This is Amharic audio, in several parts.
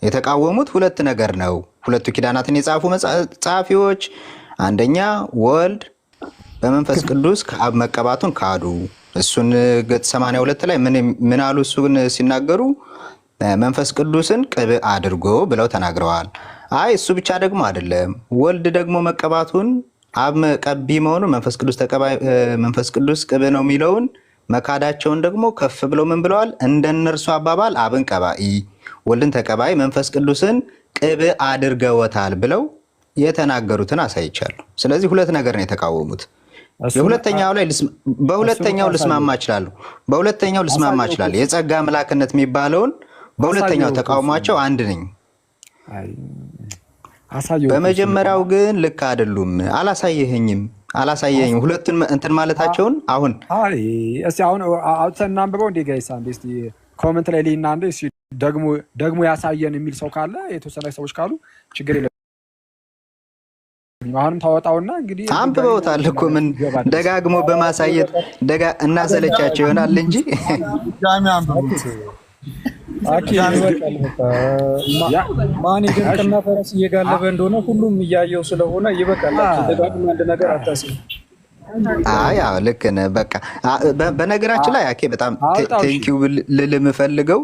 የተቃወሙት ሁለት ነገር ነው። ሁለቱ ኪዳናትን የጻፉ ጸሐፊዎች አንደኛ ወልድ በመንፈስ ቅዱስ ከአብ መቀባቱን ካዱ። እሱን ገጽ 82 ላይ ምን አሉ? እሱን ሲናገሩ መንፈስ ቅዱስን ቅብዕ አድርጎ ብለው ተናግረዋል። አይ እሱ ብቻ ደግሞ አይደለም፣ ወልድ ደግሞ መቀባቱን አብ ቀቢ መሆኑን መንፈስ ቅዱስ ቅብዕ ነው የሚለውን መካዳቸውን ደግሞ ከፍ ብለው ምን ብለዋል? እንደነርሱ አባባል አብን ቀባኢ ወልድን ተቀባይ መንፈስ ቅዱስን ቅብዕ አድርገውታል ብለው የተናገሩትን አሳይቻለሁ። ስለዚህ ሁለት ነገር ነው የተቃወሙት። የሁለተኛው ላይ በሁለተኛው ልስማማ እችላለሁ። የጸጋ አምላክነት የሚባለውን በሁለተኛው ተቃውሟቸው አንድ ነኝ። በመጀመሪያው ግን ልክ አይደሉም። አላሳየኸኝም። ሁለቱን እንትን ማለታቸውን አሁን እስቲ አሁን አውጥተን እናንብበው። እንደ ጋይስ አንዴ እስቲ ኮሜንት ላይ ሊና አንዴ እስቲ ደግሞ ያሳየን የሚል ሰው ካለ የተወሰነ ሰዎች ካሉ ችግር የለም። አሁንም ታወጣውና እንግዲህ አንብበውታል እኮ ምን ደጋግሞ በማሳየት እናሰለቻቸው ይሆናል እንጂ ዳሚ አንብቡት። ማን ይደንቅና ፈረስ እየጋለበ እንደሆነ ሁሉም እያየው ስለሆነ ይበቃል። ደጋግሞ አንድ ነገር አታስብ። አይ አዎ ልክ ነህ። በቃ በነገራችን ላይ አኬ በጣም ቴንኪው ልል የምፈልገው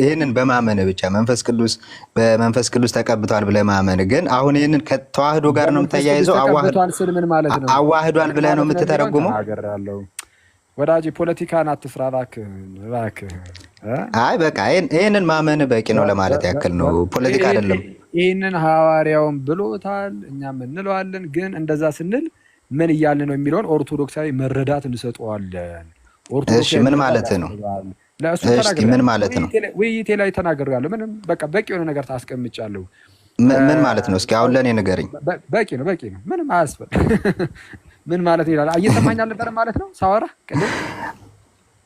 ይህንን በማመን ብቻ በመንፈስ ቅዱስ ተቀብቷል ብለህ ማመን። ግን አሁን ይህንን ከተዋህዶ ጋር ነው የምታያይዘው። አዋህዷል ብለህ ነው የምትተረጉመው። ወዳጅ ፖለቲካን አትፍራ እባክህ። አይ በቃ ይህንን ማመን በቂ ነው ለማለት ያክል ነው። ፖለቲካ አይደለም። ይህንን ሐዋርያውን ብሎታል፣ እኛም እንለዋለን። ግን እንደዛ ስንል ምን እያልን ነው የሚለውን ኦርቶዶክሳዊ መረዳት እንሰጠዋለን። እሺ ምን ማለት ነው? ምን ማለት ነው? ውይይቴ ላይ ተናግሬያለሁ። ምንም በቃ በቂ የሆነ ነገር ታስቀምጫለሁ። ምን ማለት ነው? እስኪ አሁን ለእኔ ንገረኝ። በቂ ነው ምንም አያስፈልግም። ምን ማለት ይላል? እየሰማኝ አልነበረም ማለት ነው ሳወራ ቅድም?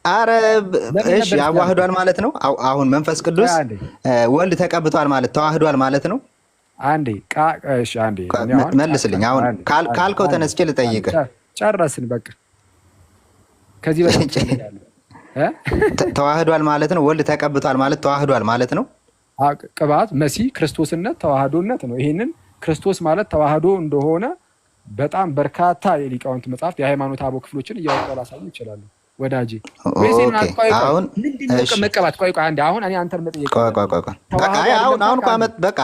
አረ እሺ አዋህዷል ማለት ነው። አሁን መንፈስ ቅዱስ ወልድ ተቀብቷል ማለት ተዋህዷል ማለት ነው። አንዴ መልስልኝ። አሁን ካልከው ተነስቼ ልጠይቅህ። ጨረስን በቃ። ከዚህ በላይ ተዋህዷል ማለት ነው። ወልድ ተቀብቷል ማለት ተዋህዷል ማለት ነው። ቅባት መሲህ ክርስቶስነት ተዋህዶነት ነው። ይሄንን ክርስቶስ ማለት ተዋህዶ እንደሆነ በጣም በርካታ የሊቃውንት መጽሐፍት የሃይማኖት አበው ክፍሎችን እያወጡ ላሳዩ ይችላሉ። ወዳጄ አሁን መቀባት አንዴ አሁን እኔ አንተን መጠየቅ አሁን በቃ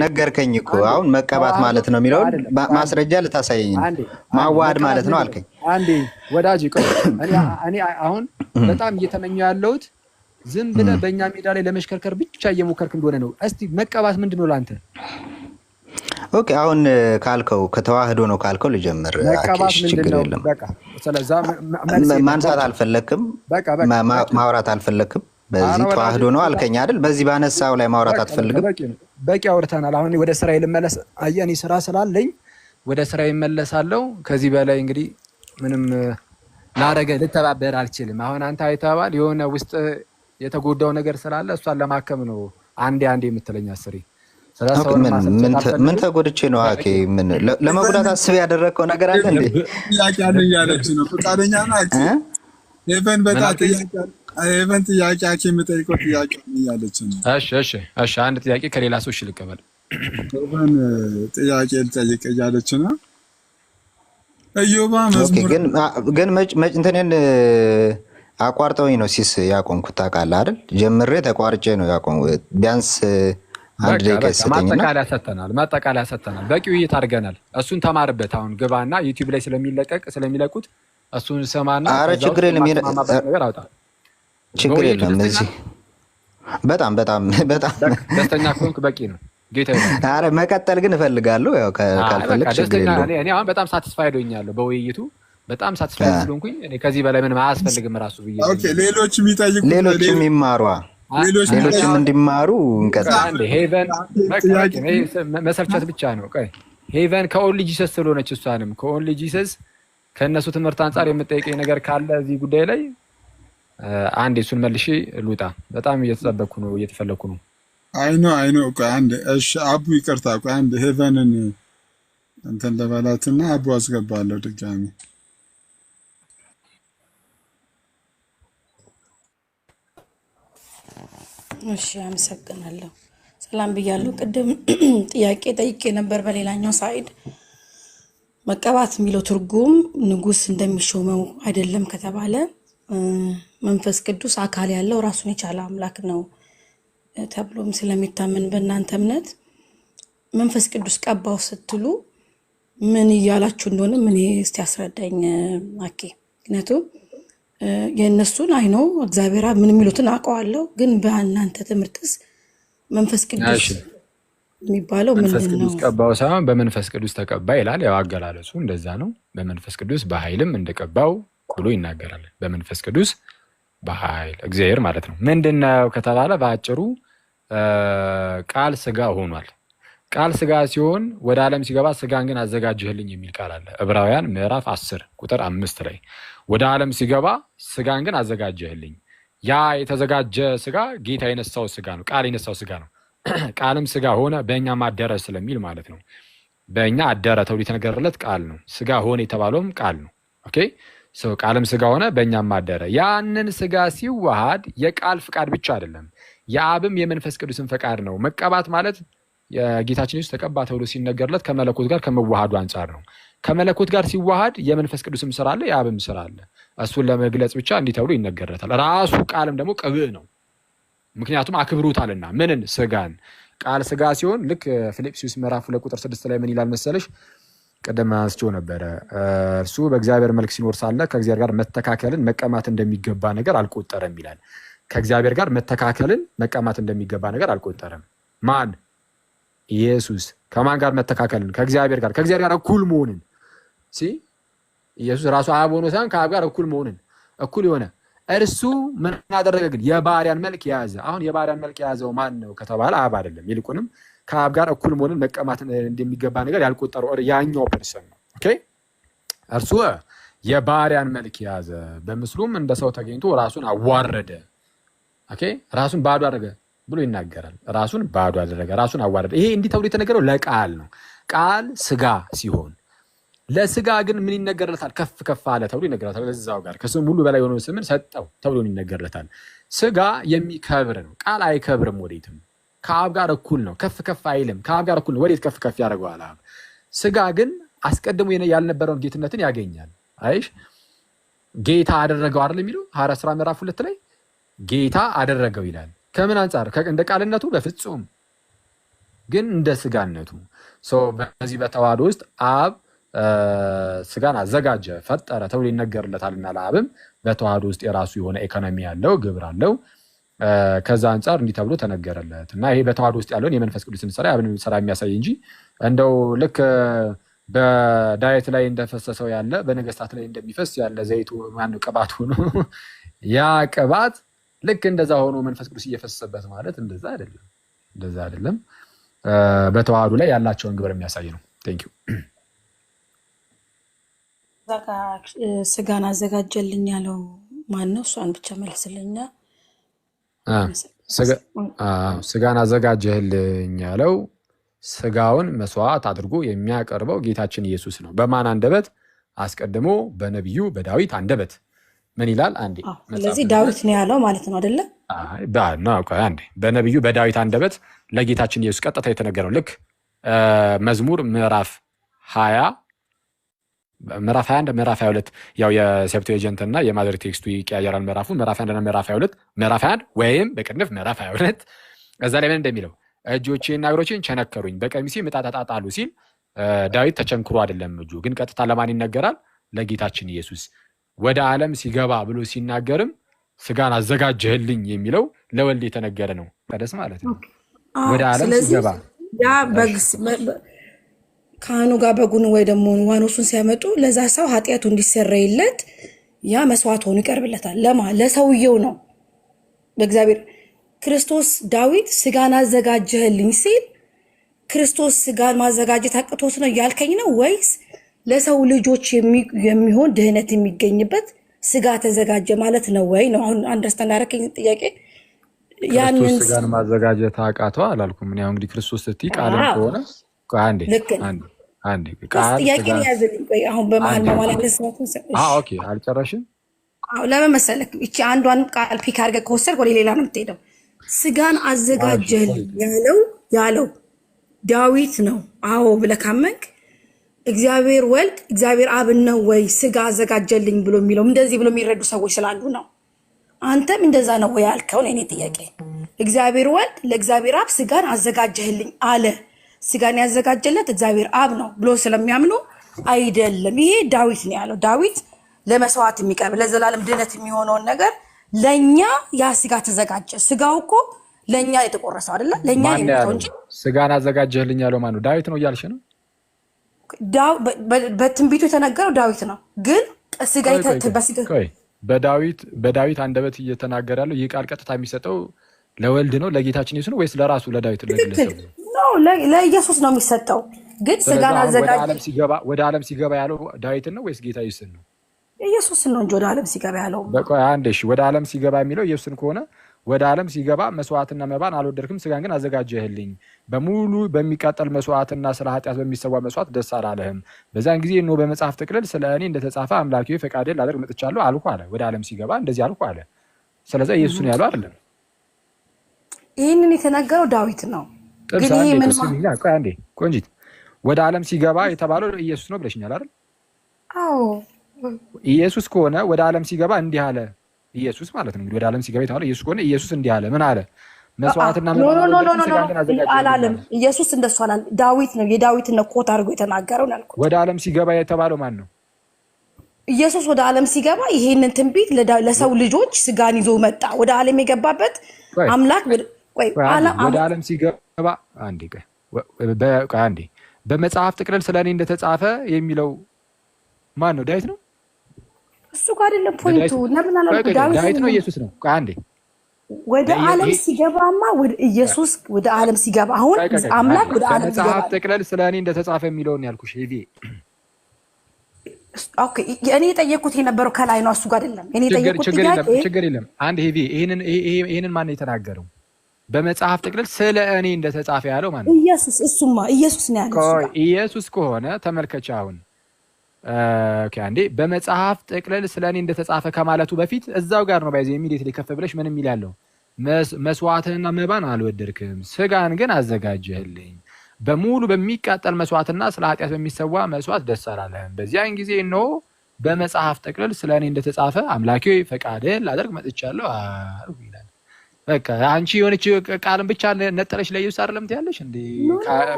ነገርከኝ እኮ። አሁን መቀባት ማለት ነው የሚለውን ማስረጃ ልታሳየኝ ነው። ማዋሃድ ማለት ነው አልከኝ። አንዴ ወዳጄ እኔ አሁን በጣም እየተመኘሁ ያለሁት ዝም ብለህ በእኛ ሜዳ ላይ ለመሽከርከር ብቻ እየሞከርክ እንደሆነ ነው። እስቲ መቀባት ምንድን ነው ለአንተ? ኦኬ አሁን ካልከው ከተዋህዶ ነው ካልከው ልጀምር። ችግር የለም። ማንሳት አልፈለክም፣ ማውራት አልፈለክም። በዚህ ተዋህዶ ነው አልከኝ አይደል? በዚህ ባነሳው ላይ ማውራት አትፈልግም። በቂ አውርተናል። አሁን ወደ ስራ ልመለስ። አየኔ ስራ ስላለኝ ወደ ስራ ይመለሳለሁ። ከዚህ በላይ እንግዲህ ምንም ልተባበር አልችልም። አሁን አንተ አይተባል የሆነ ውስጥ የተጎዳው ነገር ስላለ እሷን ለማከም ነው አንዴ የምትለኝ አስሬ። ምን ተጎድቼ ነው? አኬ ምን ለመጉዳት አስብ ያደረግከው ነገር አለ እንዴ? ጥያቄ አለ እያለች ነው። ፈቃደኛ ናችሁ? ኤቨን ኤቨን ጥያቄ አኬ የምጠይቀው ጥያቄ እያለች ነው። እሺ አንድ ጥያቄ ከሌላ ሰው ልቀበል። ኤቨን ጥያቄ ልጠይቅ እያለች ነው። እዮባ መዝሙር ግን እንትኔን አቋርጠውኝ ነው ሲስ ያቆምኩት ታውቃለህ አይደል? ጀምሬ ተቋርጬ ነው ያቆምኩት። ቢያንስ አንድ ደቂቃ ይሰጠኝና ማጠቃለያ ሰጥተናል። በቂ ውይይት አድርገናል። እሱን ተማርበት። አሁን ግባና ዩቲዩብ ላይ ስለሚለቁት እሱን ሰማና ኧረ ችግር የለም ችግር የለም። እዚህ በጣም ደስተኛ ከሆንክ በቂ ነው ጌታ። ኧረ መቀጠል ግን እፈልጋለሁ። ያው ካልፈለግ ችግር የለም። እኔ አሁን በጣም ሳቲስፋይድ ሆኛለሁ በውይይቱ። በጣም ሳቲስፋይድ ስለሆንኩኝ እኔ ከዚህ በላይ ምንም አያስፈልግም ራሱ ብዬ። ኦኬ ሌሎችም ይማሩ ሌሎችም እንዲማሩ እንቀጥል። ሄቨን መሰልቸት ብቻ ነው። ሄቨን ከኦንሊ ጂሰስ ስለሆነች እሷንም ከኦንሊ ጂሰስ ከእነሱ ትምህርት አንጻር የምጠይቀኝ ነገር ካለ እዚህ ጉዳይ ላይ አንዴ እሱን መልሼ ልውጣ። በጣም እየተጠበቅኩ ነው፣ እየተፈለኩ ነው። አይኖ ቆይ አንዴ። እሺ አቡ ይቅርታ፣ ቆይ አንዴ ሄቨንን እንትን ለበላትና አቡ አስገባለሁ ድጋሚ። እሺ አመሰግናለሁ። ሰላም ብያለሁ። ቅድም ጥያቄ ጠይቄ ነበር በሌላኛው ሳይድ መቀባት የሚለው ትርጉም ንጉስ እንደሚሾመው አይደለም ከተባለ መንፈስ ቅዱስ አካል ያለው ራሱን የቻለ አምላክ ነው ተብሎም ስለሚታመን በእናንተ እምነት መንፈስ ቅዱስ ቀባው ስትሉ ምን እያላችሁ እንደሆነ ምን እስቲ ያስረዳኝ አኬ። ምክንያቱም የእነሱን አይኖ እግዚአብሔር ምን የሚሉትን አውቀዋለሁ፣ ግን በእናንተ ትምህርትስ መንፈስ ቅዱስ የሚባለው ምንድን ነው? መንፈስ ቅዱስ ቀባው ሳይሆን በመንፈስ ቅዱስ ተቀባ ይላል። ያው አገላለጹ እንደዛ ነው። በመንፈስ ቅዱስ በኃይልም እንደቀባው ብሎ ይናገራል። በመንፈስ ቅዱስ በኃይል እግዚአብሔር ማለት ነው። ምንድነው ከተባለ በአጭሩ ቃል ስጋ ሆኗል። ቃል ስጋ ሲሆን ወደ ዓለም ሲገባ ስጋን ግን አዘጋጅህልኝ የሚል ቃል አለ። ዕብራውያን ምዕራፍ 10 ቁጥር 5 ላይ ወደ ዓለም ሲገባ ስጋን ግን አዘጋጅህልኝ። ያ የተዘጋጀ ስጋ ጌታ የነሳው ስጋ ነው። ቃል የነሳው ስጋ ነው። ቃልም ስጋ ሆነ በእኛም አደረ ስለሚል ማለት ነው። በእኛ አደረ ተብሎ የተነገረለት ቃል ነው። ስጋ ሆነ የተባለውም ቃል ነው። ኦኬ ሰው ቃልም ስጋ ሆነ በእኛም አደረ። ያንን ስጋ ሲዋሃድ የቃል ፍቃድ ብቻ አይደለም፣ የአብም የመንፈስ ቅዱስን ፈቃድ ነው። መቀባት ማለት የጌታችን ኢየሱስ ተቀባ ተብሎ ሲነገርለት ከመለኮት ጋር ከመዋሃዱ አንጻር ነው። ከመለኮት ጋር ሲዋሃድ የመንፈስ ቅዱስም ስራ አለ፣ የአብም ስራ አለ። እሱን ለመግለጽ ብቻ እንዲህ ተብሎ ይነገርለታል። ራሱ ቃልም ደግሞ ቅብዕ ነው። ምክንያቱም አክብሮታልና ምንን ስጋን። ቃል ስጋ ሲሆን ልክ ፊልጵስዩስ ምዕራፍ 2 ቁጥር 6 ላይ ምን ይላል መሰለሽ? ቀደም አንስቼው ነበረ። እርሱ በእግዚአብሔር መልክ ሲኖር ሳለ ከእግዚአብሔር ጋር መተካከልን መቀማት እንደሚገባ ነገር አልቆጠረም ይላል። ከእግዚአብሔር ጋር መተካከልን መቀማት እንደሚገባ ነገር አልቆጠረም። ማን? ኢየሱስ። ከማን ጋር መተካከልን? ከእግዚአብሔር ጋር። ከእግዚአብሔር ጋር እኩል መሆንን ኢየሱስ ራሱ አብ ሆኖ ሳይሆን ከአብ ጋር እኩል መሆንን እኩል የሆነ እርሱ ምን ያደረገ ግን የባሪያን መልክ የያዘ። አሁን የባሪያን መልክ የያዘው ማን ነው ከተባለ አብ አይደለም። ይልቁንም ከአብ ጋር እኩል መሆንን መቀማት እንደሚገባ ነገር ያልቆጠረው ያኛው ፐርሰን ነው። ኦኬ እርሱ የባሪያን መልክ የያዘ በምስሉም እንደ ሰው ተገኝቶ ራሱን አዋረደ። ኦኬ ራሱን ባዶ አደረገ ብሎ ይናገራል። ራሱን ባዶ አደረገ፣ ራሱን አዋረደ። ይሄ እንዲህ ተብሎ የተነገረው ለቃል ነው። ቃል ስጋ ሲሆን ለስጋ ግን ምን ይነገርለታል? ከፍ ከፍ አለ ተብሎ ይነገርለታል። ለዛው ጋር ከስም ሁሉ በላይ የሆነውን ስምን ሰጠው ተብሎ ይነገርለታል። ስጋ የሚከብር ነው። ቃል አይከብርም ወዴትም። ከአብ ጋር እኩል ነው። ከፍ ከፍ አይልም። ከአብ ጋር እኩል ነው። ወዴት ከፍ ከፍ ያደርገዋል? አብ። ስጋ ግን አስቀድሞ ያልነበረውን ጌትነትን ያገኛል። አይሽ ጌታ አደረገው አይደል የሚለው ሐዋርያት ሥራ ምዕራፍ 2 ላይ ጌታ አደረገው ይላል። ከምን አንጻር? እንደ ቃልነቱ በፍጹም ግን እንደ ስጋነቱ። በዚህ በተዋህዶ ውስጥ አብ ስጋን አዘጋጀ ፈጠረ ተብሎ ይነገርለታልና ለአብም በተዋህዶ ውስጥ የራሱ የሆነ ኢኮኖሚ ያለው ግብር አለው። ከዛ አንጻር እንዲህ ተብሎ ተነገረለት እና ይሄ በተዋህዶ ውስጥ ያለውን የመንፈስ ቅዱስን ስራ ያብን ስራ የሚያሳይ እንጂ እንደው ልክ በዳዊት ላይ እንደፈሰሰው ያለ በነገስታት ላይ እንደሚፈስ ያለ ዘይቱ ማነው ቅባቱ ነው። ያ ቅባት ልክ እንደዛ ሆኖ መንፈስ ቅዱስ እየፈሰሰበት ማለት እንደዛ አይደለም፣ እንደዛ አይደለም። በተዋህዶ ላይ ያላቸውን ግብር የሚያሳይ ነው። ቴንክ ዩ። ስጋን አዘጋጀልኝ ያለው ማን ነው? እሷን ብቻ መልስልኛ። ስጋን አዘጋጀህልኝ ያለው ስጋውን መስዋዕት አድርጎ የሚያቀርበው ጌታችን ኢየሱስ ነው። በማን አንደበት? አስቀድሞ በነቢዩ በዳዊት አንደበት ምን ይላል? አንዴ ስለዚህ ዳዊት ነው ያለው ማለት ነው አይደለ? አንዴ በነቢዩ በዳዊት አንደበት ለጌታችን ኢየሱስ ቀጥታ የተነገረው ልክ መዝሙር ምዕራፍ 20 ምዕራፍ 21 ምዕራፍ 22 ያው የሴፕቱዌጀንት እና የማዘር ቴክስቱ ይቀያየራል። ምዕራፉ ምዕራፍ 21 እና ምዕራፍ 22 ምዕራፍ 21 ወይም በቅንፍ ምዕራፍ 22 እዛ ላይ ምን እንደሚለው እጆቼና እግሮቼን ቸነከሩኝ በቀሚሴ ምጣጣጣሉ ሲል ዳዊት ተቸንክሮ አይደለም እጁ ግን ቀጥታ ለማን ይነገራል? ለጌታችን ኢየሱስ። ወደ ዓለም ሲገባ ብሎ ሲናገርም ስጋን አዘጋጀህልኝ የሚለው ለወልድ የተነገረ ነው። ቀደስ ማለት ነው። ወደ ዓለም ሲገባ ያ ካህኑ ጋር በጉን ወይ ደግሞ ዋኖሱን ሲያመጡ ለዛ ሰው ኃጢአቱ እንዲሰረይለት ያ መስዋዕት ሆኖ ይቀርብለታል። ለሰውየው ነው። በእግዚአብሔር ክርስቶስ ዳዊት ስጋን አዘጋጀህልኝ ሲል ክርስቶስ ስጋን ማዘጋጀት አቅቶት ነው ያልከኝ ነው ወይስ ለሰው ልጆች የሚሆን ድህነት የሚገኝበት ስጋ ተዘጋጀ ማለት ነው ወይ ነው? አሁን አንደርስታንድ አደረከኝ ጥያቄ። ያንን ስጋን ማዘጋጀት አቃተው አላልኩም። ምን ያው እንግዲህ ክርስቶስ ስትይ ቃልም ከሆነ አንዴ ቃል ጥያቄ ያዘልኝ። ቆይ አሁን በመሃል ማለት ነው። ኦኬ አልጨረሽም? ለምን መሰለክ እቺ አንዷን ቃል ፒክ አድርገህ ከወሰድክ ወደ ሌላ ነው የምትሄደው። ስጋን አዘጋጀልኝ ያለው ዳዊት ነው። አዎ ብለህ ካመንክ እግዚአብሔር ወልድ እግዚአብሔር አብ ነው ወይ ስጋ አዘጋጀልኝ ብሎ የሚለው እንደዚህ ብሎ የሚረዱ ሰዎች ስላሉ ነው። አንተም እንደዛ ነው ወይ ያልከው ነው የኔ ጥያቄ። እግዚአብሔር ወልድ ለእግዚአብሔር አብ ስጋን አዘጋጀህልኝ አለ። ስጋን ያዘጋጀለት እግዚአብሔር አብ ነው ብሎ ስለሚያምኑ አይደለም። ይሄ ዳዊት ነው ያለው። ዳዊት ለመስዋዕት የሚቀርብ ለዘላለም ድነት የሚሆነውን ነገር ለኛ ያ ስጋ ተዘጋጀ። ስጋው እኮ ለኛ የተቆረሰው አይደለ? ለኛ የሚሆነው እንጂ ስጋን አዘጋጀህልኝ ያለው ማን ነው? ዳዊት ነው እያልሽ ነው? በትንቢቱ የተነገረው ዳዊት ነው። ግን ስጋ በዳዊት አንደበት እየተናገረ ያለው ይህ ቃል ቀጥታ የሚሰጠው ለወልድ ነው ለጌታችን ኢየሱስ ነው ወይስ ለራሱ ለዳዊት ለግለሰቡ ነው? ለኢየሱስ ነው የሚሰጠው። ግን ስጋን አዘጋጀ ወደ ዓለም ሲገባ ያለው ዳዊትን ነው ወይስ ጌታ ኢየሱስን ነው? ኢየሱስን ነው እንጂ ወደ ዓለም ሲገባ ያለው። በቃ አንዴ እሺ፣ ወደ ዓለም ሲገባ የሚለው ኢየሱስን ከሆነ ወደ ዓለም ሲገባ መስዋዕትና መባን አልወደድክም፣ ስጋን ግን አዘጋጀህልኝ፣ በሙሉ በሚቃጠል መስዋዕትና ስለ ኃጢአት በሚሰዋ መስዋዕት ደስ አላለህም። በዛን ጊዜ ነው በመጽሐፍ ጥቅልል ስለ እኔ እንደተጻፈ አምላኬ ፈቃዴን ላደርግ መጥቻለሁ አልኩ አለ። ወደ ዓለም ሲገባ እንደዚህ አልኩ አለ። ስለዚህ ኢየሱስ ነው ያለው አይደለም። ይህንን የተናገረው ዳዊት ነው። ግን ይሄ ምን ማለት ቆይ አንዴ ቆንጂት፣ ወደ ዓለም ሲገባ የተባለው ኢየሱስ ነው ብለሽኛል አይደል? አዎ ኢየሱስ ከሆነ ወደ ዓለም ሲገባ እንዲህ አለ ኢየሱስ ማለት ነው። እንግዲህ ወደ ዓለም ሲገባ የተባለው ኢየሱስ ከሆነ ኢየሱስ እንዲህ አለ። ምን አለ? መስዋዕትና አላለም። ኢየሱስ እንደሱ አላለም። ዳዊት ነው የዳዊትን ነው ኮት አድርጎ የተናገረው ነው ያልኩት። ወደ ዓለም ሲገባ የተባለው ማን ነው? ኢየሱስ ወደ ዓለም ሲገባ ይሄንን ትንቢት ለሰው ልጆች ስጋን ይዞ መጣ። ወደ ዓለም የገባበት አምላክ ወደ ዓለም ሲገባ አንዴ በመጽሐፍ ጥቅልል ስለ እኔ እንደተጻፈ የሚለው ማን ነው? ዳዊት ነው? እሱ ጋር አይደለም ፖይንቱ። ለምን አላልኩ? ዳዊት ነው ኢየሱስ ነው? አንዴ ወደ ዓለም ሲገባማ ወደ ኢየሱስ ወደ ዓለም ሲገባ አሁን አምላክ ወደ ዓለም ሲገባ በመጽሐፍ ጥቅልል ስለ እኔ እንደተጻፈ የሚለውን ያልኩሽ ይሄ ኦኬ። እኔ የጠየኩት የነበረው ከላይ ነው፣ እሱ ጋር አይደለም። እኔ የጠየኩት ጥያቄ ችግር የለም። አንድ ይሄንን ማን ነው የተናገረው? በመጽሐፍ ጥቅልል ስለ እኔ እንደተጻፈ ያለው ማን ነው? ኢየሱስ። እሱማ ኢየሱስ ነው ያለው። ኢየሱስ ከሆነ ተመልከች አሁን አንዴ በመጽሐፍ ጥቅልል ስለ እኔ እንደተጻፈ ከማለቱ በፊት እዛው ጋር ነው ባይዘ ኢሚዲየትሊ ከፍ ብለሽ ምንም የሚል ያለው መስዋዕትንና መባን አልወደድክም፣ ስጋን ግን አዘጋጀህልኝ፣ በሙሉ በሚቃጠል መስዋዕትና ስለ ኃጢአት በሚሰዋ መስዋዕት ደስ አላለህም። በዚያን ጊዜ ነው በመጽሐፍ ጥቅልል ስለ እኔ እንደተጻፈ አምላኬ ፈቃድህን ላደርግ መጥቻለሁ አልኩ ይላል። በቃ አንቺ የሆነች ቃልን ብቻ ነጠለሽ ለኢየሱስ አይደለም ትያለሽ እንዴ?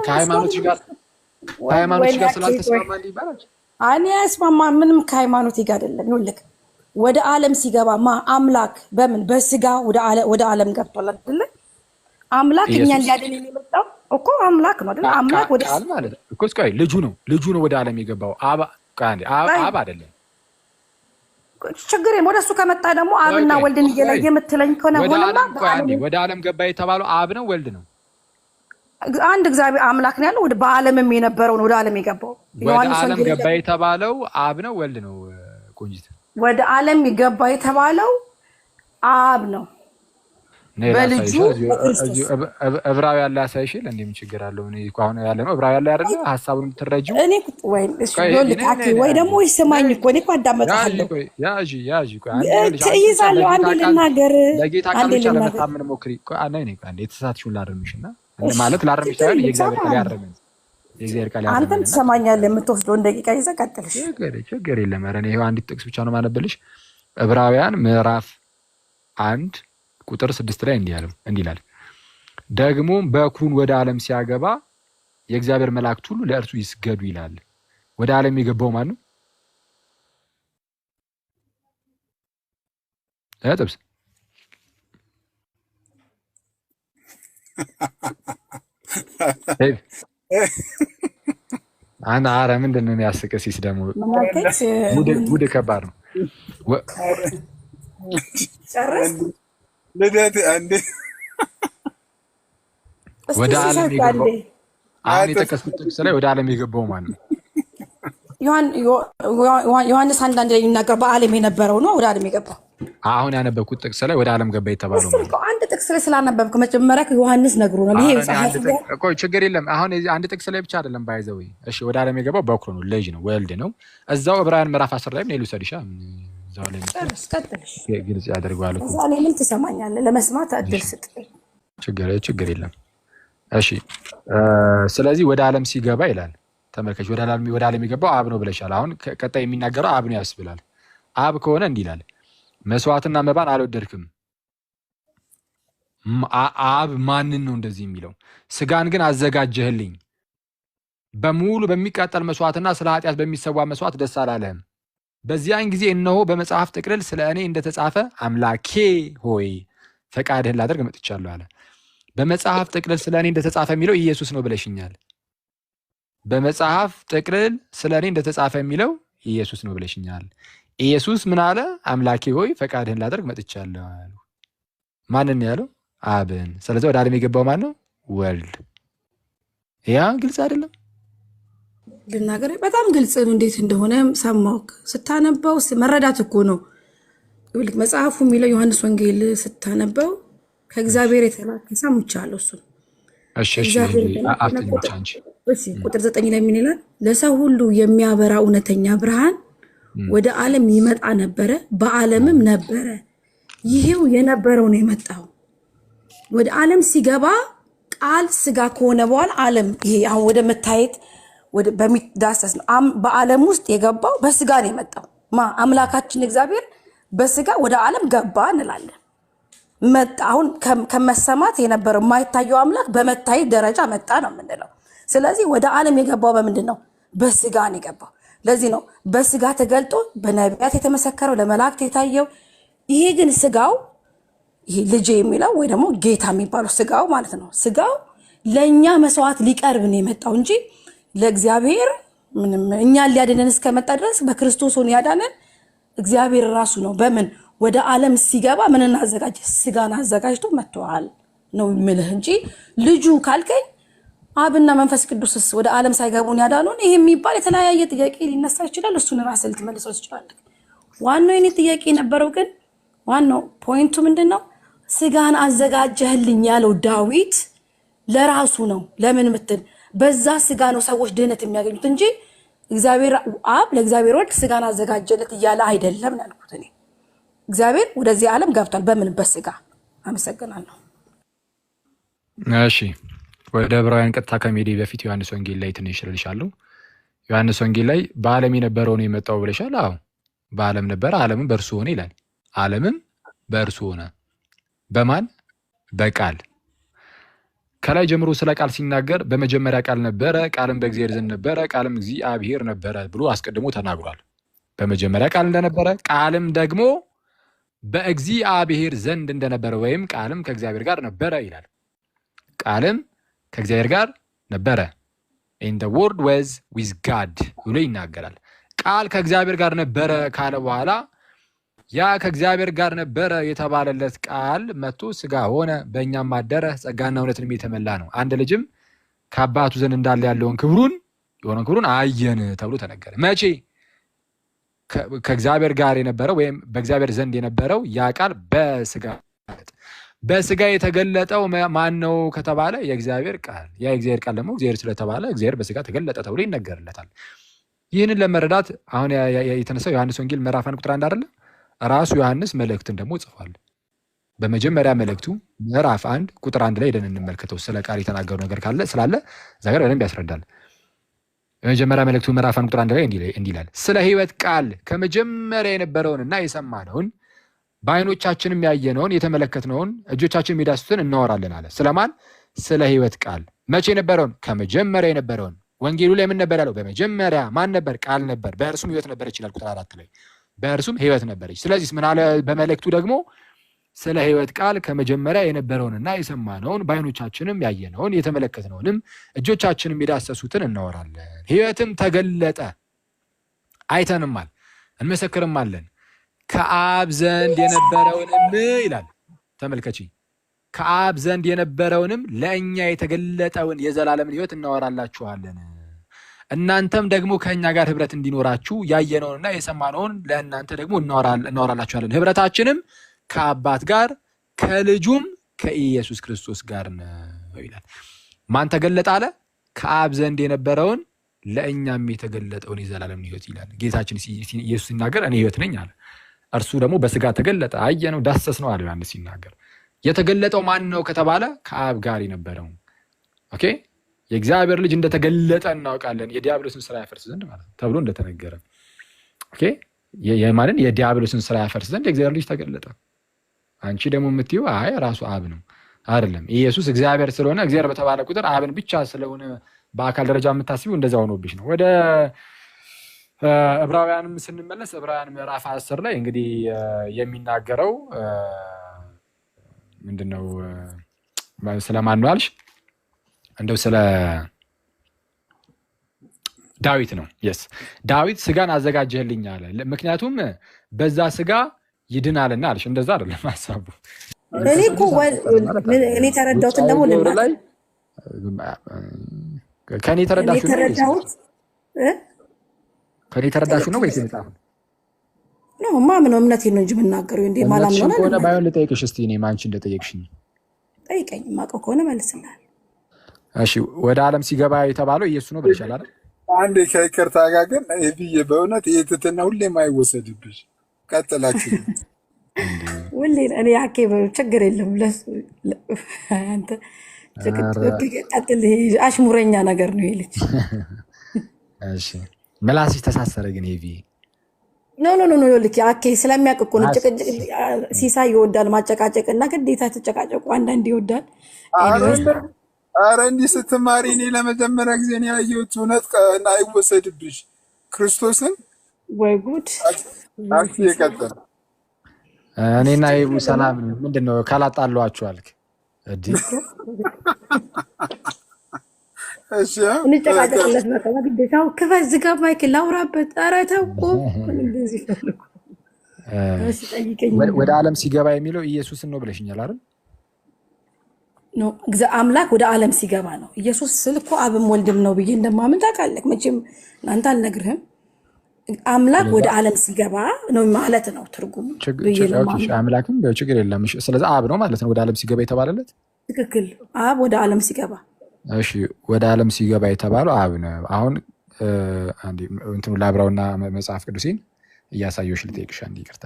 ከሃይማኖትሽ ጋር ስላልተስማማ እንዴ ይባላል? እኔ አስማማ ምንም ከሃይማኖት ጋር አይደለም። ይኸውልህ ወደ ዓለም ሲገባማ አምላክ በምን በስጋ ወደ ዓለም ገብቷል አይደል? አምላክ እኛን ሊያድን የመጣው እኮ አምላክ ነው አይደል? አምላክ ወደ ቃል ማለት እኮ እስካይ ልጁ ነው ወደ ዓለም የገባው አብ አይደለም። ችግር ወደ እሱ ከመጣ ደግሞ አብና ወልድን እየለየ የምትለኝ ከሆነ ወደ ዓለም ገባ የተባለው አብ ነው ወልድ ነው? አንድ እግዚአብሔር አምላክ ነው ያለው። በዓለምም የነበረው ነው ወደ ዓለም የገባው። ወደ ዓለም ገባ የተባለው አብ ነው ወልድ ነው? ቆንጂት ወደ ዓለም ገባ የተባለው አብ ነው በልጁ ዕብራውያን ላይ ያሳይሽል። እንደምን ችግር አለው? እኔ እኮ አሁን ያለ ነው ዕብራውያን ላይ አይደለ ሐሳቡን የምትረጂው? እኔ ወይ እሺ ወይ ደግሞ ይስማኝ እኮ እኔ እኮ አዳመጣለሁ። ያጂ ትይዛለሁ። አንዴ ልናገር፣ ለጌታ ቃል ብቻ ለመታመን ሞክሪ። አንዴ የተሳትሽውን ላርምሽና ማለት ላርምሽ ታዲያ የእግዚአብሔር ቃል ያረመን አንተም ትሰማኛለህ። የምትወስደውን ደቂቃ ይዘህ ቀጥልሽ። ችግር የለም። ኧረ እኔ ይኸው አንዲት ጥቅስ ብቻ ነው ማነበልሽ። ዕብራውያን ምዕራፍ 1 ቁጥር 6 ላይ እንዲህ ይላል፣ ደግሞም በኩሩን ወደ ዓለም ሲያገባ የእግዚአብሔር መላእክት ሁሉ ለእርሱ ይስገዱ ይላል። ወደ ዓለም የገባው ማን ነው? ጥብስ አረ ምንድን ነው የሚያስቅህ? ሲስ ደግሞ ጉድ ከባድ ነው። ወደ ዓለም የገባው አሁን የጠቀስኩት ጥቅስ ላይ ወደ ዓለም የገባው ማን ነው? ዮሐንስ 1:1 ላይ የሚናገር በዓለም የነበረው ነው ወደ ዓለም የገባው። አሁን ያነበብኩት ጥቅስ ላይ ወደ ዓለም ገባ የተባለው ነው። አንድ ጥቅስ ላይ ስላነበብክ መጀመሪያ ዮሐንስ ነግሮናል። ይሄ ቆይ ችግር የለም። አሁን አንድ ጥቅስ ላይ ብቻ አይደለም ባይዘው። እሺ ወደ ዓለም የገባው በኩሩ ነው፣ ልጅ ነው፣ ወልድ ነው። እዛው ዕብራውያን ምዕራፍ 10 ላይ ነው ልውሰድሻ። እዛው ላይ ቀጥልሽ ግልጽ ያደርገዋል እኮ። እኔ ምን ትሰማኛለህ? ለመስማት እድል ስጥ። ችግር የለም። እሺ ስለዚህ ወደ ዓለም ሲገባ ይላል። ተመልከች፣ ወደ ዓለም የገባው አብ ነው ብለሻል። አሁን ቀጣይ የሚናገረው አብ ነው ያስብላል። አብ ከሆነ እንዲህ ይላል፣ መስዋዕትና መባን አልወደድክም። አብ ማንን ነው እንደዚህ የሚለው? ስጋን ግን አዘጋጀህልኝ፣ በሙሉ በሚቃጠል መስዋዕትና ስለ ኃጢአት በሚሰዋ መስዋዕት ደስ አላለህም። በዚያን ጊዜ እነሆ በመጽሐፍ ጥቅልል ስለ እኔ እንደተጻፈ አምላኬ ሆይ ፈቃድህን ላደርግ መጥቻለሁ አለ። በመጽሐፍ ጥቅልል ስለ እኔ እንደተጻፈ የሚለው ኢየሱስ ነው ብለሽኛል። በመጽሐፍ ጥቅልል ስለ እኔ እንደተጻፈ የሚለው ኢየሱስ ነው ብለሽኛል። ኢየሱስ ምን አለ? አምላኬ ሆይ ፈቃድህን ላደርግ መጥቻለሁ አለ። ማንን ያለው? አብን። ስለዚህ ወደ ዓለም የገባው ማን ነው? ወልድ። ያ ግልጽ አይደለም? ልናገር በጣም ግልጽ ነው። እንዴት እንደሆነ ሰማሁህ ስታነበው መረዳት እኮ ነው። መጽሐፉ የሚለው ዮሐንስ ወንጌል ስታነበው ከእግዚአብሔር የተላከ ሰምቻለሁ። እሱ ቁጥር 9 ላይ ምን ይላል? ለሰው ሁሉ የሚያበራ እውነተኛ ብርሃን ወደ ዓለም ይመጣ ነበረ፣ በዓለምም ነበረ፣ ይሄው የነበረው ነው የመጣው። ወደ ዓለም ሲገባ ቃል ስጋ ከሆነ በኋላ ዓለም ይሄ አሁን ወደ መታየት በሚዳሰስ ነው። በዓለም ውስጥ የገባው በስጋ ነው የመጣው። አምላካችን እግዚአብሔር በስጋ ወደ ዓለም ገባ እንላለን። መጣ። አሁን ከመሰማት የነበረው የማይታየው አምላክ በመታየት ደረጃ መጣ ነው የምንለው። ስለዚህ ወደ ዓለም የገባው በምንድን ነው? በስጋ ነው የገባው። ለዚህ ነው በስጋ ተገልጦ በነቢያት የተመሰከረው፣ ለመላእክት የታየው። ይሄ ግን ስጋው ይሄ ልጅ የሚለው ወይ ደግሞ ጌታ የሚባለው ስጋው ማለት ነው። ስጋው ለእኛ መስዋዕት ሊቀርብ ነው የመጣው እንጂ ለእግዚአብሔር ምንም እኛን ሊያድነን እስከመጣ ድረስ በክርስቶስ ሆኖ ያዳነን እግዚአብሔር ራሱ ነው። በምን ወደ ዓለም ሲገባ ምን አዘጋጀ? ስጋን አዘጋጅቶ መጥቷል ነው የምልህ እንጂ ልጁ ካልከኝ አብና መንፈስ ቅዱስስ ወደ ዓለም ሳይገቡን ያዳኑን ይሄ የሚባል የተለያየ ጥያቄ ሊነሳ ይችላል። እሱን ራስህ ልትመልሰው ትችላለህ። ዋናው የኔ ጥያቄ የነበረው ግን ዋናው ፖይንቱ ምንድነው? ስጋን አዘጋጀህልኝ ያለው ዳዊት ለራሱ ነው። ለምን ምትል በዛ ስጋ ነው ሰዎች ድህነት የሚያገኙት እንጂ እግዚአብሔር አብ ለእግዚአብሔር ወልድ ስጋን አዘጋጀለት እያለ አይደለም ያልኩት እኔ። እግዚአብሔር ወደዚህ ዓለም ገብቷል። በምን? በስጋ። አመሰግናለሁ። እሺ ወደ ዕብራውያን ቀጥታ ከመሄዴ በፊት ዮሐንስ ወንጌል ላይ ትንሽ ልልሻለሁ። ዮሐንስ ወንጌል ላይ በዓለም የነበረው ነው የመጣው ብለሻል። አዎ በዓለም ነበረ፣ ዓለምም በእርሱ ሆነ ይላል። ዓለምም በእርሱ ሆነ በማን? በቃል። ከላይ ጀምሮ ስለ ቃል ሲናገር በመጀመሪያ ቃል ነበረ፣ ቃልም በእግዚአብሔር ዘንድ ነበረ፣ ቃልም እግዚአብሔር ነበረ ብሎ አስቀድሞ ተናግሯል። በመጀመሪያ ቃል እንደነበረ፣ ቃልም ደግሞ በእግዚአብሔር ዘንድ እንደነበረ ወይም ቃልም ከእግዚአብሔር ጋር ነበረ ይላል። ቃልም ከእግዚአብሔር ጋር ነበረ። in the word was with God ብሎ ይናገራል። ቃል ከእግዚአብሔር ጋር ነበረ ካለ በኋላ ያ ከእግዚአብሔር ጋር ነበረ የተባለለት ቃል መጥቶ ስጋ ሆነ፣ በእኛም አደረ፣ ጸጋና እውነትንም የተመላ ነው። አንድ ልጅም ከአባቱ ዘንድ እንዳለ ያለውን ክብሩን አየን ተብሎ ተነገረ። መቼ? ከእግዚአብሔር ጋር የነበረው ወይም በእግዚአብሔር ዘንድ የነበረው ያ ቃል በስጋ የተገለጠው ማን ነው ከተባለ የእግዚአብሔር ቃል። ያ የእግዚአብሔር ቃል ደግሞ እግዚአብሔር ስለተባለ እግዚአብሔር በስጋ ተገለጠ ተብሎ ይነገርለታል። ይህንን ለመረዳት አሁን የተነሳው ዮሐንስ ወንጌል ምዕራፍ 1 ቁጥር 1 አይደለ? ራሱ ዮሐንስ መልእክትን ደግሞ ጽፏል። በመጀመሪያ መልእክቱ ምዕራፍ 1 ቁጥር 1 ላይ ሄደን እንመልከተው። ስለ ቃል የተናገሩ ነገር ስላለ እዛ ጋር በደንብ ያስረዳል። በመጀመሪያ መልእክቱ ምዕራፍ 1 ቁጥር 1 ላይ እንዲህ ይላል፣ ስለ ሕይወት ቃል ከመጀመሪያ የነበረውንና የሰማነውን በዓይኖቻችንም ያየነውን የተመለከትነውን እጆቻችን የሚዳስሱትን እናወራለን አለ። ስለማን? ስለ ሕይወት ቃል። መቼ የነበረውን? ከመጀመሪያ የነበረውን። ወንጌሉ ላይ ምን ነበር ያለው? በመጀመሪያ ማን ነበር? ቃል ነበር፣ በእርሱም ሕይወት ነበረች ይላል ቁጥር 4 ላይ። በእርሱም ሕይወት ነበረች። ስለዚህ ምን አለ በመልእክቱ ደግሞ? ስለ ሕይወት ቃል ከመጀመሪያ የነበረውንና የሰማነውን በዓይኖቻችንም ያየነውን የተመለከትነውንም እጆቻችንም የዳሰሱትን እናወራለን። ሕይወትም ተገለጠ፣ አይተንማል፣ እንመሰክርማለን። ከአብ ዘንድ የነበረውንም ይላል። ተመልከቺ፣ ከአብ ዘንድ የነበረውንም ለእኛ የተገለጠውን የዘላለምን ሕይወት እናወራላችኋለን። እናንተም ደግሞ ከእኛ ጋር ህብረት እንዲኖራችሁ ያየነውንና የሰማነውን ለእናንተ ደግሞ እናወራላችኋለን። ህብረታችንም ከአባት ጋር ከልጁም ከኢየሱስ ክርስቶስ ጋር ነው ይላል። ማን ተገለጠ አለ? ከአብ ዘንድ የነበረውን ለእኛም የተገለጠውን የዘላለም ሕይወት ይላል። ጌታችን ኢየሱስ ሲናገር እኔ ሕይወት ነኝ አለ። እርሱ ደግሞ በስጋ ተገለጠ፣ አየነው፣ ዳሰስነው አለ ዮሐንስ ሲናገር። የተገለጠው ማን ነው ከተባለ ከአብ ጋር የነበረው። ኦኬ የእግዚአብሔር ልጅ እንደተገለጠ እናውቃለን፣ የዲያብሎስን ስራ ያፈርስ ዘንድ ማለት ተብሎ እንደተነገረ። ኦኬ የማንን የዲያብሎስን ስራ ያፈርስ ዘንድ የእግዚአብሔር ልጅ ተገለጠ። አንቺ ደግሞ የምትይው አይ ራሱ አብ ነው አይደለም። ኢየሱስ እግዚአብሔር ስለሆነ እግዚአብሔር በተባለ ቁጥር አብን ብቻ ስለሆነ በአካል ደረጃ የምታስቢው እንደዛ ሆኖብሽ ነው። ወደ ዕብራውያንም ስንመለስ ዕብራውያን ምዕራፍ 10 ላይ እንግዲህ የሚናገረው ምንድነው? ስለማን ነው አልሽ? እንደው ስለ ዳዊት ነው። የስ ዳዊት ስጋን አዘጋጀህልኝ አለ፣ ምክንያቱም በዛ ስጋ ይድናልና አልሽ። እንደዛ አይደለም ሀሳቡ። እኔ ተረዳሁትን ደግሞ ላይ ከኔ ተረዳሹ ነው ወይስ የመጽሐፍ ነው? ማምነው እምነቴን ነው እንጂ የምናገረው እንዴ ማላምነው ነው። ከሆነ ባይሆን ልጠይቅሽ እስቲ እኔ ማንቺ እንደጠየቅሽኝ ጠይቀኝ። ማቀው ከሆነ መልስልሃል። እሺ ወደ ዓለም ሲገባ የተባለው ኢየሱስ ነው ብለሻል አይደል? አንዴ ከይቅርታ ጋር ግን ብዬ በእውነት የትትና ሁሌም አይወሰድብሽ። ቀጥላችሁ ሁሌ እኔ ያኬ ችግር የለም ለሱ አንተ ቀጥል። አሽሙረኛ ነገር ነው ይልች። እሺ መላስሽ ተሳሰረ ግን ይቪ ኖ ይልክ ያኬ ስለሚያውቅ እኮ ነው። ጭቅጭቅ ሲሳይ ይወዳል ማጨቃጨቅ እና ግዴታ ተጨቃጨቁ አንዳንድ ይወዳል። አረ እንዲህ ስትማሪ እኔ ለመጀመሪያ ጊዜ ነው ያየሁት። እውነት እና አይወሰድብሽ ክርስቶስን ወይ ጉድ። አክሲ የቀጠለ እኔና ይቡ ሰላም ምንድነው ካላጣሏችሁ አልክ እዲ እሺ እንጨቃጨቅለት በቃ ግዴታው ክፈት ዝጋ ማይክል ላውራበት። ኧረ ተው እኮ እንደዚህ ፈልኩ። እሺ ጠይቀኝ። ወደ ዓለም ሲገባ የሚለው ኢየሱስን ነው ብለሽኛል አይደል? ኖ አምላክ ወደ ዓለም ሲገባ ነው። ኢየሱስ ስልኮ አብም ወልድም ነው ብዬ እንደማምን ታውቃለህ መቼም። አንተ አልነግርህም። አምላክ ወደ ዓለም ሲገባ ነው ማለት ነው ትርጉሙ። አምላክም ችግር የለም። ስለዚህ አብ ነው ማለት ነው ወደ ዓለም ሲገባ የተባለለት። ትክክል። አብ ወደ ዓለም ሲገባ። እሺ ወደ ዓለም ሲገባ የተባለው አብ ነው። አሁን አንዴ እንትኑ ላብራውና መጽሐፍ ቅዱሴን እያሳየሁሽ ልጠይቅሽ አንዴ ይቅርታ።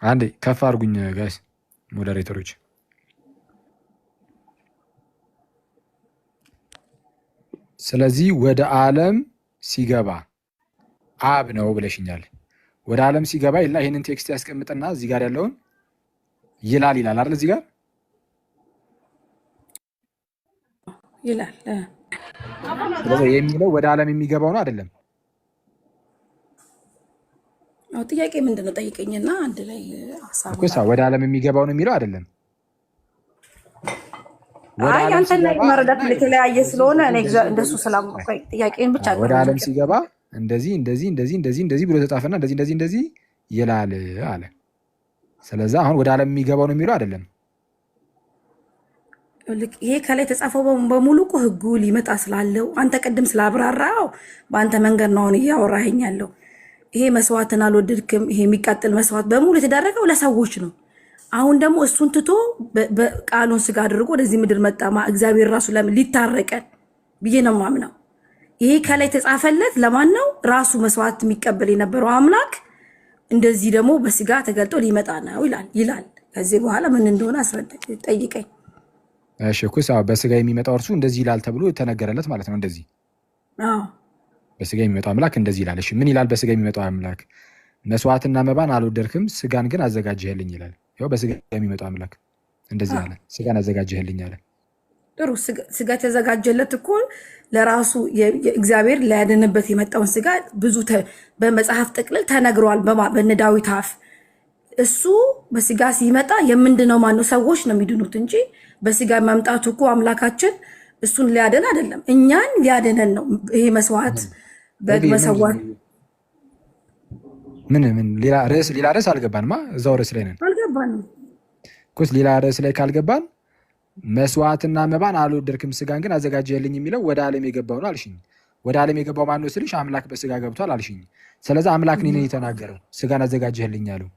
አንዴ ከፍ አድርጉኝ ጋይስ ሞዴሬተሮች። ስለዚህ ወደ ዓለም ሲገባ አብ ነው ብለሽኛል። ወደ ዓለም ሲገባ ይላ ይሄንን ቴክስት ያስቀምጥና እዚህ ጋር ያለውን ይላል አይደል? እዚህ ጋር ይላል። ስለዚህ የሚለው ወደ ዓለም የሚገባው ነው አይደለም? አው ጥያቄ ምንድነው? ጠይቀኝና አንድ ላይ ሐሳብ እኮ ወደ ዓለም የሚገባው ነው የሚለው አይደለም? አይ አንተ ላይ መረዳት ለተለያየ ስለሆነ እኔ እንደሱ ሰላም ቆይ ጥያቄን ብቻ ነው። ወደ ዓለም ሲገባ እንደዚህ ብሎ ተጻፈና እንደዚህ ይላል አለ። ስለዚህ አሁን ወደ ዓለም የሚገባው ነው የሚለው አይደለም? ይሄ ከላይ ተጻፈው በሙሉ እኮ ህጉ ሊመጣ ስላለው አንተ ቅድም ስላብራራው በአንተ መንገድ ነው እያወራኸኝ ያለው። ይሄ መስዋዕትን አልወደድክም። ይሄ የሚቃጠል መስዋዕት በሙሉ የተደረገው ለሰዎች ነው። አሁን ደግሞ እሱን ትቶ ቃሉን ስጋ አድርጎ ወደዚህ ምድር መጣማ እግዚአብሔር ራሱ ለምን ሊታረቀን ብዬ ነው ማምነው። ይሄ ከላይ ተጻፈለት ለማን ነው? ራሱ መስዋዕት የሚቀበል የነበረው አምላክ እንደዚህ ደግሞ በስጋ ተገልጦ ሊመጣ ነው ይላል። ከዚህ በኋላ ምን እንደሆነ አስረዳኝ፣ ጠይቀኝ። እሺ እኮ በስጋ የሚመጣው እርሱ እንደዚህ ይላል ተብሎ ተነገረለት ማለት ነው። እንደዚህ በስጋ የሚመጣው አምላክ እንደዚህ ይላል። እሺ ምን ይላል በስጋ የሚመጣው አምላክ? መስዋዕትና መባን አልወደድክም፣ ስጋን ግን አዘጋጀህልኝ ይላል። ያው በስጋ የሚመጣው አምላክ እንደዚህ አለ፣ ስጋን አዘጋጀህልኝ አለ። ጥሩ ስጋ ተዘጋጀለት እኮ ለራሱ እግዚአብሔር ሊያድንበት የመጣውን ስጋ ብዙ በመጽሐፍ ጥቅልል ተነግሯል በነ ዳዊት አፍ። እሱ በስጋ ሲመጣ የምንድነው ማነው? ሰዎች ነው የሚድኑት እንጂ በስጋ መምጣቱ እኮ አምላካችን እሱን ሊያድን አይደለም፣ እኛን ሊያድነን ነው። ይሄ መስዋዕት በመሰዋት ምን ሌላ ርዕስ አልገባንማ። እዛው ርዕስ ላይ ነን። አልገባንም እኮ ሌላ ርዕስ ላይ ካልገባን መስዋዕትና መባን አልወደድክም፣ ስጋን ግን አዘጋጀህልኝ የሚለው ወደ ዓለም የገባው ነው አልሽኝ። ወደ ዓለም የገባው ማን ነው ስልሽ አምላክ በስጋ ገብቷል አልሽኝ። ስለዚህ አምላክ ነኝ የተናገረው ስጋን አዘጋጀህልኝ ያለው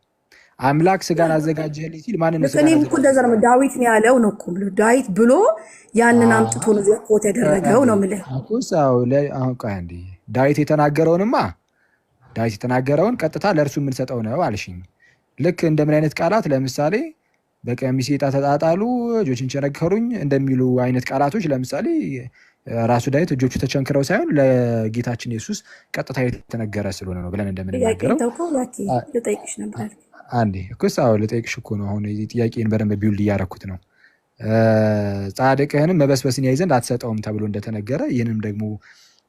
አምላክ ስጋን አዘጋጀልኝ ሲል ማንን ነው እኔም እኮ እንደዛ ነው ዳዊት ነው ያለው ነው እኮ ዳዊት ብሎ ያንን አምጥቶ ነው ኮት ያደረገው ነው የምልህ። አኩሳው አሁን ቆይ አንዴ ዳዊት የተናገረውን ቀጥታ ለእርሱ የምንሰጠው ነው አልሽኝ። ልክ እንደምን አይነት ቃላት ለምሳሌ በቀሚሴ ዕጣ ተጣጣሉ እጆችን ቸነከሩኝ እንደሚሉ አይነት ቃላቶች ለምሳሌ ራሱ ዳዊት እጆቹ ተቸንክረው ሳይሆን ለጌታችን ኢየሱስ ቀጥታ የተነገረ ስለሆነ ነው ብለን እንደምንናገረው ልጠይቅሽ ነበር። አንዴ እኮሳው ልጠይቅሽ እኮ ነው። አሁን እዚህ ጥያቄን በደንብ ቢውል እያደረኩት ነው። ጻድቅህንም መበስበስን ያይ ዘንድ አትሰጠውም ተብሎ እንደተነገረ ይህንም ደግሞ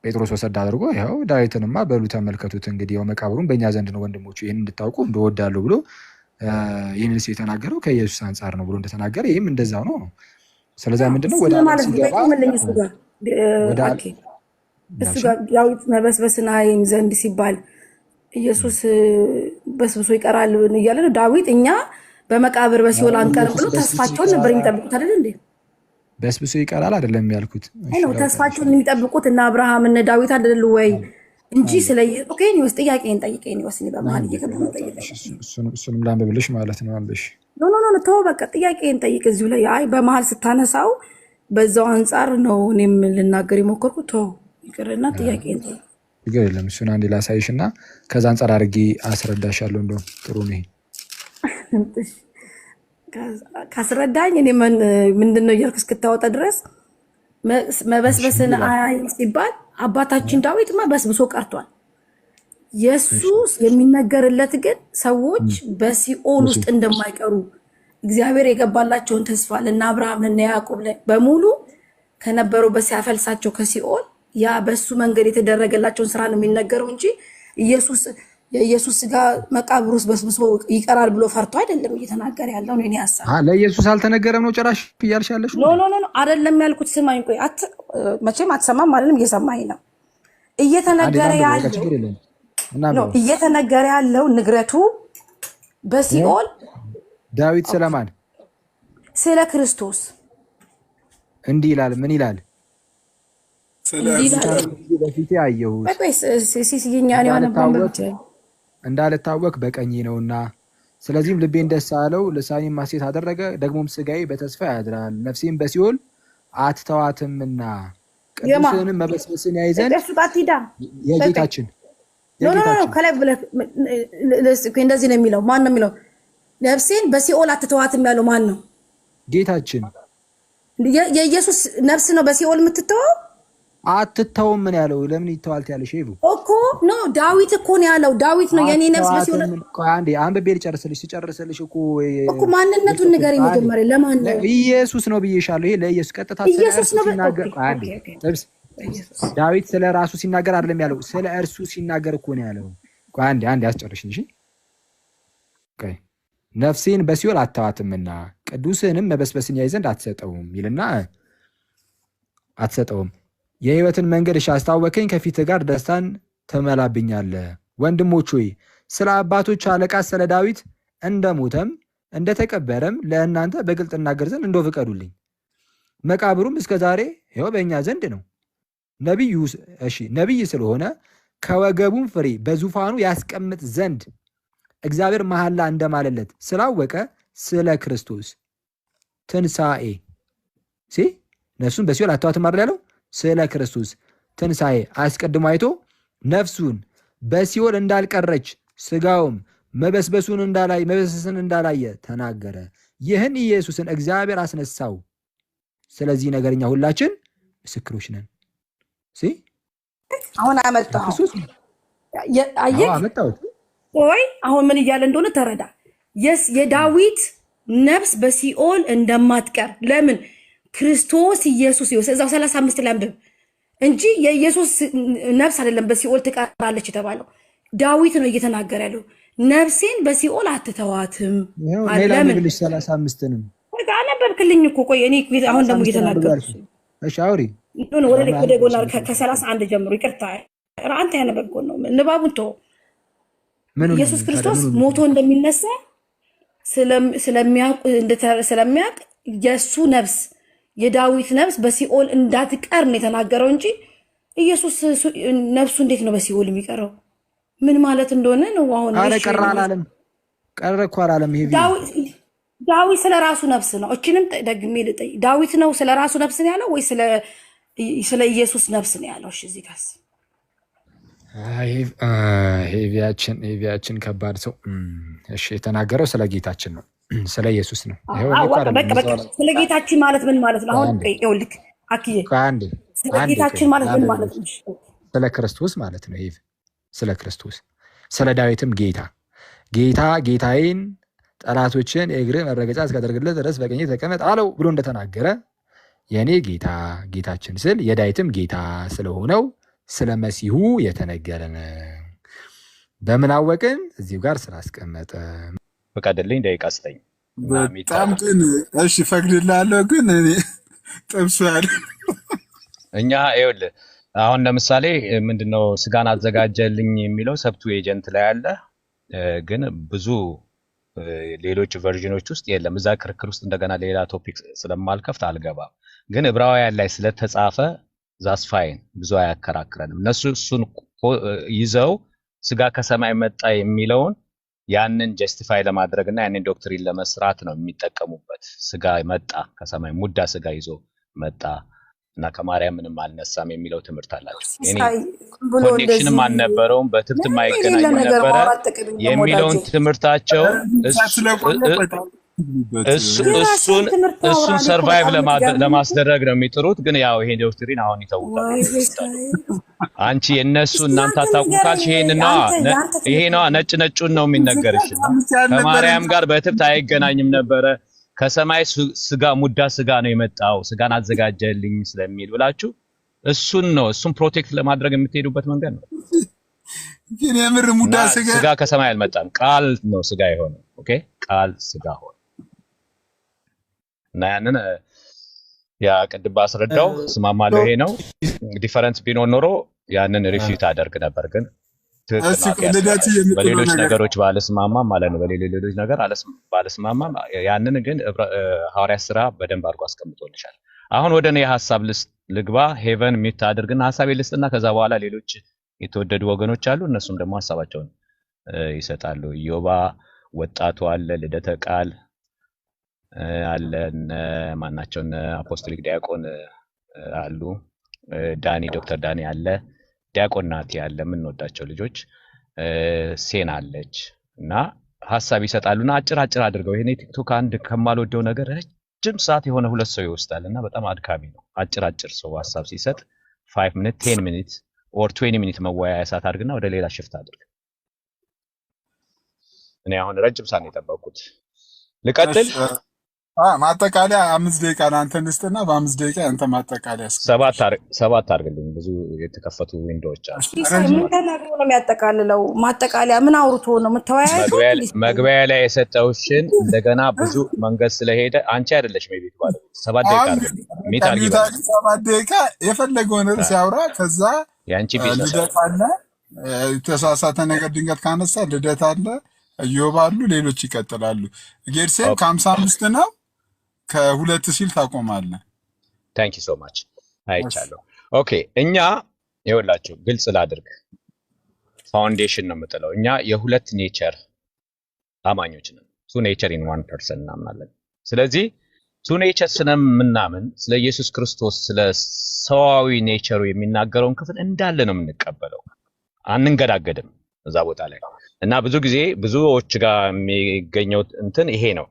ጴጥሮስ ወሰድ አድርጎ ይኸው ዳዊትንማ በሉ ተመልከቱት እንግዲህ ያው መቃብሩን በእኛ ዘንድ ነው ወንድሞቹ ይህን እንድታውቁ እንደወዳለሁ ብሎ ይህንስ የተናገረው ከኢየሱስ አንጻር ነው ብሎ እንደተናገረ ይህም እንደዛው ነው። ስለዚህ ምንድነው ወደ ሲገባ እሱ ጋር ዳዊት መበስበስን አይም ዘንድ ሲባል ኢየሱስ በስብሶ ይቀራል እያለ ነው ዳዊት። እኛ በመቃብር በሲኦል አንቀርም ብሎ ተስፋቸውን ነበር የሚጠብቁት አይደል እንዴ? በስብሶ ይቀራል አይደለም ያልኩት ነው ተስፋቸውን የሚጠብቁት እና አብርሃም እና ዳዊት አይደሉ ወይ እንጂ ስለየኦኬ ነው ጥያቄን ጠይቀኝ ነው ወስኒ በመሃል እየገባሁ ጠይቀኝ እሱንም ላንብብልሽ ማለት ነው አንብሽ ኖ ተው በቃ ጥያቄን ጠይቅ እዚሁ ላይ አይ በመሃል ስታነሳው በዛው አንፃር ነው እኔም ልናገር የሞከርኩት ተው ይቅርና ጥያቄን ጠይቅ ችግር የለም እሱን አንዴ ላሳይሽና ከዛ አንፃር አድርጌ አስረዳሻለሁ እንደው ጥሩ ነው ካስረዳኝ እኔ ምንድነው እያልኩ እስክታወጣ ድረስ መበስበስን አይ ሲባል አባታችን ዳዊትማ በስብሶ ቀርቷል። ኢየሱስ የሚነገርለት ግን ሰዎች በሲኦል ውስጥ እንደማይቀሩ እግዚአብሔር የገባላቸውን ተስፋ ለና አብርሃም ለና ያዕቆብ በሙሉ ከነበሩበት ሲያፈልሳቸው ከሲኦል ያ በሱ መንገድ የተደረገላቸውን ስራ ነው የሚነገረው እንጂ የኢየሱስ ስጋ መቃብር ውስጥ በስብሶ ይቀራል ብሎ ፈርቶ አይደለም እየተናገረ ያለው ነው። እኔ ሐሳብ ለኢየሱስ አልተነገረም ነው ጭራሽ ይያልሻለሽ ኖ አይደለም ያልኩት። ስማኝ ቆይ መቼም አትሰማም አይደለም እየሰማኝ ነው እየተነገረ ያለው ንግረቱ በሲኦል ዳዊት ስለማን ስለ ክርስቶስ እንዲህ ይላል ምን ይላል በፊቴ አየሁ እንዳልታወቅ በቀኝ ነውና ስለዚህም ልቤን ደስ አለው ልሳኔም ሐሴት አደረገ ደግሞም ስጋዬ በተስፋ ያድራል ነፍሴም በሲኦል አትተዋትምና ቅዱስንም መበስበስን ያይ ዘንድ የጌታችን ከላይ ብለህ እንደዚህ ነው የሚለው ማን ነው የሚለው ነፍሴን በሲኦል አትተዋትም ያለው ማን ነው ጌታችን የኢየሱስ ነፍስ ነው በሲኦል የምትተወው አትተውም ምን ያለው ለምን ይተዋልት ያለሽ ይቡ እኮ ነው ዳዊት እኮ ነው ያለው ዳዊት ነው የኔ ነፍስ በሲኦል አንዴ አንብቤ ልጨርስልሽ ሲጨርስልሽ እኮ ማንነቱን ንገረኝ መጀመሪያ ለማን ነው ኢየሱስ ነው ብዬሻለሁ ይሄ ለኢየሱስ ቀጥታ ሲናገር አንዴ ዳዊት ስለ ራሱ ሲናገር አይደለም ያለው ስለ እርሱ ሲናገር እኮ ነው ያለው አንዴ አስጨርሽኝ እሺ ነፍሴን በሲኦል አትተዋትምና ቅዱስንም መበስበስን ያይ ዘንድ አትሰጠውም ይልና አትሰጠውም የህይወትን መንገድ አስታወቀኝ ከፊት ጋር ደስታን ትመላብኛለህ ወንድሞች ሆይ ስለ አባቶች አለቃ ስለ ዳዊት እንደሞተም እንደተቀበረም ለእናንተ በግልጥ እናገር ዘንድ እንደው ፍቀዱልኝ መቃብሩም እስከዛሬ ይኸው በእኛ ዘንድ ነው ነቢይ ስለሆነ ከወገቡም ፍሬ በዙፋኑ ያስቀምጥ ዘንድ እግዚአብሔር መሐላ እንደማለለት ስላወቀ ስለ ክርስቶስ ትንሣኤ ነፍሱን በሲኦል አትተዋትም አይደል ያለው ስለ ክርስቶስ ትንሣኤ አስቀድሞ አይቶ ነፍሱን በሲኦል እንዳልቀረች ስጋውም መበስበስን እንዳላየ ተናገረ ይህን ኢየሱስን እግዚአብሔር አስነሳው ስለዚህ ነገርኛ ሁላችን ምስክሮች ነን አሁን አመጣው ወይ አሁን ምን እያለ እንደሆነ ተረዳ የዳዊት ነፍስ በሲኦል እንደማትቀር ለምን ክርስቶስ ኢየሱስ እዛው 35 ላይ አንብብ እንጂ የኢየሱስ ነፍስ አይደለም በሲኦል ትቀራለች የተባለው ዳዊት ነው እየተናገረ ያለው ነፍሴን በሲኦል አትተዋትም ለምን 35ንም አነበብክልኝ እኮ ቆይ እኔ አሁን ደግሞ እየተናገርኩ እሺ አውሪ ነው ወደ ልክ ወደጎና ከ31 ጀምሮ ይቅርታ አንተ ያነበብከው ነው ንባቡን ተው ኢየሱስ ክርስቶስ ሞቶ እንደሚነሳ ስለሚያውቅ የሱ ነፍስ የዳዊት ነፍስ በሲኦል እንዳትቀር ነው የተናገረው እንጂ ኢየሱስ ነፍሱ እንዴት ነው በሲኦል የሚቀረው ምን ማለት እንደሆነ ነው አሁን አለ ቀራ አላለም ቀረ እኮ አላለም። ይሄ ዳዊት ስለ ራሱ ነፍስ ነው። እችንም ደግሜ ልጠይቅ፣ ዳዊት ነው ስለ ራሱ ነፍስ ነው ያለው ወይ ስለ ኢየሱስ ነፍስ ነው ያለው? እሺ እዚህ ጋርስ ሄቪያችን ከባድ ሰው። እሺ የተናገረው ስለ ጌታችን ነው፣ ስለ ኢየሱስ ነው። ስለ ጌታችን ማለት ምን ማለት ነው? አሁን ይኸውልህ አክዬ ስለ ጌታችን ማለት ምን ማለት ነው? ስለ ክርስቶስ ማለት ነው። ይሄ ስለ ክርስቶስ፣ ስለ ዳዊትም ጌታዬን ጠላቶችን የእግር መረገጫ እስካደርግልህ ድረስ በቀኜ ተቀመጥ አለው ብሎ እንደተናገረ የእኔ ጌታችን ስል የዳዊትም ጌታ ስለሆነው ስለ መሲሁ የተነገረን በምን አወቅን? እዚሁ ጋር ስላስቀመጠ ፈቃደልኝ ደቂቃ ስጠኝ። በጣም ግን እሺ ፈቅድልሃለሁ። ግን እኔ ጥብሱ ያለ እኛ ይኸውልህ አሁን ለምሳሌ ምንድነው ስጋን አዘጋጀልኝ የሚለው ሰብቱ ኤጀንት ላይ አለ፣ ግን ብዙ ሌሎች ቨርዥኖች ውስጥ የለም። እዛ ክርክር ውስጥ እንደገና ሌላ ቶፒክ ስለማልከፍት አልገባም። ግን ዕብራውያን ላይ ስለተጻፈ ዛስ ፋይን ብዙ አያከራክረንም። እነሱ እሱን ይዘው ስጋ ከሰማይ መጣ የሚለውን ያንን ጀስቲፋይ ለማድረግና ያንን ዶክትሪን ለመስራት ነው የሚጠቀሙበት። ስጋ መጣ ከሰማይ ሙዳ ስጋ ይዞ መጣ እና ከማርያም ምንም አልነሳም የሚለው ትምህርት አላቸው። ኮኔክሽንም አልነበረውም፣ በትብትም አይገናኝም ነበረ የሚለውን ትምህርታቸው እሱን ሰርቫይቭ ለማስደረግ ነው የሚጥሩት። ግን ያው ይሄ ዶክትሪን አሁን ይተውታል። አንቺ የነሱ እናንተ አታውቁም ካልሽ ይሄ ነው ነጩን ነው የሚነገርሽ። ከማርያም ጋር በትብት አይገናኝም ነበረ፣ ከሰማይ ስጋ ሙዳ ስጋ ነው የመጣው ስጋን አዘጋጀልኝ ስለሚል ብላችሁ እሱን ፕሮቴክት ለማድረግ የምትሄዱበት መንገድ ነው። ግን የምር ሙዳ ስጋ ከሰማይ አልመጣም፣ ቃል ነው ስጋ የሆነው። ኦኬ ቃል ስጋ ሆነ እና ያንን ያ ቅድም ባስረዳው ስማማለሁ። ይሄ ነው ዲፈረንስ ቢኖር ኖሮ ያንን ሪፊዩት አደርግ ነበር። ግን በሌሎች ነገሮች ባለስማማም ማለት ነው፣ በሌሎች ነገር ባለስማማም ያንን ግን ሐዋርያት ሥራ በደንብ አድርጎ አስቀምጦልሻል። አሁን ወደ እኔ ሐሳብ ልግባ። ሄቨን ሚት አድርግና ሐሳቤ ልስጥና ከዛ በኋላ ሌሎች የተወደዱ ወገኖች አሉ፣ እነሱም ደግሞ ሐሳባቸውን ይሰጣሉ። ኢዮባ ወጣቱ አለ፣ ልደተ ቃል አለ፣ ማናቸው አፖስቶሊክ ዲያቆን አሉ፣ ዶክተር ዳኒ አለ፣ ዲያቆን ናቲ አለ፣ የምንወዳቸው ልጆች ሴና አለች እና ሐሳብ ይሰጣሉና አጭር አድርገው። ይሄኔ ቲክቶክ አንድ ከማልወደው ነገር ረጅም ሰዓት የሆነ ሁለት ሰው ይወስዳልና በጣም አድካሚ ነው። አጭር ሰው ሐሳብ ሲሰጥ 5 ሚኒት 10 ሚኒት ኦር 20 ሚኒት መወያያ ሰዓት አድርግና ወደ ሌላ ሽፍት አድርግ። እኔ አሁን ረጅም ሰዓት ነው የጠበቁት። ልቀጥል። ማጠቃለያ 5 ደቂቃ ለአንተ እንስጥና በ5 ደቂቃ አንተ ማጠቃለያ 7 አድርግልኝ። ብዙ የተከፈቱ ዊንዶዎች አሉ። ምን ተናግሮ ነው የሚያጠቃልለው? ማጠቃለያ ምን አውርቶ ነው የምታወያየው? መግቢያ ላይ የሰጠውሽን እንደገና ብዙ መንገድ ስለሄደ አንቺ አይደለሽ ሜቢት ባለ 7 ደቂቃ አድርግልኝ። ሚት አድርጊ 7 ደቂቃ የፈለገውን ርዕስ ያውራ። ከዛ ያንቺ ቢዝነስ ልደት አለ፣ የተሳሳተ ነገር ድንገት ካነሳ ልደት አለ፣ ኢዮብ አሉ፣ ሌሎች ይቀጥላሉ። ጌርሴም ከ55 ነው ከ2 ሲል ታቆማለህ። ታንክ ዩ ሶ ማች አይቻለሁ። ኦኬ እኛ ይኸውላችሁ ግልጽ ላድርግ፣ ፋውንዴሽን ነው የምጥለው። እኛ የሁለት ኔቸር አማኞች ነን። ቱ ኔቸር ኢን ዋን ፐርሰን እናምናለን። ስለዚህ ቱ ኔቸር ስለምናምን ስለ ኢየሱስ ክርስቶስ ስለ ሰዋዊ ኔቸሩ የሚናገረውን ክፍል እንዳለ ነው የምንቀበለው፣ አንንገዳገድም እዛ ቦታ ላይ እና ብዙ ጊዜ ብዙዎች ጋር የሚገኘው እንትን ይሄ ነው።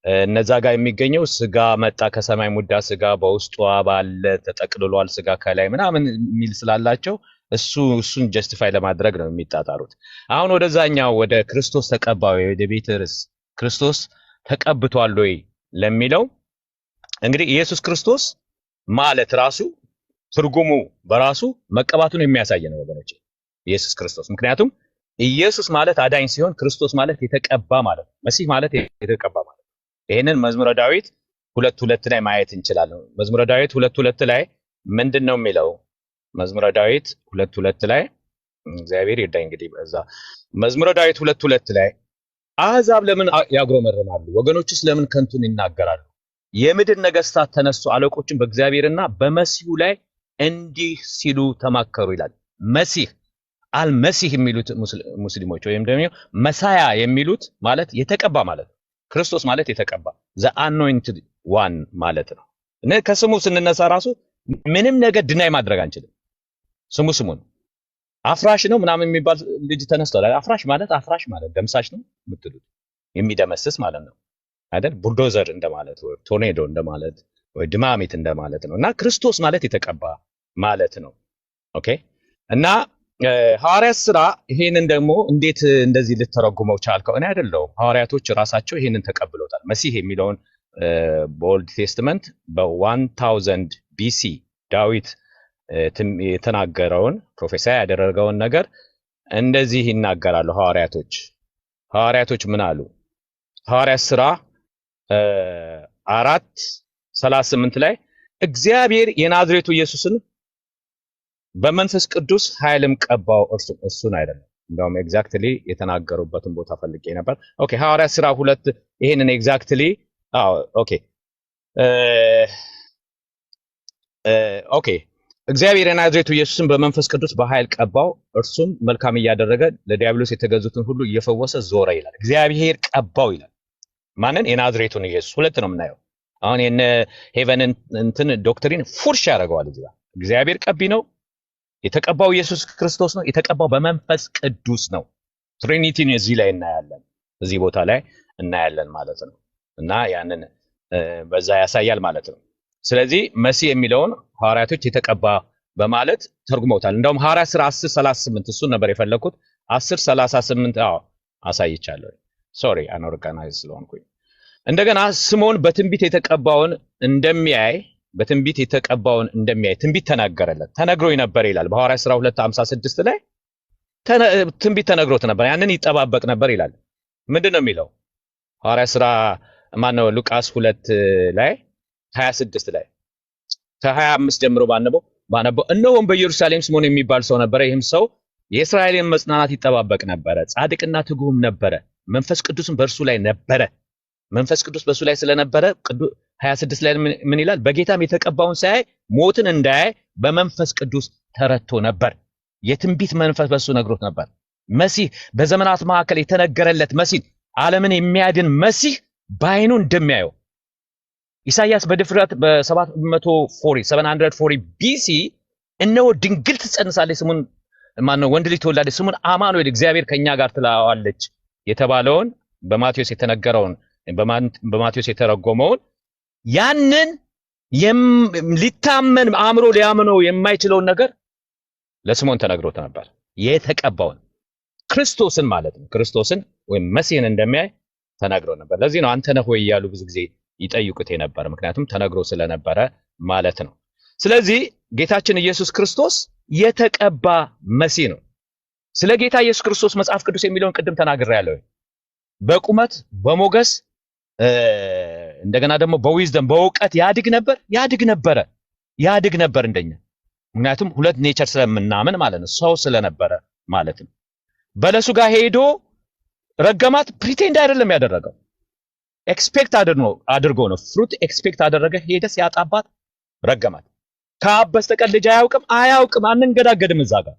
እነዛ ጋር የሚገኘው ስጋ መጣ ከሰማይ ሙዳ ስጋ በውስጧ ባለ ተጠቅልሏል ስጋ ከላይ ምናምን የሚል ስላላቸው እሱን ጀስቲፋይ ለማድረግ ነው የሚጣጣሩት። አሁን ወደዛኛው ወደ ክርስቶስ ተቀባው ወደ ቤተ ርዕስ ክርስቶስ ተቀብቷል ወይ ለሚለው እንግዲህ ኢየሱስ ክርስቶስ ማለት ራሱ ትርጉሙ በራሱ መቀባቱን የሚያሳይ ነው ወገኖች፣ ኢየሱስ ክርስቶስ። ምክንያቱም ኢየሱስ ማለት አዳኝ ሲሆን ክርስቶስ ማለት የተቀባ ማለት ነው። መሲህ ማለት የተቀባ ማለት ነው። ይሄንን መዝሙረ ዳዊት 2:2 ላይ ማየት እንችላለን። መዝሙረ ዳዊት 2:2 ላይ ምንድነው የሚለው? መዝሙረ ዳዊት 2:2 ላይ እግዚአብሔር ይርዳኝ እንግዲህ በዛ መዝሙረ ዳዊት 2:2 ላይ አሕዛብ ለምን ያጉረመርማሉ? ወገኖችስ ለምን ከንቱን ይናገራሉ? የምድር ነገስታት ተነሱ፣ አለቆችን በእግዚአብሔርና በመሲሁ ላይ እንዲህ ሲሉ ተማከሩ ይላል። መሲህ አልመሲህ የሚሉት ሙስሊሞች ወይም ደግሞ መሳያ የሚሉት ማለት የተቀባ ማለት ነው። ክርስቶስ ማለት የተቀባ ዘ አኖይንትድ ዋን ማለት ነው። እና ከስሙ ስንነሳ ራሱ ምንም ነገር ድናይ ማድረግ አንችልም። ስሙ ነው። አፍራሽ ነው ምናምን የሚባል ልጅ ተነስቷል። አፍራሽ ማለት ደምሳሽ ነው የምትሉት የሚደመስስ ማለት ነው አይደል? ቡልዶዘር እንደማለት ወይ ቶርኔዶ እንደማለት ወይ ድማሚት እንደማለት ነው። እና ክርስቶስ ማለት የተቀባ ማለት ነው። ኦኬ። እና ሐዋርያት ሥራ ይሄንን ደግሞ እንዴት እንደዚህ ልተረጉመው ቻልከው? እኔ አይደለሁም፣ ሐዋርያቶች ራሳቸው ይሄንን ተቀብለውታል። መሲህ የሚለውን በኦልድ ቴስትመንት በ1000 ቢሲ ዳዊት የተናገረውን ፕሮፌሰር ያደረገውን ነገር እንደዚህ ይናገራሉ ሐዋርያቶች ምን አሉ? ሐዋርያት ሥራ 4:38 ላይ እግዚአብሔር የናዝሬቱ ኢየሱስን በመንፈስ ቅዱስ ኃይልም ቀባው እርሱን አይደለም። እንደውም ኤግዛክትሊ የተናገሩበትን ቦታ ፈልጌ ነበር። ኦኬ ሐዋርያት ሥራ 2 ይሄንን ኤግዛክትሊ ኦኬ እግዚአብሔር የናዝሬቱ ኢየሱስን በመንፈስ ቅዱስ በኃይል ቀባው እርሱም መልካም እያደረገ ለዲያብሎስ የተገዙትን ሁሉ እየፈወሰ ዞረ ይላል። እግዚአብሔር ቀባው ይላል። ማንን? የናዝሬቱን ኢየሱስ። ሁለት ነው የምናየው። አሁን የነ ሄቨንን እንትን ዶክትሪን ፉርሽ ያደርገዋል። እዚህ ጋር እግዚአብሔር ቀቢ ነው፣ የተቀባው ኢየሱስ ክርስቶስ ነው፣ የተቀባው በመንፈስ ቅዱስ ነው። ትሪኒቲን እዚህ ላይ እናያለን፣ እዚህ ቦታ ላይ እናያለን ማለት ነው። እና ያንን በዛ ያሳያል ማለት ነው። ስለዚህ መሲህ የሚለውን ሐዋርያቶች የተቀባ በማለት ተርጉመውታል። እንደውም ሐዋርያት ሥራ 10:38 እሱን ነበር የፈለኩት። 10:38 አሳይቻለሁ። ሶሪ አኖርጋናይዝ ስለሆንኩኝ። እንደገና ስምዖን በትንቢት የተቀባውን እንደሚያይ ትንቢት ተናገረለት፣ ተነግሮኝ ነበር ይላል። በሐዋርያት ሥራ 2:56 ላይ ትንቢት ተነግሮት ነበር፣ ያንን ይጠባበቅ ነበር ይላል። ምንድን ነው የሚለው? ሐዋርያት ሥራ ማነው ሉቃስ 2 ላይ 26 ላይ ከ25 ጀምሮ ባነበው እነሆም በኢየሩሳሌም ስምዖን የሚባል ሰው ነበረ። ይህም ሰው የእስራኤልን መጽናናት ይጠባበቅ ነበረ፣ ጻድቅና ትጉህም ነበረ፣ መንፈስ ቅዱስም በእርሱ ላይ ነበረ። መንፈስ ቅዱስ በእሱ ላይ ስለነበረ 26 ላይ ምን ይላል? በጌታም የተቀባውን ሳያይ ሞትን እንዳያይ በመንፈስ ቅዱስ ተረድቶ ነበር። የትንቢት መንፈስ በእሱ ነግሮት ነበር። መሲህ በዘመናት መካከል የተነገረለት መሲህ፣ ዓለምን የሚያድን መሲህ በዓይኑ እንደሚያየው ኢሳይያስ በድፍረት በ740 ቢሲ እነሆ ድንግል ትጸንሳለች፣ ስሙን ወንድ ልጅ ትወልዳለች፣ ስሙን አማኑኤል እግዚአብሔር ከኛ ጋር ትለዋለች የተባለውን በማቴዎስ የተነገረውን በማቴዎስ የተረጎመውን ያንን ሊታመን አእምሮ ሊያምነው የማይችለውን ነገር ለስምዖን ተነግሮት ነበር። የተቀባውን ክርስቶስን ማለት ነው። ክርስቶስን ወይም መሲህን እንደሚያይ ተናግሮ ነበር። ለዚህ ነው አንተ ነህ ወይ እያሉ ብዙ ጊዜ ይጠይቁት የነበረ፣ ምክንያቱም ተነግሮ ስለነበረ ማለት ነው። ስለዚህ ጌታችን ኢየሱስ ክርስቶስ የተቀባ መሲህ ነው። ስለ ጌታ ኢየሱስ ክርስቶስ መጽሐፍ ቅዱስ የሚለውን ቅድም ተናግሬያለሁ። በቁመት በሞገስ እንደገና ደግሞ በዊዝደም በእውቀት ያድግ ነበር እንደኛ። ምክንያቱም ሁለት ኔቸር ስለምናምን ማለት ነው፣ ሰው ስለነበረ ማለት ነው። በለሱ ጋር ሄዶ ረገማት። ፕሪቴንድ አይደለም ያደረገው፣ ኤክስፔክት አድርጎ ነው። ፍሩት ኤክስፔክት አደረገ፣ ሄደ፣ ሲያጣባት ረገማት። ከአብ በስተቀር ልጅ አያውቅም። አንንገዳገድም፣ እዛ ጋር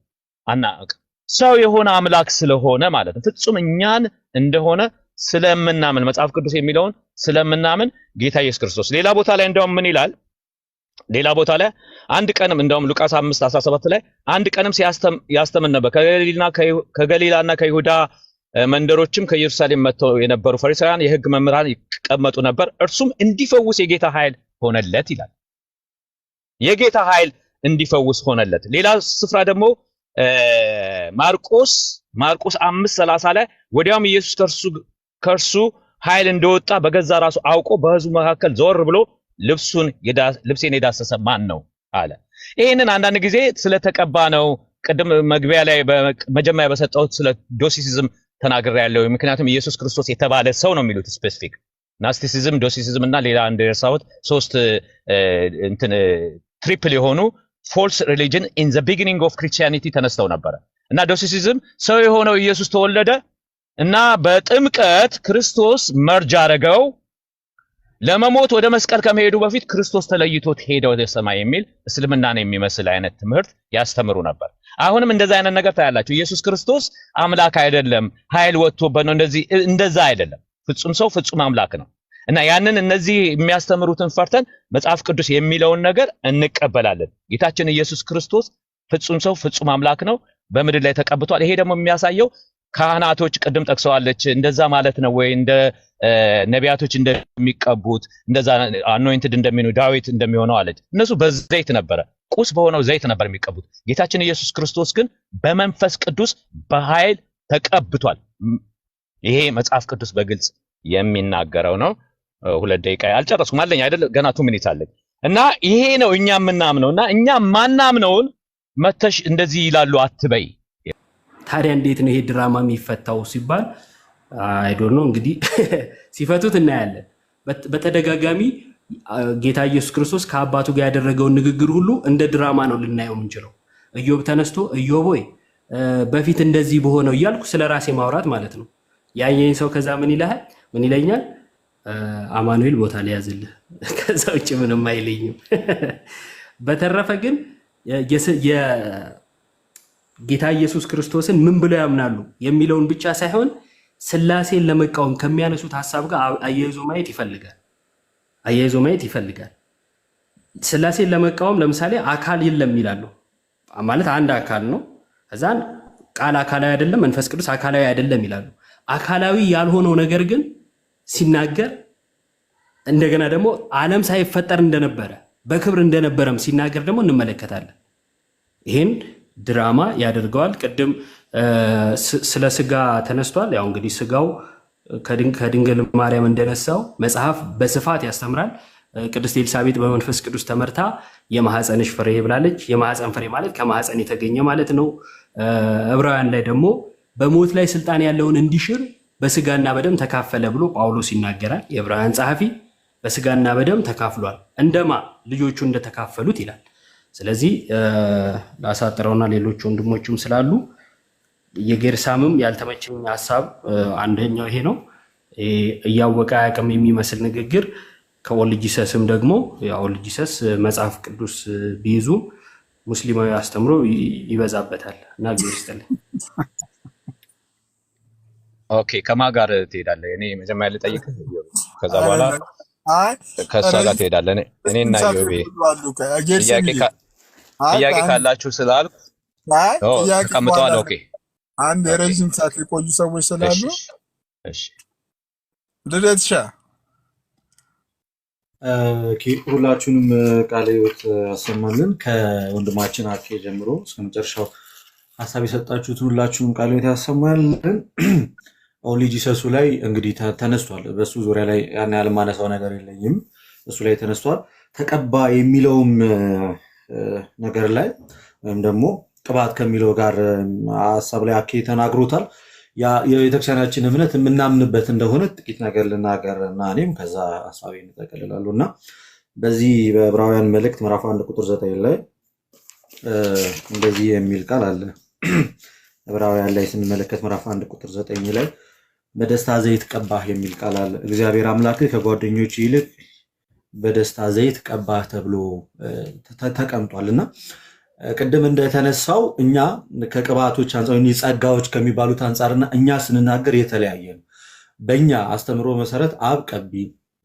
አናውቅም። ሰው የሆነ አምላክ ስለሆነ ማለት ነው፣ ፍጹም እኛን እንደሆነ ስለምናምን መጽሐፍ ቅዱስ የሚለውን ስለምናምን ጌታ ኢየሱስ ክርስቶስ ሌላ ቦታ ላይ እንደውም ምን ይላል? ሌላ ቦታ ላይ አንድ ቀንም እንደውም ሉቃስ 5:17 ላይ አንድ ቀንም ያስተምር ነበር። ከገሊላና ከይሁዳ መንደሮችም ከኢየሩሳሌም መጥተው የነበሩ ፈሪሳውያን የሕግ መምህራን ይቀመጡ ነበር። እርሱም እንዲፈውስ የጌታ ኃይል ሆነለት ይላል። የጌታ ኃይል እንዲፈውስ ሆነለት። ሌላ ስፍራ ደግሞ ማርቆስ 5:30 ላይ ወዲያውም ኢየሱስ ከእርሱ ኃይል እንደወጣ በገዛ ራሱ አውቆ በሕዝቡ መካከል ዘወር ብሎ ልብሴን የዳሰሰ ማን ነው አለ። ይሄንን አንዳንድ ጊዜ ስለተቀባ ነው። ቅድም መግቢያ ላይ መጀመሪያ በሰጠሁት ስለ ዶሲሲዝም ተናግሬያለሁ። ምክንያቱም ኢየሱስ ክርስቶስ የተባለ ሰው ነው የሚሉት ስፔሲፊክ። ናስቲሲዝም፣ ዶሲሲዝም እና ሌላ እንደርሳውት ሶስት ትሪፕል የሆኑ ፎልስ ሪሊጅን ኢን ዘ ቢጊኒንግ ኦፍ ክሪስቲያኒቲ ተነስተው ነበረ እና ዶሲሲዝም ሰው የሆነው ኢየሱስ ተወለደ እና በጥምቀት ክርስቶስ መርጅ አደረገው። ለመሞት ወደ መስቀል ከመሄዱ በፊት ክርስቶስ ተለይቶት ሄደ ወደ ሰማይ የሚል እስልምናን የሚመስል አይነት ትምህርት ያስተምሩ ነበር። አሁንም እንደዛ አይነት ነገር ታያላችሁ። ኢየሱስ ክርስቶስ አምላክ አይደለም፣ ኃይል ወጥቶበት ነው እንደዛ አይደለም። ፍጹም ሰው ፍጹም አምላክ ነው። እና ያንን እነዚህ የሚያስተምሩትን ፈርተን መጽሐፍ ቅዱስ የሚለውን ነገር እንቀበላለን። ጌታችን ኢየሱስ ክርስቶስ ፍጹም ሰው ፍጹም አምላክ ነው፣ በምድር ላይ ተቀብቷል። ይሄ ደግሞ የሚያሳየው ካህናቶች ቅድም ጠቅሰዋለች እንደዛ ማለት ነው ወይ እንደ ነቢያቶች እንደሚቀቡት እንደዛ አኖይንትድ እንደሚሆኑ ዳዊት እንደሚሆነው አለች። እነሱ በዘይት ነበረ፣ ቁስ በሆነው ዘይት ነበር የሚቀቡት። ጌታችን ኢየሱስ ክርስቶስ ግን በመንፈስ ቅዱስ በኃይል ተቀብቷል። ይሄ መጽሐፍ ቅዱስ በግልጽ የሚናገረው ነው። 2 ደቂቃ አልጨረስኩም አለኝ አይደል? ገና 2 ሚኒት አለኝ። እና ይሄ ነው እኛ የምናምነውና እኛ ማናምነውን መተሽ እንደዚህ ይላሉ አትበይ። ታዲያ እንዴት ነው ይሄ ድራማ የሚፈታው ሲባል አይ ዶንት ኖ እንግዲህ ሲፈቱት እናያለን። በተደጋጋሚ ጌታ ኢየሱስ ክርስቶስ ከአባቱ ጋር ያደረገውን ንግግር ሁሉ እንደ ድራማ ነው ልናየው የምንችለው። ኢዮብ ተነስቶ ኢዮብ ሆይ በፊት እንደዚህ በሆነው እያልኩ ስለራሴ ማውራት ማለት ነው። ያየኝ ሰው ከዛ ምን ይላል? ምን ይለኛል? አማኑኤል ቦታ ሊያዝልህ። ከዛ ውጭ ምንም አይለኝም። በተረፈ ግን ጌታ ኢየሱስ ክርስቶስን ምን ብለው ያምናሉ የሚለውን ብቻ ሳይሆን ስላሴን ለመቃወም ከሚያነሱት ሐሳብ ጋር አያይዞ ማየት ይፈልጋል። ስላሴን ለመቃወም ለምሳሌ አካል የለም ይላሉ። ማለት አንድ አካል ነው። ከዛን ቃል አካላዊ አይደለም፣ መንፈስ ቅዱስ አካላዊ አይደለም ይላሉ። አካላዊ ያልሆነው ነገር ግን ሲናገር እንደገና ደግሞ ዓለም ሳይፈጠር እንደነበረ በክብር እንደነበረም ሲናገር ደግሞ እንመለከታለን። ይሄን ድራማ ያደርገዋል። ቅድም ስለ ስጋ ተነስቷል። ያው እንግዲህ ስጋው ከድንግል ማርያም እንደነሳው መጽሐፍ በስፋት ያስተምራል። ቅድስት ኤልሳቤጥ በመንፈስ ቅዱስ ተመርታ የማህፀንሽ ፍሬ ብላለች። የማህፀን ፍሬ ማለት ከማህፀን የተገኘ ማለት ነው። ዕብራውያን ላይ ደግሞ በሞት ላይ ስልጣን ያለውን እንዲሽር በስጋና በደም ተካፈለ ብሎ ጳውሎስ ይናገራል። የዕብራውያን ጸሐፊ በስጋና በደም ተካፍሏል፣ እንደማ ልጆቹ እንደተካፈሉት ይላል። ስለዚህ ላሳጥረውና ሌሎች ወንድሞችም ስላሉ የጌርሳምም ያልተመቸኝ ሐሳብ አንደኛው ይሄ ነው። እያወቀ አያውቅም የሚመስል ንግግር ከኦል ጂሰስም ደግሞ ኦል ጂሰስ መጽሐፍ ቅዱስ ቢይዙ ሙስሊማዊ አስተምሮ ይበዛበታል እና ቢስተልኝ። ኦኬ ከማን ጋር ትሄዳለህ? እኔ መጀመሪያ ልጠይቅ፣ ከዛ በኋላ ከእሷ ጋር ትሄዳለህ። እኔና ዮቤ ጥያቄ ካላችሁ ስላልኩ ተቀምጠዋል። ኦኬ አንድ የረዥም ሰዓት የቆዩ ሰዎች ስላሉ እሺ ልደትሻ ሁላችሁንም ቃለ ሕይወት ያሰማልን። ከወንድማችን አኬ ጀምሮ እስከ መጨረሻው ሀሳብ የሰጣችሁትን ሁላችሁንም ቃለ ሕይወት ያሰማልን። ኦል ጂሰሱ ላይ እንግዲህ ተነስቷል። በሱ ዙሪያ ላይ ያን ያህል ማነሳው ነገር የለኝም። እሱ ላይ ተነስቷል። ተቀባ የሚለውም ነገር ላይ ወይም ደግሞ ቅባት ከሚለው ጋር ሀሳብ ላይ አኬ ተናግሮታል። የቤተክርስቲያናችን እምነት የምናምንበት እንደሆነ ጥቂት ነገር ልናገር እና እኔም ከዛ ሀሳቤ እንጠቀልላለሁ እና በዚህ በዕብራውያን መልእክት ምዕራፍ 1 ቁጥር 9 ላይ እንደዚህ የሚል ቃል አለ። ዕብራውያን ላይ ስንመለከት ምዕራፍ 1 ቁጥር 9 ላይ በደስታ ዘይት ቀባህ የሚል ቃል አለ። እግዚአብሔር አምላክህ ከጓደኞች ይልቅ በደስታ ዘይት ቀባህ ተብሎ ተቀምጧልና ቅድም እንደተነሳው እኛ ከቅባቶች አንፃር ጸጋዎች ከሚባሉት አንፃርና እኛ ስንናገር የተለያየ ነው። በእኛ አስተምሮ መሰረት አብ ቀቢ፣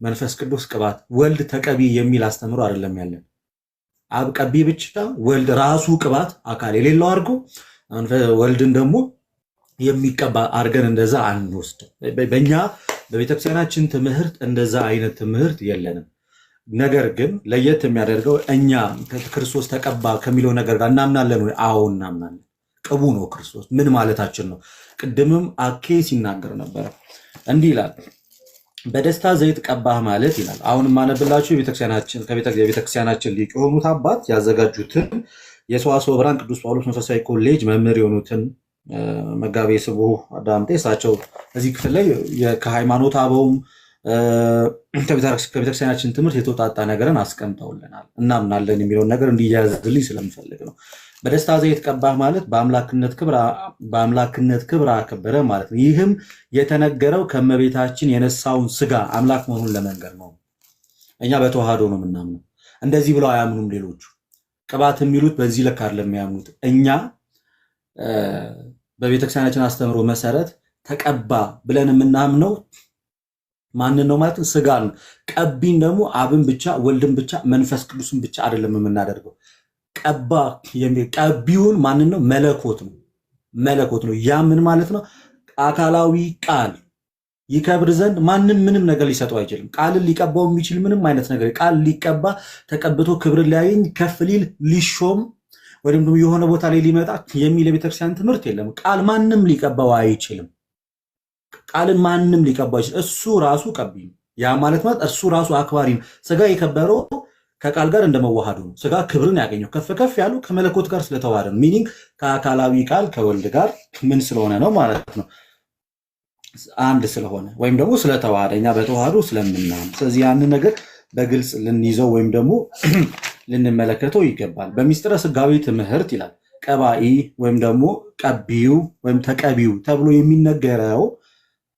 መንፈስ ቅዱስ ቅባት፣ ወልድ ተቀቢ የሚል አስተምሮ አይደለም ያለን። አብ ቀቢ ብቻ፣ ወልድ ራሱ ቅባት አካል የሌለው አድርጎ ወልድን ደግሞ የሚቀባ አድርገን እንደዛ አንወስድ። በእኛ በቤተክርስቲያናችን ትምህርት እንደዛ አይነት ትምህርት የለንም። ነገር ግን ለየት የሚያደርገው እኛ ክርስቶስ ተቀባ ከሚለው ነገር ጋር እናምናለን ወይ? አዎ እናምናለን። ቅቡ ነው ክርስቶስ። ምን ማለታችን ነው? ቅድምም አኬ ሲናገር ነበረ። እንዲህ ይላል፣ በደስታ ዘይት ቀባህ ማለት ይላል። አሁን ማነብላችሁ የቤተክርስቲያናችን ሊቅ የሆኑት አባት ያዘጋጁትን የሰዋስወ ብርሃን ቅዱስ ጳውሎስ መንፈሳዊ ኮሌጅ መምህር የሆኑትን መጋቤ ስቡህ አዳምጤ እሳቸው እዚህ ክፍል ላይ ከሃይማኖት አበውም ከቤተክርስቲያናችን ትምህርት የተውጣጣ ነገርን አስቀምጠውልናል። እናምናለን የሚለውን ነገር እንዲያዝልኝ ስለምፈልግ ነው። በደስታ ዘይት ቀባህ ማለት በአምላክነት ክብር አከበረ ማለት ነው። ይህም የተነገረው ከእመቤታችን የነሳውን ስጋ አምላክ መሆኑን ለመንገር ነው። እኛ በተዋህዶ ነው የምናምነው። እንደዚህ ብለው አያምኑም ሌሎቹ። ቅባት የሚሉት በዚህ ልክ አይደለም የሚያምኑት። እኛ በቤተክርስቲያናችን አስተምሮ መሰረት ተቀባ ብለን የምናምነው ማንን ነው ማለት ነው? ስጋን። ቀቢን ደግሞ አብን ብቻ ወልድን ብቻ መንፈስ ቅዱስን ብቻ አይደለም የምናደርገው። ቀባ የሚል ቀቢውን ማንን ነው? መለኮት ነው። መለኮት ነው። ያ ምን ማለት ነው? አካላዊ ቃል ይከብር ዘንድ ማንም ምንም ነገር ሊሰጠው አይችልም። ቃልን ሊቀባው የሚችል ምንም አይነት ነገር ቃል ሊቀባ ተቀብቶ ክብር ሊያገኝ ከፍ ሊል ሊሾም ወይም ደግሞ የሆነ ቦታ ላይ ሊመጣ የሚል የቤተክርስቲያን ትምህርት የለም። ቃል ማንም ሊቀባው አይችልም። ቃልን ማንም ሊቀባው አይችልም። እሱ ራሱ ቀቢ ነው። ያ ማለት እሱ ራሱ አክባሪ ነው። ስጋ የከበረው ከቃል ጋር እንደመዋሃዱ ነው። ስጋ ክብርን ያገኘው ከፍ ከፍ ያለው ከመለኮት ጋር ስለተዋሃደ ነው። ሚኒንግ ከአካላዊ ቃል ከወልድ ጋር ምን ስለሆነ ነው ማለት ነው? አንድ ስለሆነ ወይም ደግሞ ስለተዋሃደ እኛ በተዋህዶ ስለምናምን። ስለዚህ ያንን ነገር በግልጽ ልንይዘው ወይም ደግሞ ልንመለከተው ይገባል። በሚስጥረ ስጋዊ ትምህርት ይላል ቀባኢ ወይም ደግሞ ቀቢው ወይም ተቀቢው ተብሎ የሚነገረው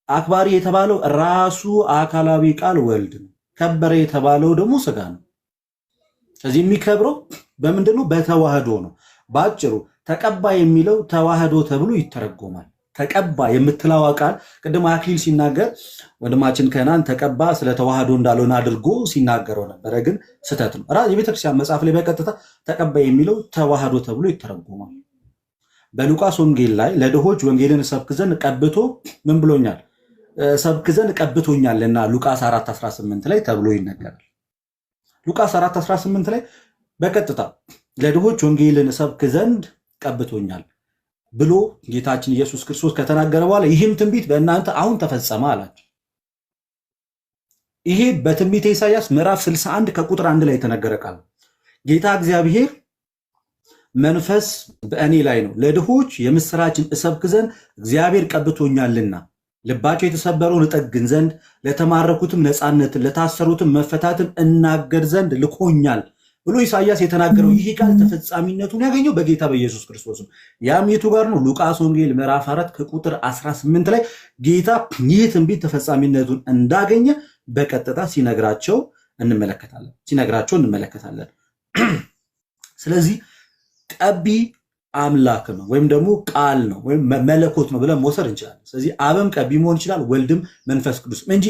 አክባሪ የተባለው ራሱ አካላዊ ቃል ወልድ ነው። ከበረ የተባለው ደግሞ ስጋ ነው። ስለዚህ የሚከብረው በምንድን ነው? በተዋህዶ ነው። በአጭሩ ተቀባ የሚለው ተዋህዶ ተብሎ ይተረጎማል። ተቀባ የምትለው ቃል ቅድም አክሊል ሲናገር ወንድማችን ከናን ተቀባ ስለ ተዋህዶ እንዳልሆነ አድርጎ ሲናገረው ነበረ፣ ግን ስህተት ነው። ራስ የቤተክርስቲያን መጽሐፍ ላይ በቀጥታ ተቀባ የሚለው ተዋህዶ ተብሎ ይተረጎማል። በሉቃስ ወንጌል ላይ ለድሆች ወንጌልን ሰብክ ዘንድ ቀብቶ ምን ብሎኛል? ሰብክ ዘንድ ቀብቶኛልና ሉቃስ 4:18 ላይ ተብሎ ይነገራል። ሉቃስ 4:18 ላይ በቀጥታ ለድሆች ወንጌልን ሰብክ ዘንድ ቀብቶኛል ብሎ ጌታችን ኢየሱስ ክርስቶስ ከተናገረ በኋላ ይህም ትንቢት በእናንተ አሁን ተፈጸመ አላቸው። ይሄ በትንቢተ ኢሳይያስ ምዕራፍ 61 ከቁጥር 1 ላይ የተነገረ ቃል ጌታ እግዚአብሔር መንፈስ በእኔ ላይ ነው፣ ለድሆች የምስራችን እሰብክ ዘንድ እግዚአብሔር ቀብቶኛልና፣ ልባቸው የተሰበረውን እጠግን ዘንድ፣ ለተማረኩትም ነፃነትን፣ ለታሰሩትም መፈታትን እናገር ዘንድ ልኮኛል ብሎ ኢሳይያስ የተናገረው ይህ ቃል ተፈጻሚነቱን ያገኘው በጌታ በኢየሱስ ክርስቶስ ነው። ያም የቱ ጋር ነው? ሉቃስ ወንጌል ምዕራፍ 4 ከቁጥር 18 ላይ ጌታ ይህ ትንቢት ተፈጻሚነቱን እንዳገኘ በቀጥታ ሲነግራቸው እንመለከታለን። ስለዚህ ቀቢ አምላክ ነው ወይም ደግሞ ቃል ነው ወይም መለኮት ነው ብለን መውሰድ እንችላለን። ስለዚህ አብም ቀቢ መሆን ይችላል፣ ወልድም መንፈስ ቅዱስ እንጂ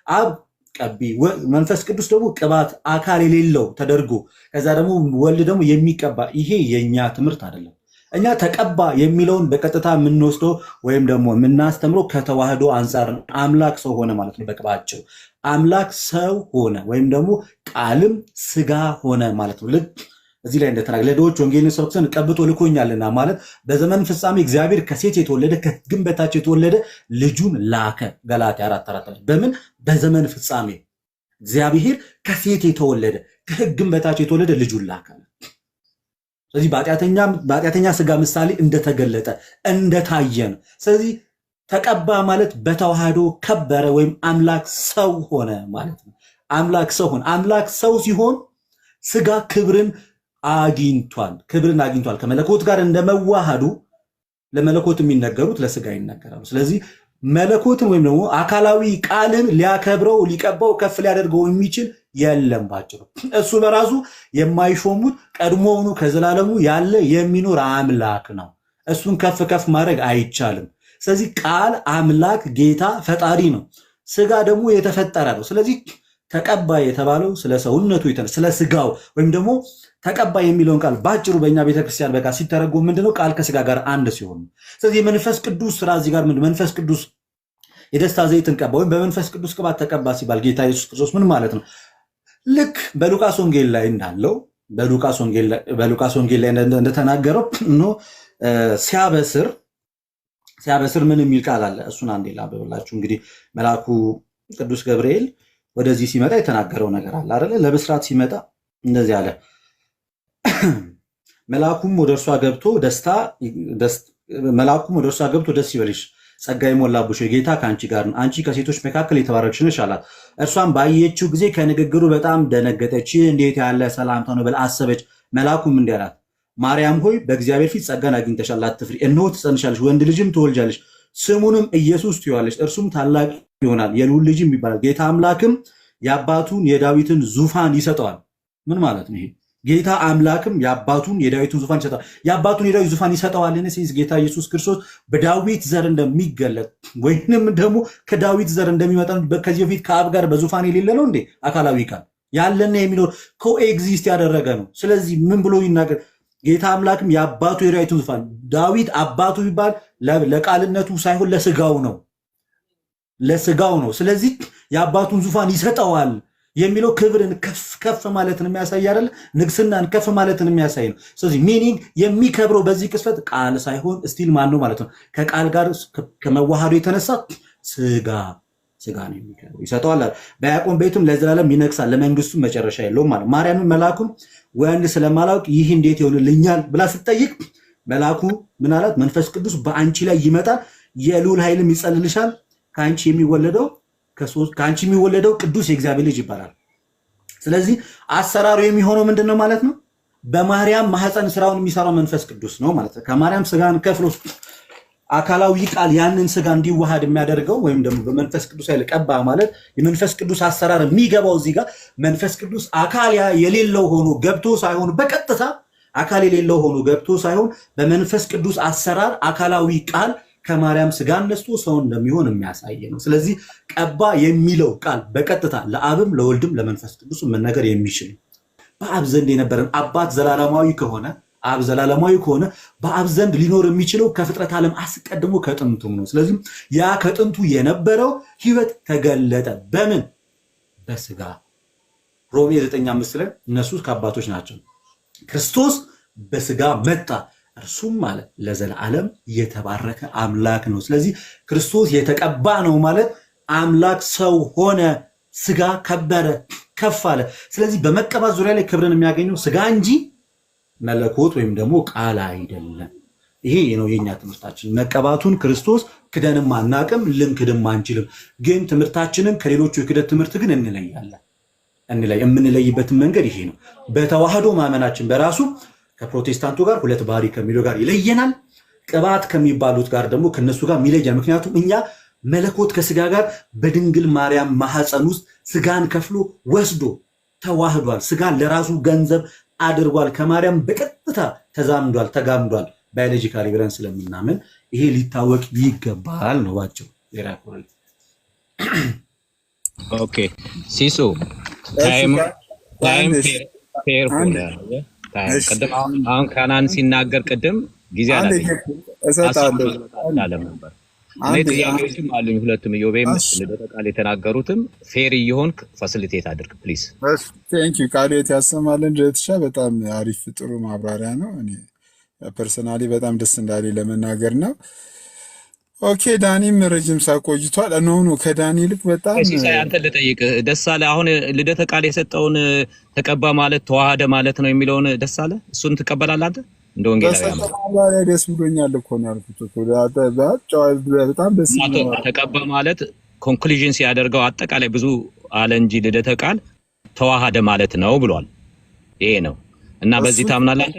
አብ ቀቢ መንፈስ ቅዱስ ደግሞ ቅባት አካል የሌለው ተደርጎ ከዛ ደግሞ ወልድ ደግሞ የሚቀባ ይሄ የኛ ትምህርት አይደለም። እኛ ተቀባ የሚለውን በቀጥታ የምንወስደው ወይም ደግሞ የምናስተምረው ከተዋህዶ አንጻር አምላክ ሰው ሆነ ማለት ነው። በቅባቸው አምላክ ሰው ሆነ ወይም ደግሞ ቃልም ስጋ ሆነ ማለት ነው። ልክ እዚህ ላይ እንደተናገረ ለድሆች ወንጌልን ሰብክ ዘንድ ቀብቶ ልኮኛልና ማለት በዘመን ፍጻሜ እግዚአብሔር ከሴት የተወለደ ከሕግም በታች የተወለደ ልጁን ላከ። ገላትያ 4:4 በምን በዘመን ፍጻሜ እግዚአብሔር ከሴት የተወለደ ከሕግም በታች የተወለደ ልጁን ላከ። ስለዚህ በኃጢአተኛ ስጋ ምሳሌ እንደተገለጠ እንደታየ ነው። ስለዚህ ተቀባ ማለት በተዋህዶ ከበረ ወይም አምላክ ሰው ሆነ ማለት ነው። አምላክ ሰው ሆነ። አምላክ ሰው ሲሆን ስጋ ክብርን አግኝቷል። ከመለኮት ጋር እንደመዋሃዱ ለመለኮት የሚነገሩት ለስጋ ይነገራሉ። ስለዚህ መለኮትን ወይም ደግሞ አካላዊ ቃልን ሊያከብረው ሊቀባው ከፍ ሊያደርገው የሚችል የለም። ባጭሩ እሱ በራሱ የማይሾሙት ቀድሞውኑ ከዘላለሙ ያለ የሚኖር አምላክ ነው። እሱን ከፍ ከፍ ማድረግ አይቻልም። ስለዚህ ቃል አምላክ ጌታ ፈጣሪ ነው። ስጋ ደግሞ የተፈጠረ ነው። ስለዚህ ተቀባይ የተባለው ስለ ሰውነቱ ስለ ስጋው ወይም ደግሞ ተቀባይ የሚለውን ቃል ባጭሩ በእኛ ቤተክርስቲያን በቃ ሲተረጎም ምንድነው? ቃል ከስጋ ጋር አንድ ሲሆን። ስለዚህ መንፈስ ቅዱስ ስራ እዚህ ጋር ምንድነው? መንፈስ ቅዱስ የደስታ ዘይትን ቀባ ወይም በመንፈስ ቅዱስ ቅባት ተቀባ ሲባል ጌታ ኢየሱስ ክርስቶስ ምን ማለት ነው? ልክ በሉቃስ ወንጌል ላይ እንዳለው በሉቃስ ወንጌል ላይ እንደተናገረው ነው ሲያበስር ምን የሚል ቃል አለ? እሱን አንዴ ላንብብላችሁ። እንግዲህ መልአኩ ቅዱስ ገብርኤል ወደዚህ ሲመጣ የተናገረው ነገር አለ አይደለ? ለብስራት ሲመጣ እንደዚህ አለ። መልአኩም ወደ እርሷ ገብቶ ደስ ይበልሽ፣ ጸጋ የሞላብሽ ጌታ ከአንቺ ጋር ነው፣ አንቺ ከሴቶች መካከል የተባረክሽ ነሽ አላት። እርሷም ባየችው ጊዜ ከንግግሩ በጣም ደነገጠች፣ እንዴት ያለ ሰላምታ ነው ብላ አሰበች። መልአኩም እንዲህ አላት፣ ማርያም ሆይ በእግዚአብሔር ፊት ጸጋን አግኝተሻል፣ አትፍሪ። እነሆ ትጸንሻለሽ፣ ወንድ ልጅም ትወልጃለሽ፣ ስሙንም ኢየሱስ ትይዋለሽ። እርሱም ታላቅ ይሆናል፣ የልዑል ልጅም ይባላል። ጌታ አምላክም የአባቱን የዳዊትን ዙፋን ይሰጠዋል። ምን ማለት ነው ይሄ? ጌታ አምላክም የአባቱን የዳዊትን ዙፋን ይሰጠዋል። የአባቱን የዳዊት ዙፋን ይሰጠዋል ሲስ ጌታ ኢየሱስ ክርስቶስ በዳዊት ዘር እንደሚገለጥ ወይንም ደግሞ ከዳዊት ዘር እንደሚመጣ ከዚህ በፊት ከአብ ጋር በዙፋን የሌለ ነው እንዴ? አካላዊ ቃል ያለና የሚኖር ኮኤግዚስት ያደረገ ነው። ስለዚህ ምን ብሎ ይናገር? ጌታ አምላክም የአባቱ የዳዊትን ዙፋን ዳዊት አባቱ ቢባል ለቃልነቱ ሳይሆን ለስጋው ነው፣ ለስጋው ነው። ስለዚህ የአባቱን ዙፋን ይሰጠዋል የሚለው ክብርን ከፍ ማለትን የሚያሳይ አይደል? ንግስናን ከፍ ማለትን የሚያሳይ ነው። ስለዚህ ሚኒንግ የሚከብረው በዚህ ቅስፈት ቃል ሳይሆን ስቲል ማን ነው ማለት ነው? ከቃል ጋር ከመዋሃዱ የተነሳ ስጋ ነው የሚከብረው፣ ይሰጠዋል። በያዕቆብ ቤትም ለዘላለም ይነግሳል፣ ለመንግስቱ መጨረሻ የለውም ማለት። ማርያምን መልአኩን ወንድ ስለማላውቅ ይህ እንዴት ይሆንልኛል ብላ ስትጠይቅ መልአኩ ምን አላት? መንፈስ ቅዱስ በአንቺ ላይ ይመጣል፣ የልዑል ኃይልም ይጸልልሻል፣ ከአንቺ የሚወለደው ቅዱስ የእግዚአብሔር ልጅ ይባላል። ስለዚህ አሰራሩ የሚሆነው ምንድን ነው ማለት ነው? በማርያም ማህፀን ስራውን የሚሰራው መንፈስ ቅዱስ ነው ማለት ነው። ከማርያም ስጋን ከፍሎ አካላዊ ቃል ያንን ስጋ እንዲዋሃድ የሚያደርገው ወይም ደግሞ በመንፈስ ቅዱስ ኃይል ቀባ ማለት የመንፈስ ቅዱስ አሰራር የሚገባው እዚህ ጋር መንፈስ ቅዱስ አካል የሌለው ሆኖ ገብቶ ሳይሆን በቀጥታ አካል የሌለው ሆኖ ገብቶ ሳይሆን በመንፈስ ቅዱስ አሰራር አካላዊ ቃል ከማርያም ስጋ ነስቶ ሰው እንደሚሆን የሚያሳይ ነው። ስለዚህ ቀባ የሚለው ቃል በቀጥታ ለአብም ለወልድም ለመንፈስ ቅዱስ መነገር የሚችል በአብ ዘንድ የነበረን አባት ዘላለማዊ ከሆነ አብ ዘላለማዊ ከሆነ በአብ ዘንድ ሊኖር የሚችለው ከፍጥረት ዓለም አስቀድሞ ከጥንቱም ነው። ስለዚህ ያ ከጥንቱ የነበረው ህይወት ተገለጠ በምን? በስጋ። ሮሜ 9:5 ላይ እነሱ ከአባቶች ናቸው፣ ክርስቶስ በስጋ መጣ፣ እርሱም ማለት ለዘላለም የተባረከ አምላክ ነው። ስለዚህ ክርስቶስ የተቀባ ነው ማለት አምላክ ሰው ሆነ፣ ስጋ ከበረ፣ ከፍ አለ። ስለዚህ በመቀባት ዙሪያ ላይ ክብርን የሚያገኘው ስጋ እንጂ መለኮት ወይም ደግሞ ቃል አይደለም። ይሄ ነው የኛ ትምህርታችን። መቀባቱን ክርስቶስ ክደንም አናቅም፣ ልንክድም አንችልም። ግን ትምህርታችንን ከሌሎቹ የክደት ትምህርት ግን እንለያለን። የምንለይበትን መንገድ ይሄ ነው። በተዋህዶ ማመናችን በራሱ ከፕሮቴስታንቱ ጋር ሁለት ባህሪ ከሚለው ጋር ይለየናል። ቅባት ከሚባሉት ጋር ደግሞ ከነሱ ጋር ይለያል። ምክንያቱም እኛ መለኮት ከስጋ ጋር በድንግል ማርያም ማህፀን ውስጥ ስጋን ከፍሎ ወስዶ ተዋህዷል። ስጋን ለራሱ ገንዘብ አድርጓል። ከማርያም በቀጥታ ተዛምዷል፣ ተጋምዷል ባዮሎጂካሊ ብለን ስለምናምን ይሄ ሊታወቅ ይገባል ነው ባጭሩ። ኦኬ ሲሱ ታይም ፌር ሆነ። ቅድም አሁን ካናን ሲናገር ቅድም ጊዜ አላለም ነበር። እኔ ጥያቄዎችም አሉኝ ሁለቱም። ኢዮቤም ልደተ ቃል የተናገሩትም ፌር እየሆንክ ፋሲሊቴት አድርግ ፕሊዝ። ቴንኪው ቃልዮት ያሰማልን። ድረትሻ በጣም አሪፍ ጥሩ ማብራሪያ ነው። እኔ ፐርሰናሊ በጣም ደስ እንዳለ ለመናገር ነው። ኦኬ ዳኒም ረጅም ሳቆይቷል። ኖ ከዳኒ ይልቅ በጣም አንተ ልጠይቅ ደስ አለ። አሁን ልደተ ቃል የሰጠውን ተቀባ ማለት ተዋሃደ ማለት ነው የሚለውን ደስ አለ። እሱን ትቀበላለህ አንተ? እንደ ወንጌላዊ ደስ ብሎኛል እኮ ነው ያልኩት እኮ በጣም ደስ ይላል። ተቀባ ማለት ኮንክሉዥን ሲያደርገው አጠቃላይ ብዙ አለ እንጂ ልደተ ቃል ተዋሃደ ማለት ነው ብሏል። ይሄ ነው እና በዚህ ታምናለህ?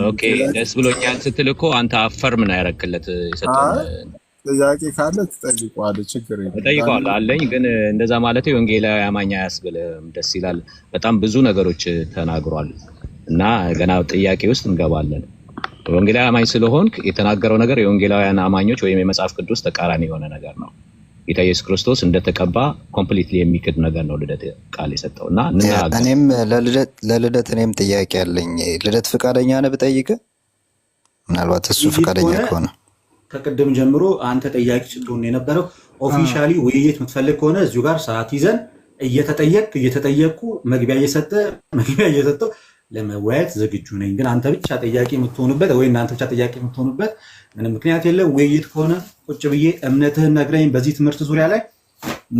ኦኬ ደስ ብሎኛል ስትል እኮ አንተ አፈርም ነው ያረክለት የሰጠውን ጥያቄ ካለ ትጠይቀዋለህ። ችግር የለም እጠይቀዋለሁ አለኝ። ግን እንደዛ ማለት የወንጌላዊ አማኝ አያስብልም። ደስ ይላል። በጣም ብዙ ነገሮች ተናግሯል እና ገና ጥያቄ ውስጥ እንገባለን። ወንጌላዊ አማኝ ስለሆንክ የተናገረው ነገር የወንጌላውያን አማኞች ወይም የመጽሐፍ ቅዱስ ተቃራኒ የሆነ ነገር ነው። ጌታ ኢየሱስ ክርስቶስ እንደተቀባ ኮምፕሊትሊ የሚክድ ነገር ነው ልደት ቃል የሰጠው እና እኔም ለልደት እኔም ጥያቄ አለኝ። ልደት ፈቃደኛ ነህ ብጠይቅህ? ምናልባት እሱ ፈቃደኛ ከሆነ ከቅድም ጀምሮ አንተ ጠያቂ ስትሆን የነበረው ኦፊሻሊ ውይይት የምትፈልግ ከሆነ እዚሁ ጋር ሰዓት ይዘን እየተጠየቅኩ መግቢያ እየሰጠው ለመወያየት ዝግጁ ነኝ። ግን አንተ ብቻ ጠያቂ የምትሆንበት ወይ እናንተ ብቻ ጠያቂ የምትሆንበት ምንም ምክንያት የለም። ውይይት ከሆነ ቁጭ ብዬ እምነትህን ነግረኝ በዚህ ትምህርት ዙሪያ ላይ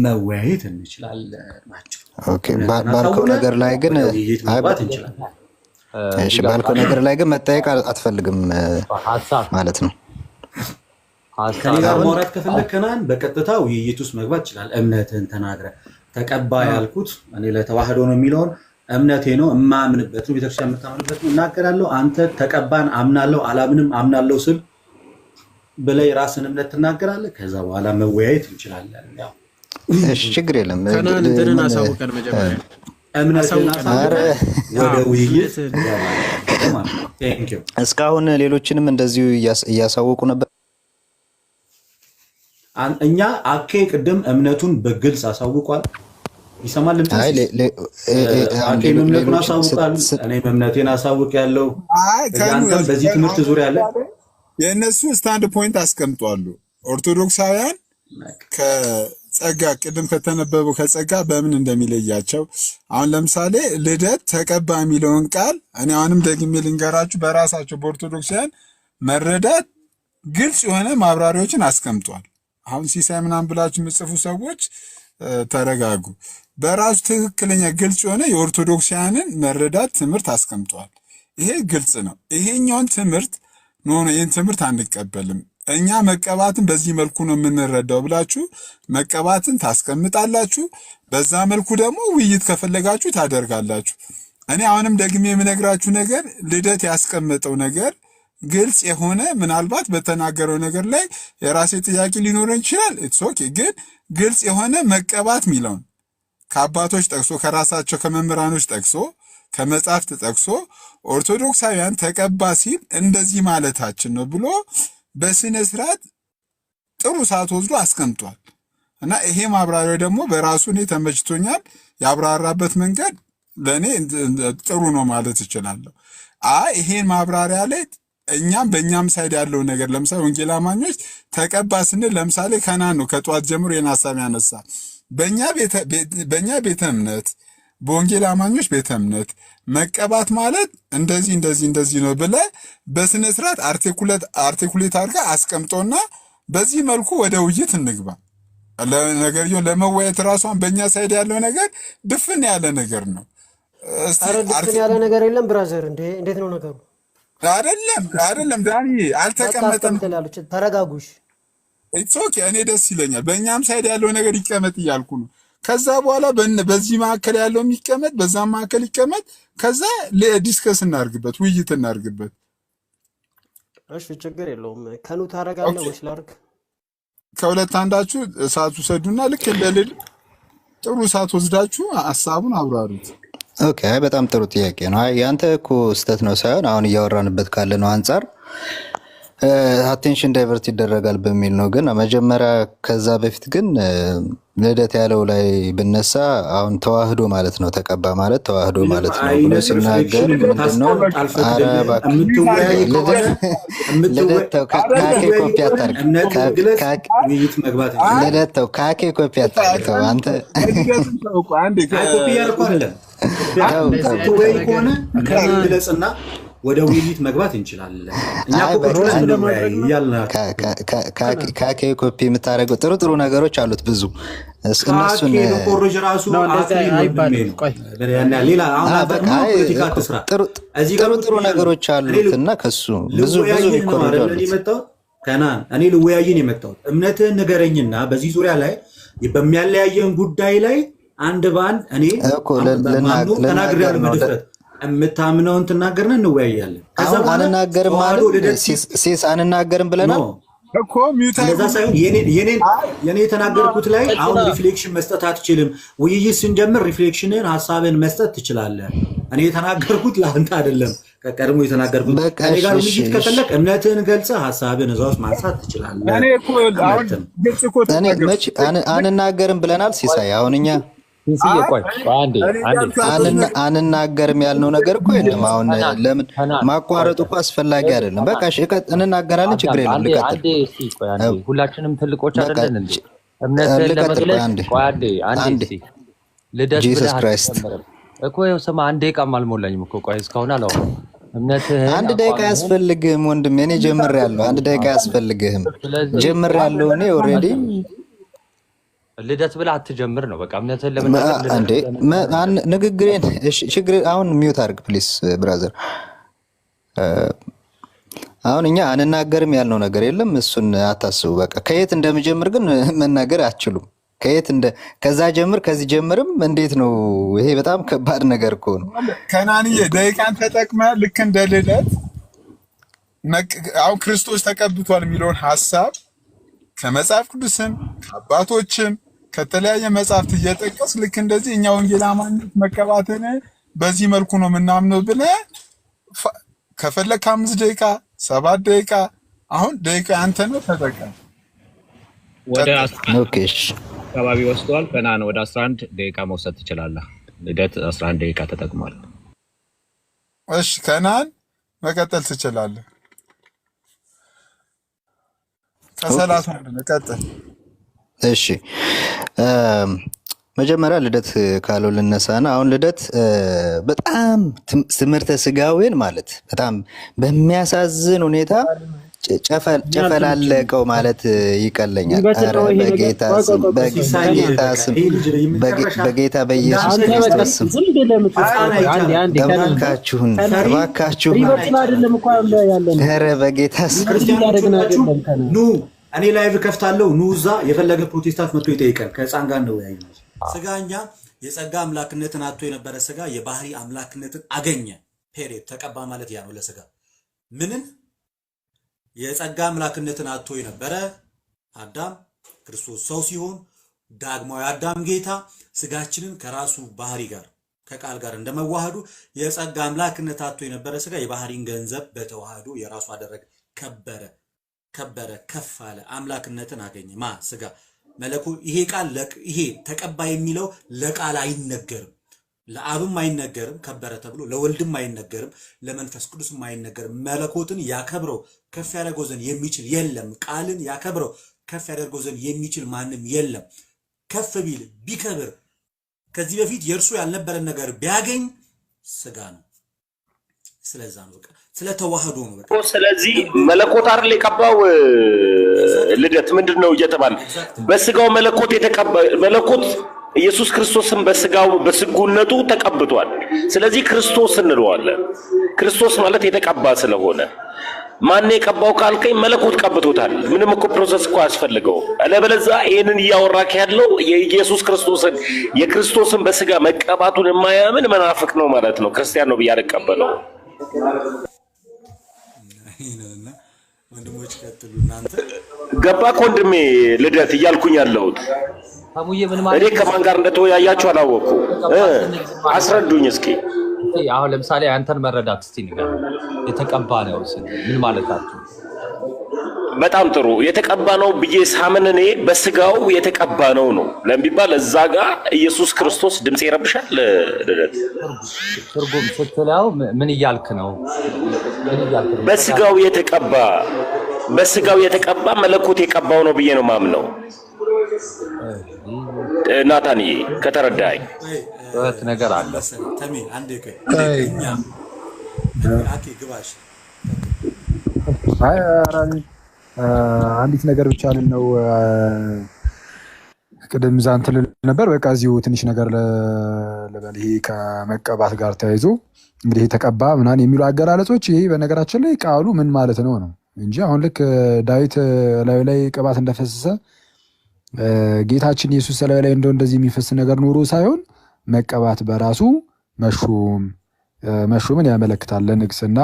መወያየት እንችላለን ናቸው። ባልከው ነገር ላይ ግን መጠየቅ አትፈልግም ማለት ነው። ከኔ ጋር ማውራት ከፈለግ ከናን በቀጥታ ውይይት ውስጥ መግባት ይችላል። እምነትህን ተናግረ ተቀባ ያልኩት እኔ ለተዋህዶ ነው የሚለውን እምነቴ ነው እማምንበት ነው ቤተክርስቲያን የምታምንበት ነው እናገራለሁ። አንተ ተቀባን አምናለሁ አላምንም አምናለሁ ስል ብለህ የራስን እምነት ትናገራለህ። ከዛ በኋላ መወያየት እንችላለን። ያው እሺ ችግር የለም። ከናን እንትንን አሳውቀን መጀመሪያ እምነትን አሳውቀን ወደ ውይይት እስካሁን ሌሎችንም እንደዚሁ እያሳወቁ ነበር። እኛ አኬ ቅድም እምነቱን በግልጽ አሳውቋል። ይሰማል። አኬም እምነቱን አሳውቋል። እኔም እምነቴን አሳውቅ ያለው አንተም በዚህ ትምህርት ዙሪያ አለ። የእነሱ ስታንድ ፖይንት አስቀምጧሉ። ኦርቶዶክሳውያን ከጸጋ ቅድም ከተነበበው ከጸጋ በምን እንደሚለያቸው አሁን ለምሳሌ ልደት ተቀባ የሚለውን ቃል እኔ አሁንም ደግሜ ልንገራችሁ፣ በራሳቸው በኦርቶዶክሳውያን መረዳት ግልጽ የሆነ ማብራሪያዎችን አስቀምጧል። አሁን ሲሳይ ምናምን ብላችሁ የምጽፉ ሰዎች ተረጋጉ። በራሱ ትክክለኛ ግልጽ የሆነ የኦርቶዶክሳውያንን መረዳት ትምህርት አስቀምጧል። ይሄ ግልጽ ነው። ይሄኛውን ትምህርት ይህን ትምህርት አንቀበልም እኛ መቀባትን በዚህ መልኩ ነው የምንረዳው ብላችሁ መቀባትን ታስቀምጣላችሁ። በዛ መልኩ ደግሞ ውይይት ከፈለጋችሁ ታደርጋላችሁ። እኔ አሁንም ደግሜ የምነግራችሁ ነገር ልደት ያስቀመጠው ነገር ግልጽ የሆነ ምናልባት በተናገረው ነገር ላይ የራሴ ጥያቄ ሊኖረን ይችላል። ኢትስ ኦኬ። ግን ግልጽ የሆነ መቀባት ሚለውን ከአባቶች ጠቅሶ ከራሳቸው ከመምህራኖች ጠቅሶ ከመጻሕፍት ጠቅሶ ኦርቶዶክሳውያን ተቀባ ሲል እንደዚህ ማለታችን ነው ብሎ በስነ ስርዓት ጥሩ ሰዓት ወስዶ አስቀምጧል። እና ይሄ ማብራሪያ ደግሞ በራሱ እኔ ተመችቶኛል። ያብራራበት መንገድ ለእኔ ጥሩ ነው ማለት እችላለሁ። ይሄን ማብራሪያ ላይ እኛም በእኛም ሳይድ ያለው ነገር ለምሳሌ ወንጌል አማኞች ተቀባ ስንል ለምሳሌ ከናን ነው ከጠዋት ጀምሮ የኔ ሐሳብ ያነሳ በእኛ ቤተ እምነት በወንጌል አማኞች ቤተ እምነት መቀባት ማለት እንደዚህ እንደዚህ እንደዚህ ነው ብለ በስነ ስርዓት አርቲኩሌት አድርጋ አስቀምጦና በዚህ መልኩ ወደ ውይይት እንግባ። ለነገርየው ለመወያየት ራሷን በእኛ ሳይድ ያለው ነገር ድፍን ያለ ነገር ነው። ድፍን ያለ ነገር የለም ብራዘር። እንዴት ነው ነገሩ? አይደለም ዳኒ አልተቀመጠም። ተረጋጉሽ። ኢትስ ኦኬ። እኔ ደስ ይለኛል። በእኛም ሳይድ ያለው ነገር ይቀመጥ እያልኩ ነው። ከዛ በኋላ በዚህ መካከል ያለው የሚቀመጥ በዛም መካከል ይቀመጥ። ከዛ ዲስከስ እናርግበት፣ ውይይት እናርግበት። እሺ ችግር የለውም። ከኑ ታረጋለህ ወይስ ላርግ? ከሁለት አንዳችሁ እሳት ውሰዱና ልክ እንደልል ጥሩ እሳት ወስዳችሁ ሐሳቡን አብራሩት። ኦኬ፣ በጣም ጥሩ ጥያቄ ነው። ያንተ እኮ ስህተት ነው ሳይሆን አሁን እያወራንበት ካለ ነው አንጻር አቴንሽን ዳይቨርት ይደረጋል በሚል ነው። ግን መጀመሪያ ከዛ በፊት ግን ልደት ያለው ላይ ብነሳ አሁን ተዋህዶ ማለት ነው ተቀባ ማለት ተዋህዶ ማለት ነው ብሎ ሲናገር ምንድነው? ልደት ካኬ ኮፒ አታርግ። ልደት ተው ካኬ ኮፒ አታርግ። አንተ ኮፒ ያልኩ አይደለም ከሆነ ከግለጽና ወደ ውይይት መግባት እንችላለን። እኛ ካኬ ኮፒ የምታደርገው ጥሩ ነገሮች አሉት ብዙ እነሱን ኮሮጅ ራሱ ጥሩ ነገሮች አሉት እና ከሱ ብዙ ከናን እኔ ልወያይን የመጣሁት እምነትህን ንገረኝና በዚህ ዙሪያ ላይ በሚያለያየን ጉዳይ ላይ አንድ በአንድ እኔ ተናግሬያለሁ በድፍረት የምታምነውን ትናገርና እንወያያለን። አሁን አንናገርም ማለት ሲስ አንናገርም ብለናል እኮ ሚውት እንደዛ ሳይሆን የኔ የተናገርኩት ላይ አሁን ሪፍሌክሽን መስጠት አትችልም። ውይይት ስንጀምር ሪፍሌክሽንን ሐሳብን መስጠት ትችላለህ። እኔ የተናገርኩት ለአንተ አይደለም፣ ከቀድሞ የተናገርኩት እኔ ጋር ውይይት ከፈለክ እምነትህን ገልጸህ ሐሳብን እዛው ውስጥ ማንሳት ትችላለህ። እኔ እኮ አሁን ግልጽ እኮ አንናገርም ብለናል ሲሳይ። አሁን እኛ አንናገርም ያልነው ነገር እኮ የለም። አሁን ለምን ማቋረጡ እኮ አስፈላጊ አይደለም። በቃ እሺ እንናገራለን፣ ችግር የለም። ልቀጥል። ሁላችንም ትልቆች አይደለን እንዴ? እምነትን ለመግለጽ ልደት ጂሰስ ክራይስት እኮ ይኸው ስማ፣ አንድ ደቂቃም አልሞላኝም እኮ ቆይ፣ እስካሁን አላወራሁም። እምነትህን አንድ ደቂቃ ያስፈልግህም ወንድሜ። እኔ ጀምሬያለሁ። አንድ ደቂቃ ያስፈልግህም። ጀምሬያለሁ እኔ ኦልሬዲ። ልደት ብለህ አትጀምር ነው በቃ። እምነትህን ለመናገር እንዴ ንግግሬን ችግር አሁን ሚውት አድርግ ፕሊስ ብራዘር። አሁን እኛ አንናገርም ያልነው ነገር የለም፣ እሱን አታስቡ። በቃ ከየት እንደምጀምር ግን መናገር አትችሉም። ከዛ ጀምር ከዚህ ጀምርም እንዴት ነው? ይሄ በጣም ከባድ ነገር እኮ ነው። ከናንዬ ደቂቃን ተጠቅመህ ልክ እንደ ልደት አሁን ክርስቶስ ተቀብቷል የሚለውን ሐሳብ ከመጽሐፍ ቅዱስም ከአባቶችም ከተለያየ መጽሐፍት እየጠቀስ ልክ እንደዚህ እኛ ወንጌል አማኞች መቀባትን በዚህ መልኩ ነው የምናምነው ብለህ ከፈለክ 5 ደቂቃ 7 ደቂቃ አሁን ደቂቃ አንተ ነው ተጠቀም። ወደ 11 አካባቢ ወስዷል። ከናን ወደ 11 ደቂቃ መውሰድ ትችላለህ። ልደት 11 ደቂቃ ተጠቅሟል። እሺ ከናን መቀጠል ትችላለህ። ከሰላሳ መቀጠል። እሺ መጀመሪያ ልደት ካለው ልነሳና አሁን ልደት በጣም ትምህርተ ስጋዌን ማለት በጣም በሚያሳዝን ሁኔታ ጨፈላለቀው ማለት ይቀለኛል። በጌታ በኢየሱስ ክርስቶስ እባካችሁን ኧረ በጌታ ኑ እኔ ላይቭ ከፍታለሁ። ኑ እዛ የፈለገ ፕሮቴስታንት መጥቶ ይጠይቃል። ከህፃን ጋር ነው ያዩ። ስጋኛ የጸጋ አምላክነትን አጥቶ የነበረ ስጋ የባህሪ አምላክነትን አገኘ። ፔሬድ ተቀባ ማለት ያ ነው። ለስጋ ምንን የጸጋ አምላክነትን አጥቶ የነበረ አዳም ክርስቶስ ሰው ሲሆን ዳግማዊ አዳም ጌታ ስጋችንን ከራሱ ባህሪ ጋር ከቃል ጋር እንደመዋሃዱ የጸጋ አምላክነት አጥቶ የነበረ ስጋ የባህሪን ገንዘብ በተዋህዶ የራሱ አደረገ። ከበረ ከፍ አለ። አምላክነትን አገኘ። ማ ስጋ መለኮ ይሄ ቃል ይሄ ተቀባ የሚለው ለቃል አይነገርም፣ ለአብም አይነገርም ከበረ ተብሎ፣ ለወልድም አይነገርም፣ ለመንፈስ ቅዱስም አይነገርም። መለኮትን ያከብረው ከፍ ያደርገው ዘንድ የሚችል የለም። ቃልን ያከብረው ከፍ ያደርገው ዘንድ የሚችል ማንም የለም። ከፍ ቢል ቢከብር ከዚህ በፊት የእርሱ ያልነበረን ነገር ቢያገኝ ስጋ ነው። ስለዛ ነው በቃ ስለተዋህዶ ነው በቃ። ስለዚህ መለኮት አይደል የቀባው ልደት ምንድነው እየተባለ በስጋው መለኮት የተቀባ መለኮት ኢየሱስ ክርስቶስን በስጋው በስጉነቱ ተቀብቷል። ስለዚህ ክርስቶስ እንለዋለን። ክርስቶስ ማለት የተቀባ ስለሆነ ማን የቀባው ካልከኝ መለኮት ቀብቶታል። ምንም እኮ ፕሮሰስ እኮ ያስፈልገው። አለበለዚያ ይሄንን እያወራክ ያለው የኢየሱስ ክርስቶስን የክርስቶስን በስጋ መቀባቱን የማያምን መናፍቅ ነው ማለት ነው። ክርስቲያን ነው ብያለቀበለው ወንድሞች ቀጥሉ እናንተ። ገባክ ወንድሜ ልደት እያልኩኝ ያለሁት እኔ ከማን ጋር እንደተወያያችሁ አላወቅኩ። አስረዱኝ እስኪ። አሁን ለምሳሌ አንተን መረዳት እስቲ ንገር። የተቀባ ነው ምን ማለታችሁ? በጣም ጥሩ። የተቀባ ነው ብዬ ሳምን እኔ በስጋው የተቀባ ነው ለሚባል እዛ ጋር ኢየሱስ ክርስቶስ ድምጽ ይረብሻል። ልደት ትርጉም ስትለው ምን እያልክ ነው? በስጋው የተቀባ መለኮት የቀባው ነው ብዬ ነው ማምነው። ናታንዬ ከተረዳኝ ወት ነገር አለ። ተሚ አንዴ ግባሽ አንዲት ነገር ብቻ ነው ቅድም ዛንት ነበር። በቃ እዚሁ ትንሽ ነገር ለበል። ይሄ ከመቀባት ጋር ተያይዞ እንግዲህ ተቀባ ምናምን የሚሉ አገላለጾች ይሄ በነገራችን ላይ ቃሉ ምን ማለት ነው እንጂ አሁን ልክ ዳዊት ላይ ቅባት እንደፈሰሰ ጌታችን ኢየሱስ ላይ እንደዚህ የሚፈስ ነገር ኑሮ ሳይሆን መቀባት በራሱ መሾምን ያመለክታል። ለንግስና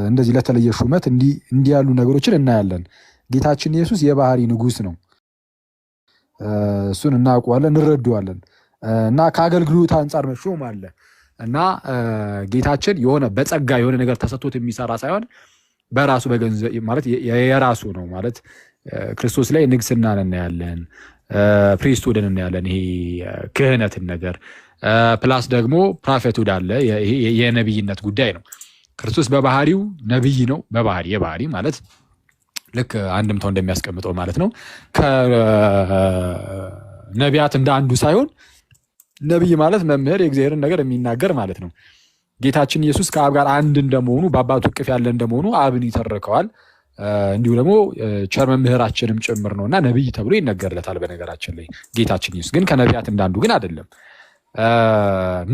እንደዚህ ለተለየ ሹመት እንዲህ ያሉ ነገሮችን እናያለን። ጌታችን ኢየሱስ የባህሪ ንጉስ ነው። እሱን እናውቀዋለን፣ እንረዳዋለን። እና ከአገልግሎት አንጻር መሾም አለ እና ጌታችን የሆነ በጸጋ የሆነ ነገር ተሰጥቶት የሚሰራ ሳይሆን በራሱ በገንዘብ ማለት የራሱ ነው ማለት ክርስቶስ ላይ ንግስናን እናያለን፣ ፕሪስትሁድን እናያለን። ይሄ ክህነትን ነገር ፕላስ ደግሞ ፕሮፌትሁድ አለ። ይሄ የነብይነት ጉዳይ ነው። ክርስቶስ በባህሪው ነብይ ነው። የባህሪ ማለት ልክ አንድምታው እንደሚያስቀምጠው ማለት ነው። ከነቢያት እንደ አንዱ ሳይሆን ነብይ ማለት መምህር፣ የእግዚአብሔርን ነገር የሚናገር ማለት ነው። ጌታችን ኢየሱስ ከአብ ጋር አንድ እንደመሆኑ በአባቱ እቅፍ ያለ እንደመሆኑ አብን ይተርከዋል። እንዲሁ ደግሞ ቸር መምህራችንም ጭምር ነውና ነብይ ተብሎ ይነገርለታል። በነገራችን ላይ ጌታችን ኢየሱስ ግን ከነቢያት እንዳንዱ ግን አይደለም።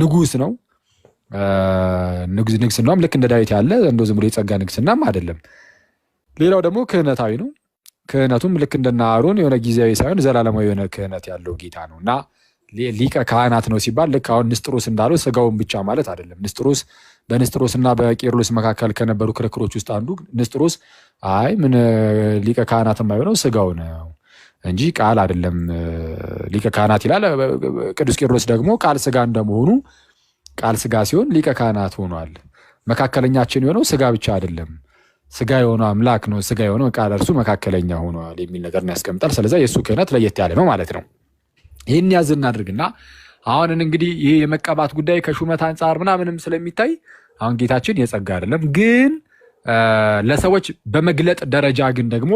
ንጉስ ነው። ንግስናም ልክ እንደ ዳዊት ያለ እንደው ዝም ብሎ የጸጋ ንግስናም አይደለም። ሌላው ደግሞ ክህነታዊ ነው። ክህነቱም ልክ እንደና አሮን የሆነ ጊዜያዊ ሳይሆን ዘላለማዊ የሆነ ክህነት ያለው ጌታ ነውና ሊቀ ካህናት ነው ሲባል ልክ አሁን ንስጥሮስ እንዳለው ስጋውን ብቻ ማለት አይደለም። ንስጥሮስ በንስጥሮስና በቄርሎስ መካከል ከነበሩ ክርክሮች ውስጥ አንዱ ንስጥሮስ አይ ምን ሊቀ ካህናት የማይሆነው ስጋው ነው እንጂ ቃል አይደለም ሊቀ ካህናት ይላል። ቅዱስ ቄርሎስ ደግሞ ቃል ስጋ እንደመሆኑ ቃል ስጋ ሲሆን ሊቀ ካህናት ሆኗል። መካከለኛችን የሆነው ስጋ ብቻ አይደለም ስጋ የሆነው አምላክ ነው፣ ስጋ የሆነው ቃል እርሱ መካከለኛ ሆኗል የሚል ነገር ያስቀምጣል። ስለዚህ የእሱ ክህነት ለየት ያለ ነው ማለት ነው። ይህን ያዝ እናድርግና አሁን እንግዲህ ይሄ የመቀባት ጉዳይ ከሹመት አንጻር ምናምንም ስለሚታይ አሁን ጌታችን የጸጋ አይደለም ግን ለሰዎች በመግለጥ ደረጃ ግን ደግሞ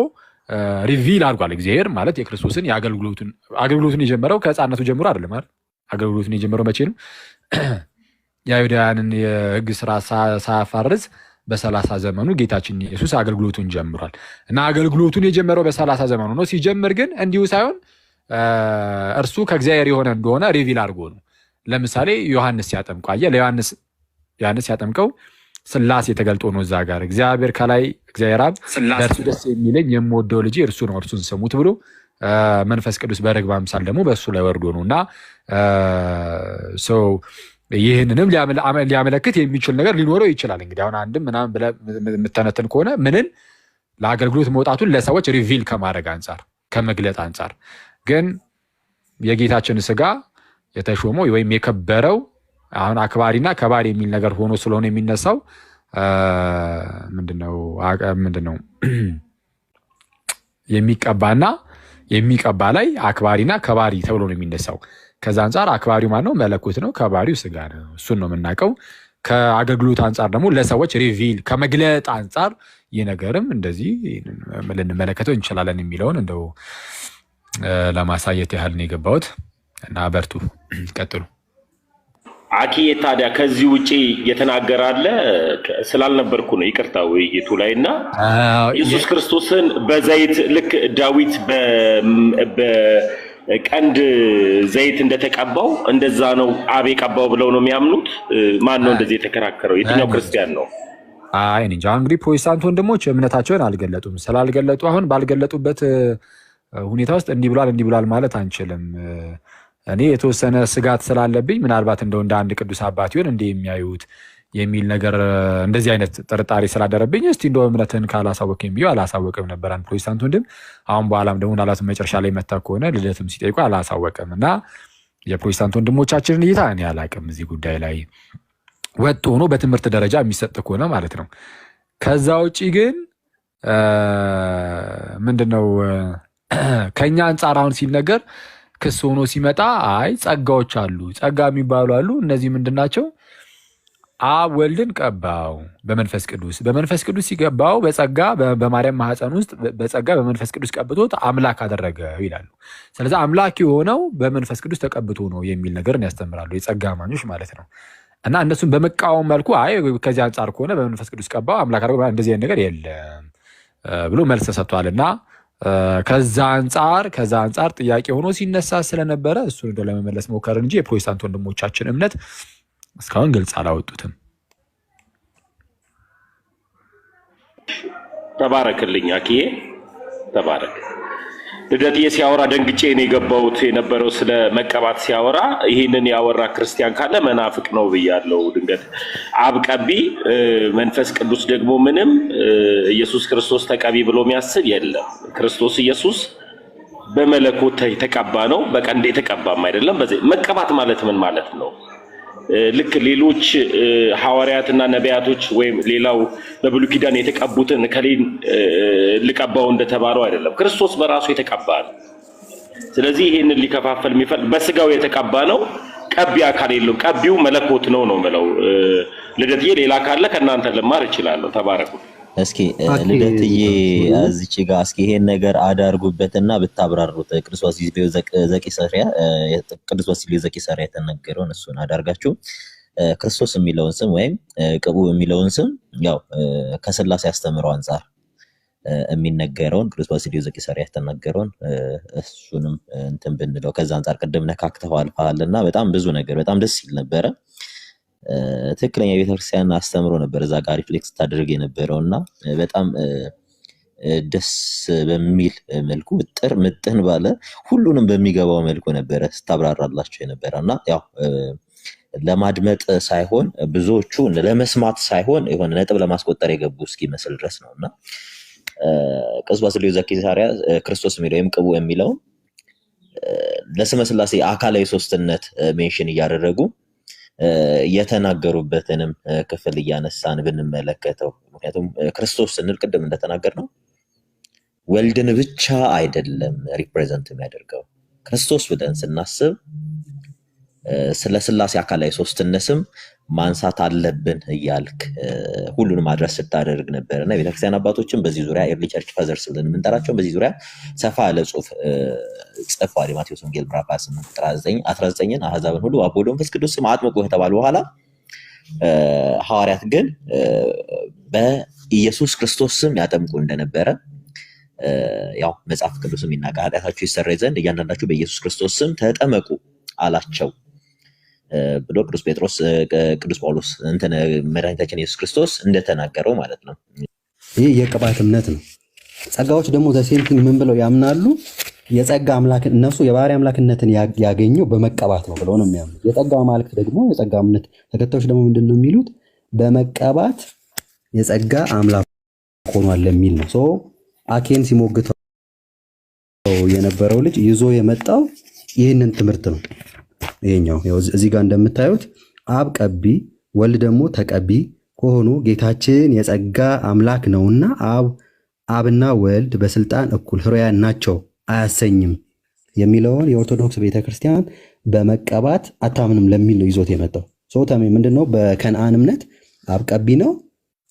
ሪቪል አድርጓል። እግዚአብሔር ማለት የክርስቶስን አገልግሎቱን የጀመረው ከሕፃንነቱ ጀምሮ አይደለም አይደል? አገልግሎቱን የጀመረው መቼ ነው? የአይሁዳውያንን የሕግ ስራ ሳያፋርዝ በ30 ዘመኑ ጌታችን ኢየሱስ አገልግሎቱን ጀምሯል እና አገልግሎቱን የጀመረው በ30 ዘመኑ ነው። ሲጀምር ግን እንዲሁ ሳይሆን እርሱ ከእግዚአብሔር የሆነ እንደሆነ ሪቪል አድርጎ ነው። ለምሳሌ ዮሐንስ ሲያጠምቀው አየህ፣ ለዮሐንስ ሲያጠምቀው ስላሴ ተገልጦ ነው። እዛ ጋር እግዚአብሔር ከላይ እግዚአብሔር አብ በእርሱ ደስ የሚለኝ የምወደው ልጄ እርሱ ነው እርሱን ስሙት ብሎ መንፈስ ቅዱስ በርግብ አምሳል ደግሞ በእሱ ላይ ወርዶ ነው እና ይህንንም ሊያመለክት የሚችል ነገር ሊኖረው ይችላል። እንግዲህ አሁን አንድም ምናምን ብለህ የምተነትን ከሆነ ምንን ለአገልግሎት መውጣቱን ለሰዎች ሪቪል ከማድረግ አንጻር ከመግለጥ አንጻር ግን የጌታችን ስጋ የተሾመው ወይም የከበረው አሁን አክባሪና ከባሪ የሚል ነገር ሆኖ ስለሆነ የሚነሳው ምንድነው የሚቀባና የሚቀባ ላይ አክባሪና ከባሪ ተብሎ ነው የሚነሳው። ከዛ አንጻር አክባሪው ማነው? መለኮት ነው። ከባሪው ስጋ ነው። እሱን ነው የምናውቀው። ከአገልግሎት አንጻር ደግሞ ለሰዎች ሪቪል ከመግለጥ አንጻር ይህ ነገርም እንደዚህ ልንመለከተው እንችላለን የሚለውን እንደው ለማሳየት ያህል ነው የገባሁት እና በርቱ፣ ቀጥሉ። አኪዬ ታዲያ ከዚህ ውጪ የተናገራለ ስላልነበርኩ ነው ይቅርታ ውይይቱ ላይ እና ኢየሱስ ክርስቶስን በዘይት ልክ ዳዊት በቀንድ ዘይት እንደተቀባው እንደዛ ነው አብ የቀባው ብለው ነው የሚያምኑት? ማን ነው እንደዚህ የተከራከረው? የትኛው ክርስቲያን ነው? አይ እንጃ። እንግዲህ ፕሮቴስታንት ወንድሞች እምነታቸውን አልገለጡም። ስላልገለጡ አሁን ባልገለጡበት ሁኔታ ውስጥ እንዲህ ብሏል ማለት አንችልም። እኔ የተወሰነ ስጋት ስላለብኝ ምናልባት እንደው እንደ አንድ ቅዱስ አባት ይሆን እንዲህ የሚያዩት የሚል ነገር እንደዚህ አይነት ጥርጣሬ ስላደረብኝ እስቲ እንደው እምነትን ካላሳወቅም ቢዩ አላሳወቅም ነበር አንድ ፕሮቴስታንት ወንድም። አሁን በኋላም ደግሞ ምናልባት መጨረሻ ላይ መታ ከሆነ ልደትም ሲጠይቁ አላሳወቅም እና የፕሮቴስታንት ወንድሞቻችንን እይታ እኔ አላቅም። እዚህ ጉዳይ ላይ ወጥ ሆኖ በትምህርት ደረጃ የሚሰጥ ከሆነ ማለት ነው። ከዛ ውጪ ግን ምንድነው ከኛ አንጻር አሁን ሲነገር ክስ ሆኖ ሲመጣ አይ ጸጋዎች አሉ፣ ጸጋ የሚባሉ አሉ። እነዚህ ምንድናቸው? አብ ወልድን ቀባው በመንፈስ ቅዱስ ሲቀባው በጸጋ በማርያም ማህፀን ውስጥ በጸጋ በመንፈስ ቅዱስ ቀብቶት አምላክ አደረገው ይላሉ። ስለዚህ አምላክ የሆነው በመንፈስ ቅዱስ ተቀብቶ ነው የሚል ነገርን ያስተምራሉ የጸጋ አማኞች ማለት ነው። እና እነሱን በመቃወም መልኩ አይ ከዚህ አንጻር ከሆነ በመንፈስ ቅዱስ ቀባው አምላክ አደረገው እንደዚህ አይነት ነገር የለም ብሎ መልስ ሰጥቷል። እና ከዛ አንጻር ጥያቄ ሆኖ ሲነሳ ስለነበረ እሱን እንደው ለመመለስ ሞከርን እንጂ የፕሮቴስታንት ወንድሞቻችን እምነት እስካሁን ግልጽ አላወጡትም። ተባረክልኝ አኪዬ ተባረክ። ልደትዬ ሲያወራ ደንግጬ ነው የገባሁት የነበረው ስለ መቀባት ሲያወራ ይህንን ያወራ ክርስቲያን ካለ መናፍቅ ነው ብያለሁ። ድንገት አብ ቀቢ መንፈስ ቅዱስ ደግሞ ምንም ኢየሱስ ክርስቶስ ተቀቢ ብሎ የሚያስብ የለም። ክርስቶስ ኢየሱስ በመለኮት የተቀባ ነው፣ በቀንድ የተቀባም አይደለም። መቀባት ማለት ምን ማለት ነው? ልክ ሌሎች ሐዋርያትና ነቢያቶች ወይም ሌላው በብሉይ ኪዳን የተቀቡትን ከሌን ልቀባው እንደተባለው አይደለም። ክርስቶስ በራሱ የተቀባ ነው። ስለዚህ ይሄንን ሊከፋፈል የሚፈልግ በስጋው የተቀባ ነው፣ ቀቢ አካል የለው። ቀቢው መለኮት ነው የምለው። ልደትዬ ሌላ ካለ ከእናንተ ልማር እችላለሁ። ተባረኩ። እስኪ ልደትዬ እዚች ጋር እስኪ ይሄን ነገር አዳርጉበትና ብታብራሩት። ቅዱስ ባሲሊዮስ ዘቂሳርያ የተነገረውን እሱን አዳርጋችሁ ክርስቶስ የሚለውን ስም ወይም ቅቡ የሚለውን ስም ያው ከስላሴ አስተምረው አንጻር የሚነገረውን ቅዱስ ባሲሊዮስ ዘቂሳርያ የተነገረውን እሱንም እንትን ብንለው ከዛ አንጻር ቅድም ነካክተው አልፈሃልና በጣም ብዙ ነገር በጣም ደስ ይል ነበረ። ትክክለኛ ቤተክርስቲያን አስተምሮ ነበር እዛ ጋር ሪፍሌክስ ታደርግ የነበረውና በጣም ደስ በሚል መልኩ ምጥን ባለ ሁሉንም በሚገባው መልኩ ነበረ ስታብራራላችሁ የነበረውና ያው ለማድመጥ ሳይሆን ብዙዎቹ ለመስማት ሳይሆን የሆነ ነጥብ ለማስቆጠር የገቡ እስኪመስል ድረስ ነውና ቅዱስ ባስልዮስ ዘቂሳርያ ክርስቶስ የሚለው ወይም ቅቡ የሚለው ለስመ ሥላሴ አካላዊ ሶስትነት ሜንሽን እያደረጉ የተናገሩበትንም ክፍል እያነሳን ብንመለከተው ምክንያቱም ክርስቶስ ስንል ቅድም እንደተናገርነው ወልድን ብቻ አይደለም ሪፕሬዘንት የሚያደርገው ክርስቶስ ብለን ስናስብ ስለ ሥላሴ አካላዊ ሶስትነትም ማንሳት አለብን እያልክ ሁሉንም አድረስ ስታደርግ ነበርና ቤተክርስቲያን አባቶችን በዚህ ዙሪያ ኤርሊ ቸርች ፋዘርስ ብለን የምንጠራቸው በዚህ ዙሪያ ሰፋ ያለ ጽሑፍ ጽፈዋል። ማቴዎስ ወንጌል ምዕራፍ 28 ቁጥር 19 አሕዛብን ሁሉ በአብ ወወልድ ወመንፈስ ቅዱስ ስም አጥምቁ ከተባሉ በኋላ ሐዋርያት ግን በኢየሱስ ክርስቶስ ስም ያጠምቁ እንደነበረ ያው መጽሐፍ ቅዱስም ይናገራል። ኃጢአታችሁ ይሰረይ ዘንድ እያንዳንዳችሁ በኢየሱስ ክርስቶስ ስም ተጠመቁ አላቸው ብሎ ቅዱስ ጴጥሮስ ቅዱስ ጳውሎስ መድኃኒታችን ኢየሱስ ክርስቶስ እንደተናገረው ማለት ነው። ይህ የቅባት እምነት ነው። ጸጋዎች ደግሞ ዘሴንቲንግ ምን ብለው ያምናሉ? የጸጋ አምላክ እነሱ የባህሪ አምላክነትን ያገኘው በመቀባት ነው ብለው ነው የሚያምኑት። የጸጋ አማልክት ደግሞ የጸጋ እምነት ተከታዮች ደግሞ ምንድን ነው የሚሉት? በመቀባት የጸጋ አምላክ ሆኗል የሚል ነው። ሶ አኬን ሲሞግተው የነበረው ልጅ ይዞ የመጣው ይህንን ትምህርት ነው። ይሄኛው እዚህ ጋር እንደምታዩት አብ ቀቢ ወልድ ደግሞ ተቀቢ ከሆኑ ጌታችን የጸጋ አምላክ ነውና አብና ወልድ በስልጣን እኩል ሕሩያን ናቸው አያሰኝም የሚለውን የኦርቶዶክስ ቤተክርስቲያን በመቀባት አታምንም ለሚል ነው ይዞት የመጣው። ሶታሜ ምንድነው? በከነዓን እምነት አብ ቀቢ ነው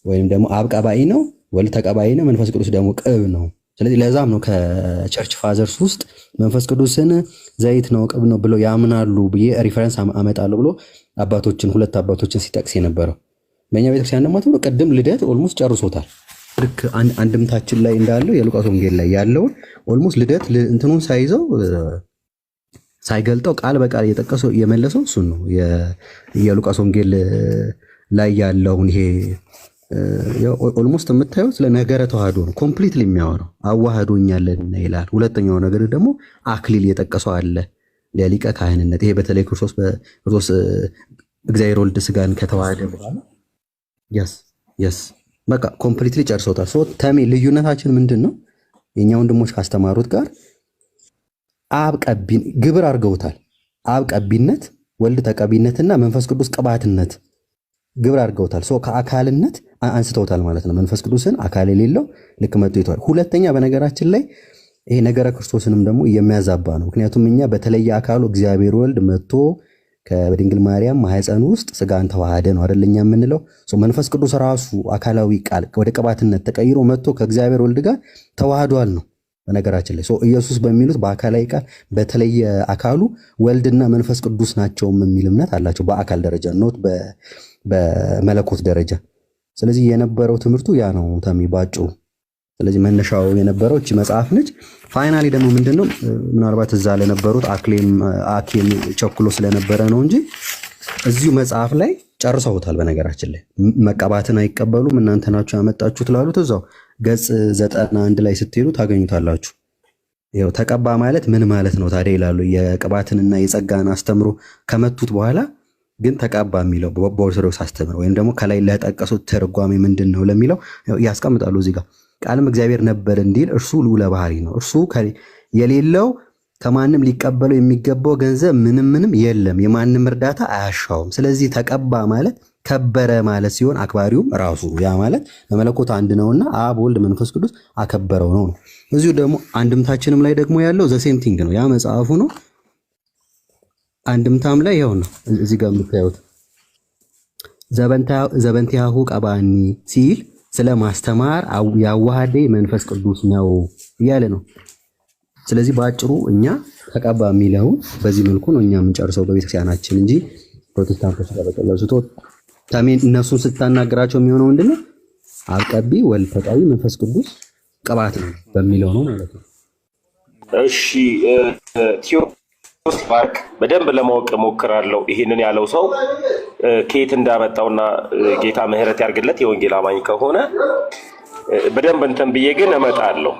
ወይም ደግሞ አብ ቀባኢ ነው፣ ወልድ ተቀባኢ ነው፣ መንፈስ ቅዱስ ደግሞ ቅብ ነው። ስለዚህ ለዛም ነው ከቸርች ፋዘርስ ውስጥ መንፈስ ቅዱስን ዘይት ነው ቅብ ነው ብለው ያምናሉ ብዬ ሪፈረንስ አመጣለሁ ብሎ ሁለት አባቶችን ሲጠቅስ የነበረው። በእኛ ቤተክርስቲያን ደግሞ ተብሎ ቅድም ልደት ኦልሞስት ጨርሶታል። ልክ አንድምታችን ላይ እንዳለው የሉቃስ ወንጌል ላይ ያለውን ኦልሞስት ልደት እንትኑን ሳይዘው ሳይገልጠው ቃል በቃል እየጠቀሰው የመለሰው እሱን ነው። የሉቃስ ወንጌል ላይ ያለውን ይሄ ኦልሞስት የምታዩት ለነገረ ተዋህዶ ነው ኮምፕሊትሊ የሚያወራው አዋህዶኛለን ይላል። ሁለተኛው ነገር ደግሞ አክሊል የጠቀሰው አለ ለሊቀ ካህንነት። ይሄ በተለይ ክርስቶስ እግዚአብሔር ወልድ ስጋን ከተዋህደ በኋላ yes በቃ ኮምፕሊትሊ ጨርሶታል። ሶ ተሜ ልዩነታችን ምንድን ነው? የኛ ወንድሞች ካስተማሩት ጋር አብ ቀቢን ግብር አድርገውታል። አብ ቀቢነት፣ ወልድ ተቀቢነትና መንፈስ ቅዱስ ቅባትነት ግብር አድርገውታል። ሶ ከአካልነት አንስተውታል ማለት ነው። መንፈስ ቅዱስን አካል የሌለው ልክ መጥቶ ይተዋል። ሁለተኛ በነገራችን ላይ ይሄ ነገረ ክርስቶስንም ደግሞ የሚያዛባ ነው። ምክንያቱም እኛ በተለየ አካሉ እግዚአብሔር ወልድ መጥቶ ከድንግል ማርያም ማህፀን ውስጥ ስጋን ተዋሃደ ነው አይደለኛ የምንለው። መንፈስ ቅዱስ ራሱ አካላዊ ቃል ወደ ቅባትነት ተቀይሮ መጥቶ ከእግዚአብሔር ወልድ ጋር ተዋህዷል ነው በነገራችን ላይ። ኢየሱስ በሚሉት በአካላዊ ቃል በተለየ አካሉ ወልድና መንፈስ ቅዱስ ናቸው የሚል እምነት አላቸው በአካል ደረጃ ኖት በመለኮት ደረጃ። ስለዚህ የነበረው ትምህርቱ ያ ነው ተሚ ባጭሩ። ስለዚህ መነሻው የነበረው እቺ መጽሐፍ ነች። ፋይናሊ ደግሞ ምንድነው ምናልባት እዛ ለነበሩት አኬም ቸኩሎ ስለነበረ ነው እንጂ እዚሁ መጽሐፍ ላይ ጨርሰውታል። በነገራችን ላይ መቀባትን አይቀበሉም እናንተ ናችሁ ያመጣችሁት ላሉት እዛው ገጽ 91 ላይ ስትሄዱ ታገኙታላችሁ። ይኸው ተቀባ ማለት ምን ማለት ነው ታዲያ ይላሉ። የቅባትንና የጸጋን አስተምሮ ከመቱት በኋላ ግን ተቀባ የሚለው በኦርቶዶክስ አስተምሮ ወይም ደግሞ ከላይ ለጠቀሱት ትርጓሜ ምንድን ነው ለሚለው ያስቀምጣሉ። እዚህ ጋር ቃልም እግዚአብሔር ነበር እንዲል እርሱ ልዑለ ባህሪ ነው። እርሱ የሌለው ከማንም ሊቀበለው የሚገባው ገንዘብ ምንም የለም፣ የማንም እርዳታ አያሻውም። ስለዚህ ተቀባ ማለት ከበረ ማለት ሲሆን አክባሪውም ራሱ ያ ማለት በመለኮት አንድ ነውና አብ ወልድ መንፈስ ቅዱስ አከበረው ነው። እዚሁ ደግሞ አንድምታችንም ላይ ደግሞ ያለው ዘሴም ቲንግ ነው። ያ መጽሐፉ ነው። አንድምታም ላይ ያው ነው እዚህ ጋር የምታዩት ዘበንቲያሁ ቀባኒ ሲል ስለ ማስተማር ያዋሃደ መንፈስ ቅዱስ ነው እያለ ነው። ስለዚህ በአጭሩ እኛ ተቀባ የሚለውን በዚህ መልኩ ነው እኛ የምንጨርሰው በቤተክርስቲያናችን እንጂ ፕሮቴስታንቶች ጋር በቀላሉ ታሜን እነሱን ስታናገራቸው የሚሆነው ምንድነው? አብ ቀቢ ወልድ ተቀቢ መንፈስ ቅዱስ ቅባት ነው በሚለው ነው ማለት ነው። እሺ ባርክ በደንብ ለማወቅ እሞክራለሁ። ይህንን ያለው ሰው ከየት እንዳመጣውና ጌታ ምሕረት ያርግለት የወንጌል አማኝ ከሆነ በደንብ እንትን ብዬ ግን እመጣለሁ።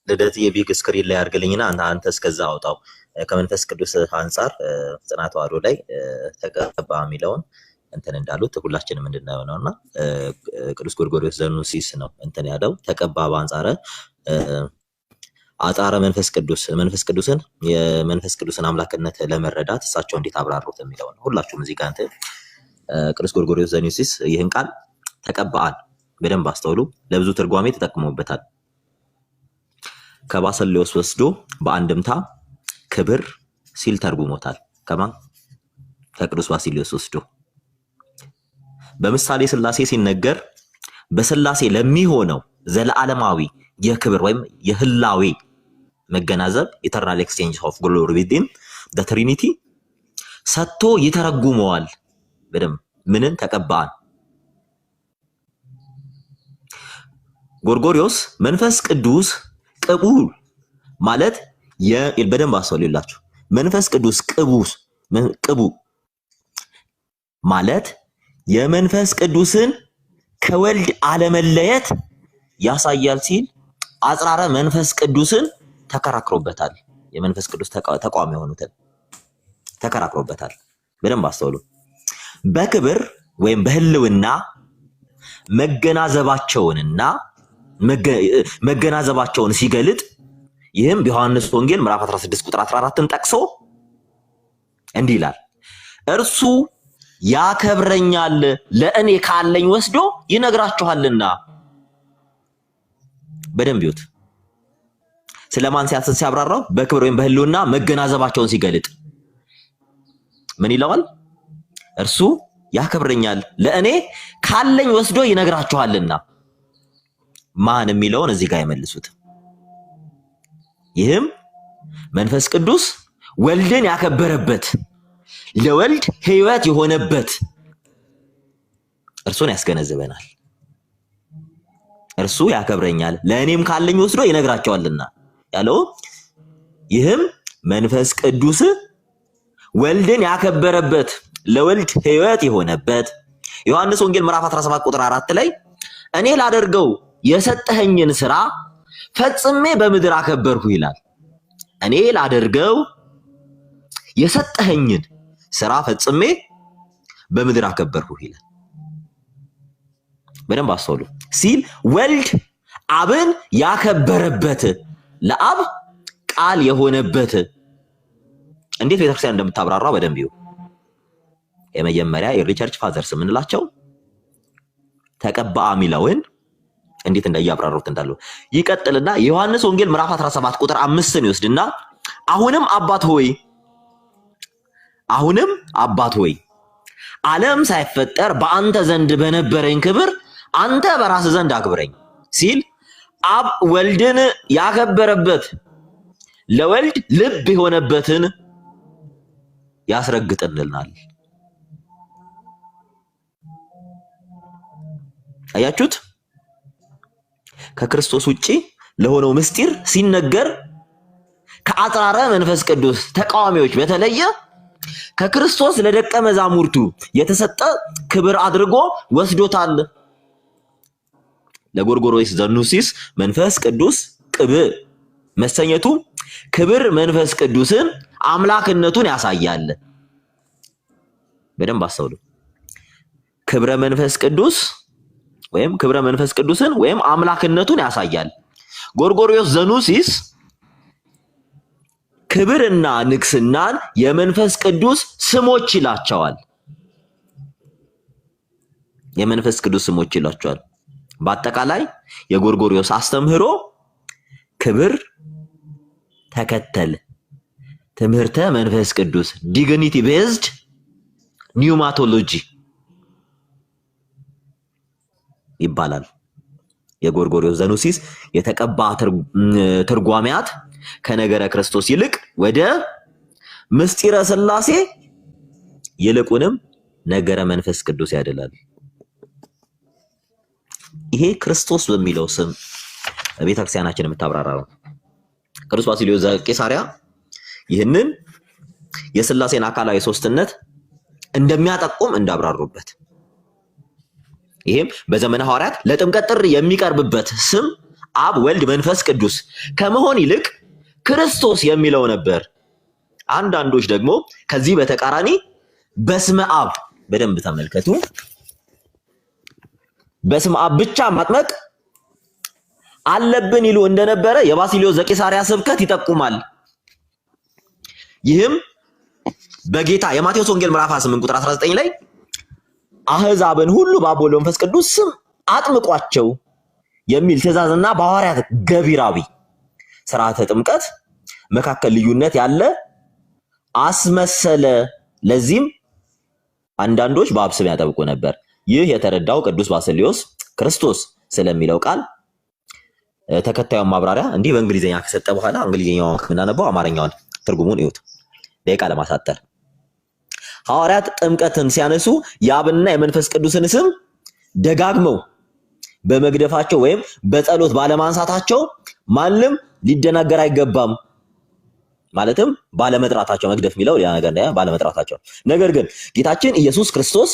ልደት የቢግ ስክሪን ላይ አድርግልኝና አንተ እስከዛ አውጣው ከመንፈስ ቅዱስ አንጻር ጽናተ ተዋሕዶ ላይ ተቀባ የሚለውን እንትን እንዳሉት ሁላችንም እንድናየው ነውና ቅዱስ ጎርጎርዮስ ዘኑሲስ ነው እንትን ያለው ተቀባ በአንጻረ አጣረ መንፈስ ቅዱስን የመንፈስ ቅዱስን አምላክነት ለመረዳት እሳቸው እንዴት አብራሩት የሚለው ነው። ሁላችሁም እዚህ ጋር እንትን ቅዱስ ጎርጎርዮስ ዘኑሲስ ይህን ቃል ተቀባአል በደንብ አስተውሉ። ለብዙ ትርጓሜ ተጠቅመውበታል። ከባሰሌዎስ ወስዶ በአንድምታ ክብር ሲል ተርጉሞታል። ከማን ከቅዱስ ባሲሊዮስ ወስዶ በምሳሌ ሥላሴ ሲነገር በሥላሴ ለሚሆነው ዘለዓለማዊ የክብር ወይም የህላዌ መገናዘብ ኢተርናል ኤክስቼንጅ ኦፍ ግሎሪ ዊዝን ዘ ትሪኒቲ ሰጥቶ ይተረጉመዋል። በደም ምንን ተቀባን ጎርጎርዮስ መንፈስ ቅዱስ ቅቡል ማለት በደንብ አስተውሉላችሁ። መንፈስ ቅዱስ ቅቡ ማለት የመንፈስ ቅዱስን ከወልድ አለመለየት ያሳያል ሲል አጽራረ መንፈስ ቅዱስን ተከራክሮበታል። የመንፈስ ቅዱስ ተቋም የሆኑትን ተከራክሮበታል። በደንብ አስተውሉ። በክብር ወይም በህልውና መገናዘባቸውን ሲገልጥ ይህም በዮሐንስ ወንጌል ምዕራፍ 16 ቁጥር 14ን ጠቅሶ እንዲህ ይላል፣ እርሱ ያከብረኛል ለእኔ ካለኝ ወስዶ ይነግራችኋልና። በደንብ ይዩት። ስለማን ሲያብራራው በክብር ወይም በህልውና መገናዘባቸውን ሲገልጥ ምን ይለዋል? እርሱ ያከብረኛል ለእኔ ካለኝ ወስዶ ይነግራችኋልና። ማን የሚለውን እዚህ ጋር ይመልሱት። ይህም መንፈስ ቅዱስ ወልድን ያከበረበት ለወልድ ሕይወት የሆነበት እርሱን ያስገነዝበናል። እርሱ ያከብረኛል ለእኔም ካለኝ ወስዶ ይነግራቸዋልና ያለው ይህም መንፈስ ቅዱስ ወልድን ያከበረበት ለወልድ ሕይወት የሆነበት ዮሐንስ ወንጌል ምዕራፍ 17 ቁጥር 4 ላይ እኔ ላደርገው የሰጠኸኝን ሥራ ፈጽሜ በምድር አከበርኩ ይላል። እኔ ላደርገው የሰጠኸኝን ሥራ ፈጽሜ በምድር አከበርኩ ይላል። በደንብ አስተውሉ ሲል ወልድ አብን ያከበረበት ለአብ ቃል የሆነበት እንዴት ቤተክርስቲያን እንደምታብራራው በደንብ ይዩ። የመጀመሪያ የሪቸርች ፋዘርስ የምንላቸው ተቀባአ ሚለውን እንዴት እንዳያብራሩት እንዳለው ይቀጥልና ዮሐንስ ወንጌል ምዕራፍ 17 ቁጥር 5ን ይወስድና አሁንም አባት ሆይ ዓለም ሳይፈጠር በአንተ ዘንድ በነበረኝ ክብር አንተ በራስ ዘንድ አክብረኝ ሲል አብ ወልድን ያከበረበት ለወልድ ልብ የሆነበትን ያስረግጥልናል። አያችሁት? ከክርስቶስ ውጪ ለሆነው ምስጢር ሲነገር ከአጽራረ መንፈስ ቅዱስ ተቃዋሚዎች በተለየ ከክርስቶስ ለደቀ መዛሙርቱ የተሰጠ ክብር አድርጎ ወስዶታል። ለጎርጎርዮስ ዘኑሲስ መንፈስ ቅዱስ ቅብ መሰኘቱ ክብር መንፈስ ቅዱስን አምላክነቱን ያሳያል። በደንብ አስተውሉ። ክብረ መንፈስ ቅዱስ ወይም ክብረ መንፈስ ቅዱስን ወይም አምላክነቱን ያሳያል። ጎርጎርዮስ ዘኑሲስ ክብርና ንግስናን የመንፈስ ቅዱስ ስሞች ይላቸዋል። የመንፈስ ቅዱስ ስሞች ይላቸዋል። በአጠቃላይ የጎርጎርዮስ አስተምህሮ ክብር ተከተል ትምህርተ መንፈስ ቅዱስ ዲግኒቲ ቤዝድ ኒውማቶሎጂ ይባላል። የጎርጎርዮስ ዘኑሲስ የተቀባ ትርጓሜያት ከነገረ ክርስቶስ ይልቅ ወደ ምስጢረ ሥላሴ ይልቁንም ነገረ መንፈስ ቅዱስ ያደላል። ይሄ ክርስቶስ በሚለው ስም ቤተክርስቲያናችን የምታብራራው ቅዱስ ባሲሊዮስ ዘቄሳርያ ይህንን የሥላሴን አካላዊ ሶስትነት እንደሚያጠቁም እንዳብራሩበት ይሄም በዘመነ ሐዋርያት ለጥምቀት ጥሪ የሚቀርብበት ስም አብ፣ ወልድ፣ መንፈስ ቅዱስ ከመሆን ይልቅ ክርስቶስ የሚለው ነበር። አንዳንዶች ደግሞ ከዚህ በተቃራኒ በስመ አብ፣ በደንብ ተመልከቱ፣ በስመ አብ ብቻ ማጥመቅ አለብን ይሉ እንደነበረ የባሲሊዮስ ዘቂሳርያ ስብከት ይጠቁማል። ይህም በጌታ የማቴዎስ ወንጌል ምዕራፍ 28 ቁጥር 19 ላይ አህዛብን ሁሉ በአብ ወልድ መንፈስ ቅዱስ ስም አጥምቋቸው የሚል ትእዛዝና በሐዋርያት ገቢራዊ ስርዓተ ጥምቀት መካከል ልዩነት ያለ አስመሰለ። ለዚህም አንዳንዶች በአብ ስም ያጠምቁ ነበር። ይህ የተረዳው ቅዱስ ባስልዮስ ክርስቶስ ስለሚለው ቃል ተከታዩን ማብራሪያ እንዲህ በእንግሊዝኛ ከሰጠ በኋላ እንግሊዝኛውን ከምናነበው አማርኛውን ትርጉሙን እዩት። ደቂቃ ለማሳጠር ሐዋርያት ጥምቀትን ሲያነሱ የአብና የመንፈስ ቅዱስን ስም ደጋግመው በመግደፋቸው ወይም በጸሎት ባለማንሳታቸው ማንም ሊደናገር አይገባም። ማለትም ባለመጥራታቸው፣ መግደፍ የሚለው ሌላ ነገር እንዳያ ባለመጥራታቸው። ነገር ግን ጌታችን ኢየሱስ ክርስቶስ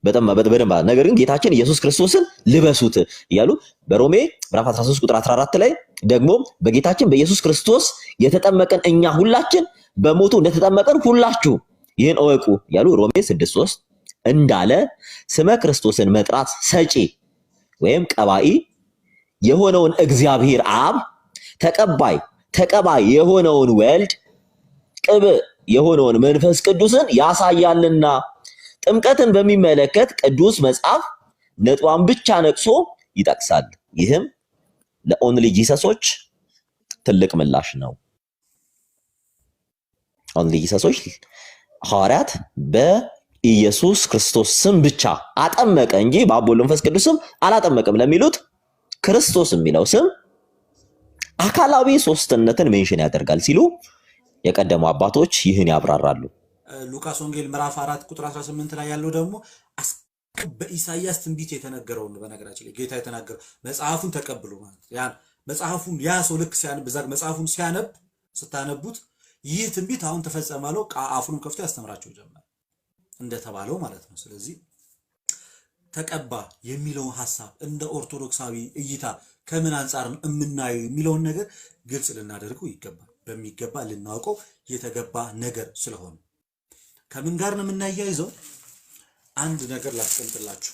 ነገር ግን ጌታችን ኢየሱስ ክርስቶስን ልበሱት እያሉ በሮሜ ምዕራፍ 13 ቁጥር 14 ላይ ደግሞ በጌታችን በኢየሱስ ክርስቶስ የተጠመቀን እኛ ሁላችን በሞቱ እንደተጠመቀን ሁላችሁ ይህን እወቁ እያሉ ሮሜ 6:3 እንዳለ ስመ ክርስቶስን መጥራት ሰጪ ወይም ቀባኢ የሆነውን እግዚአብሔር አብ፣ ተቀባይ የሆነውን ወልድ፣ ቅብዕ የሆነውን መንፈስ ቅዱስን ያሳያልና ጥምቀትን በሚመለከት ቅዱስ መጽሐፍ ነጥቧን ብቻ ነቅሶ ይጠቅሳል። ይህም ለኦንሊ ጂሰሶች ትልቅ ምላሽ ነው። ኦንሊ ጂሰሶች ሐዋርያት በኢየሱስ ክርስቶስ ስም ብቻ አጠመቀ እንጂ በአብ ወልድ መንፈስ ቅዱስ ስም አላጠመቀም ለሚሉት ክርስቶስ የሚለው ስም አካላዊ ሶስትነትን ሜንሽን ያደርጋል ሲሉ የቀደሙ አባቶች ይህን ያብራራሉ። ሉቃስ ወንጌል ምዕራፍ 4 ቁጥር 18 ላይ ያለው ደግሞ በኢሳይያስ ትንቢት የተነገረው ነው። በነገራችን ላይ ጌታ የተናገረው መጽሐፉን ተቀብሉ ማለት ያን መጽሐፉን ያ ሰው ልክ ሲያነብ በዛ መጽሐፉን ሲያነብ ስታነቡት ይህ ትንቢት አሁን ተፈጸማለው አፉን ከፍቶ ያስተምራቸው ጀመረ እንደተባለው ማለት ነው። ስለዚህ ተቀባ የሚለው ሐሳብ እንደ ኦርቶዶክሳዊ እይታ ከምን አንፃር የምናየው የሚለውን ነገር ግልጽ ልናደርገው ይገባል። በሚገባ ልናውቀው የተገባ ነገር ስለሆነ ከምን ጋር ነው የምናያይዘው? አንድ ነገር ላስቀምጥላችሁ።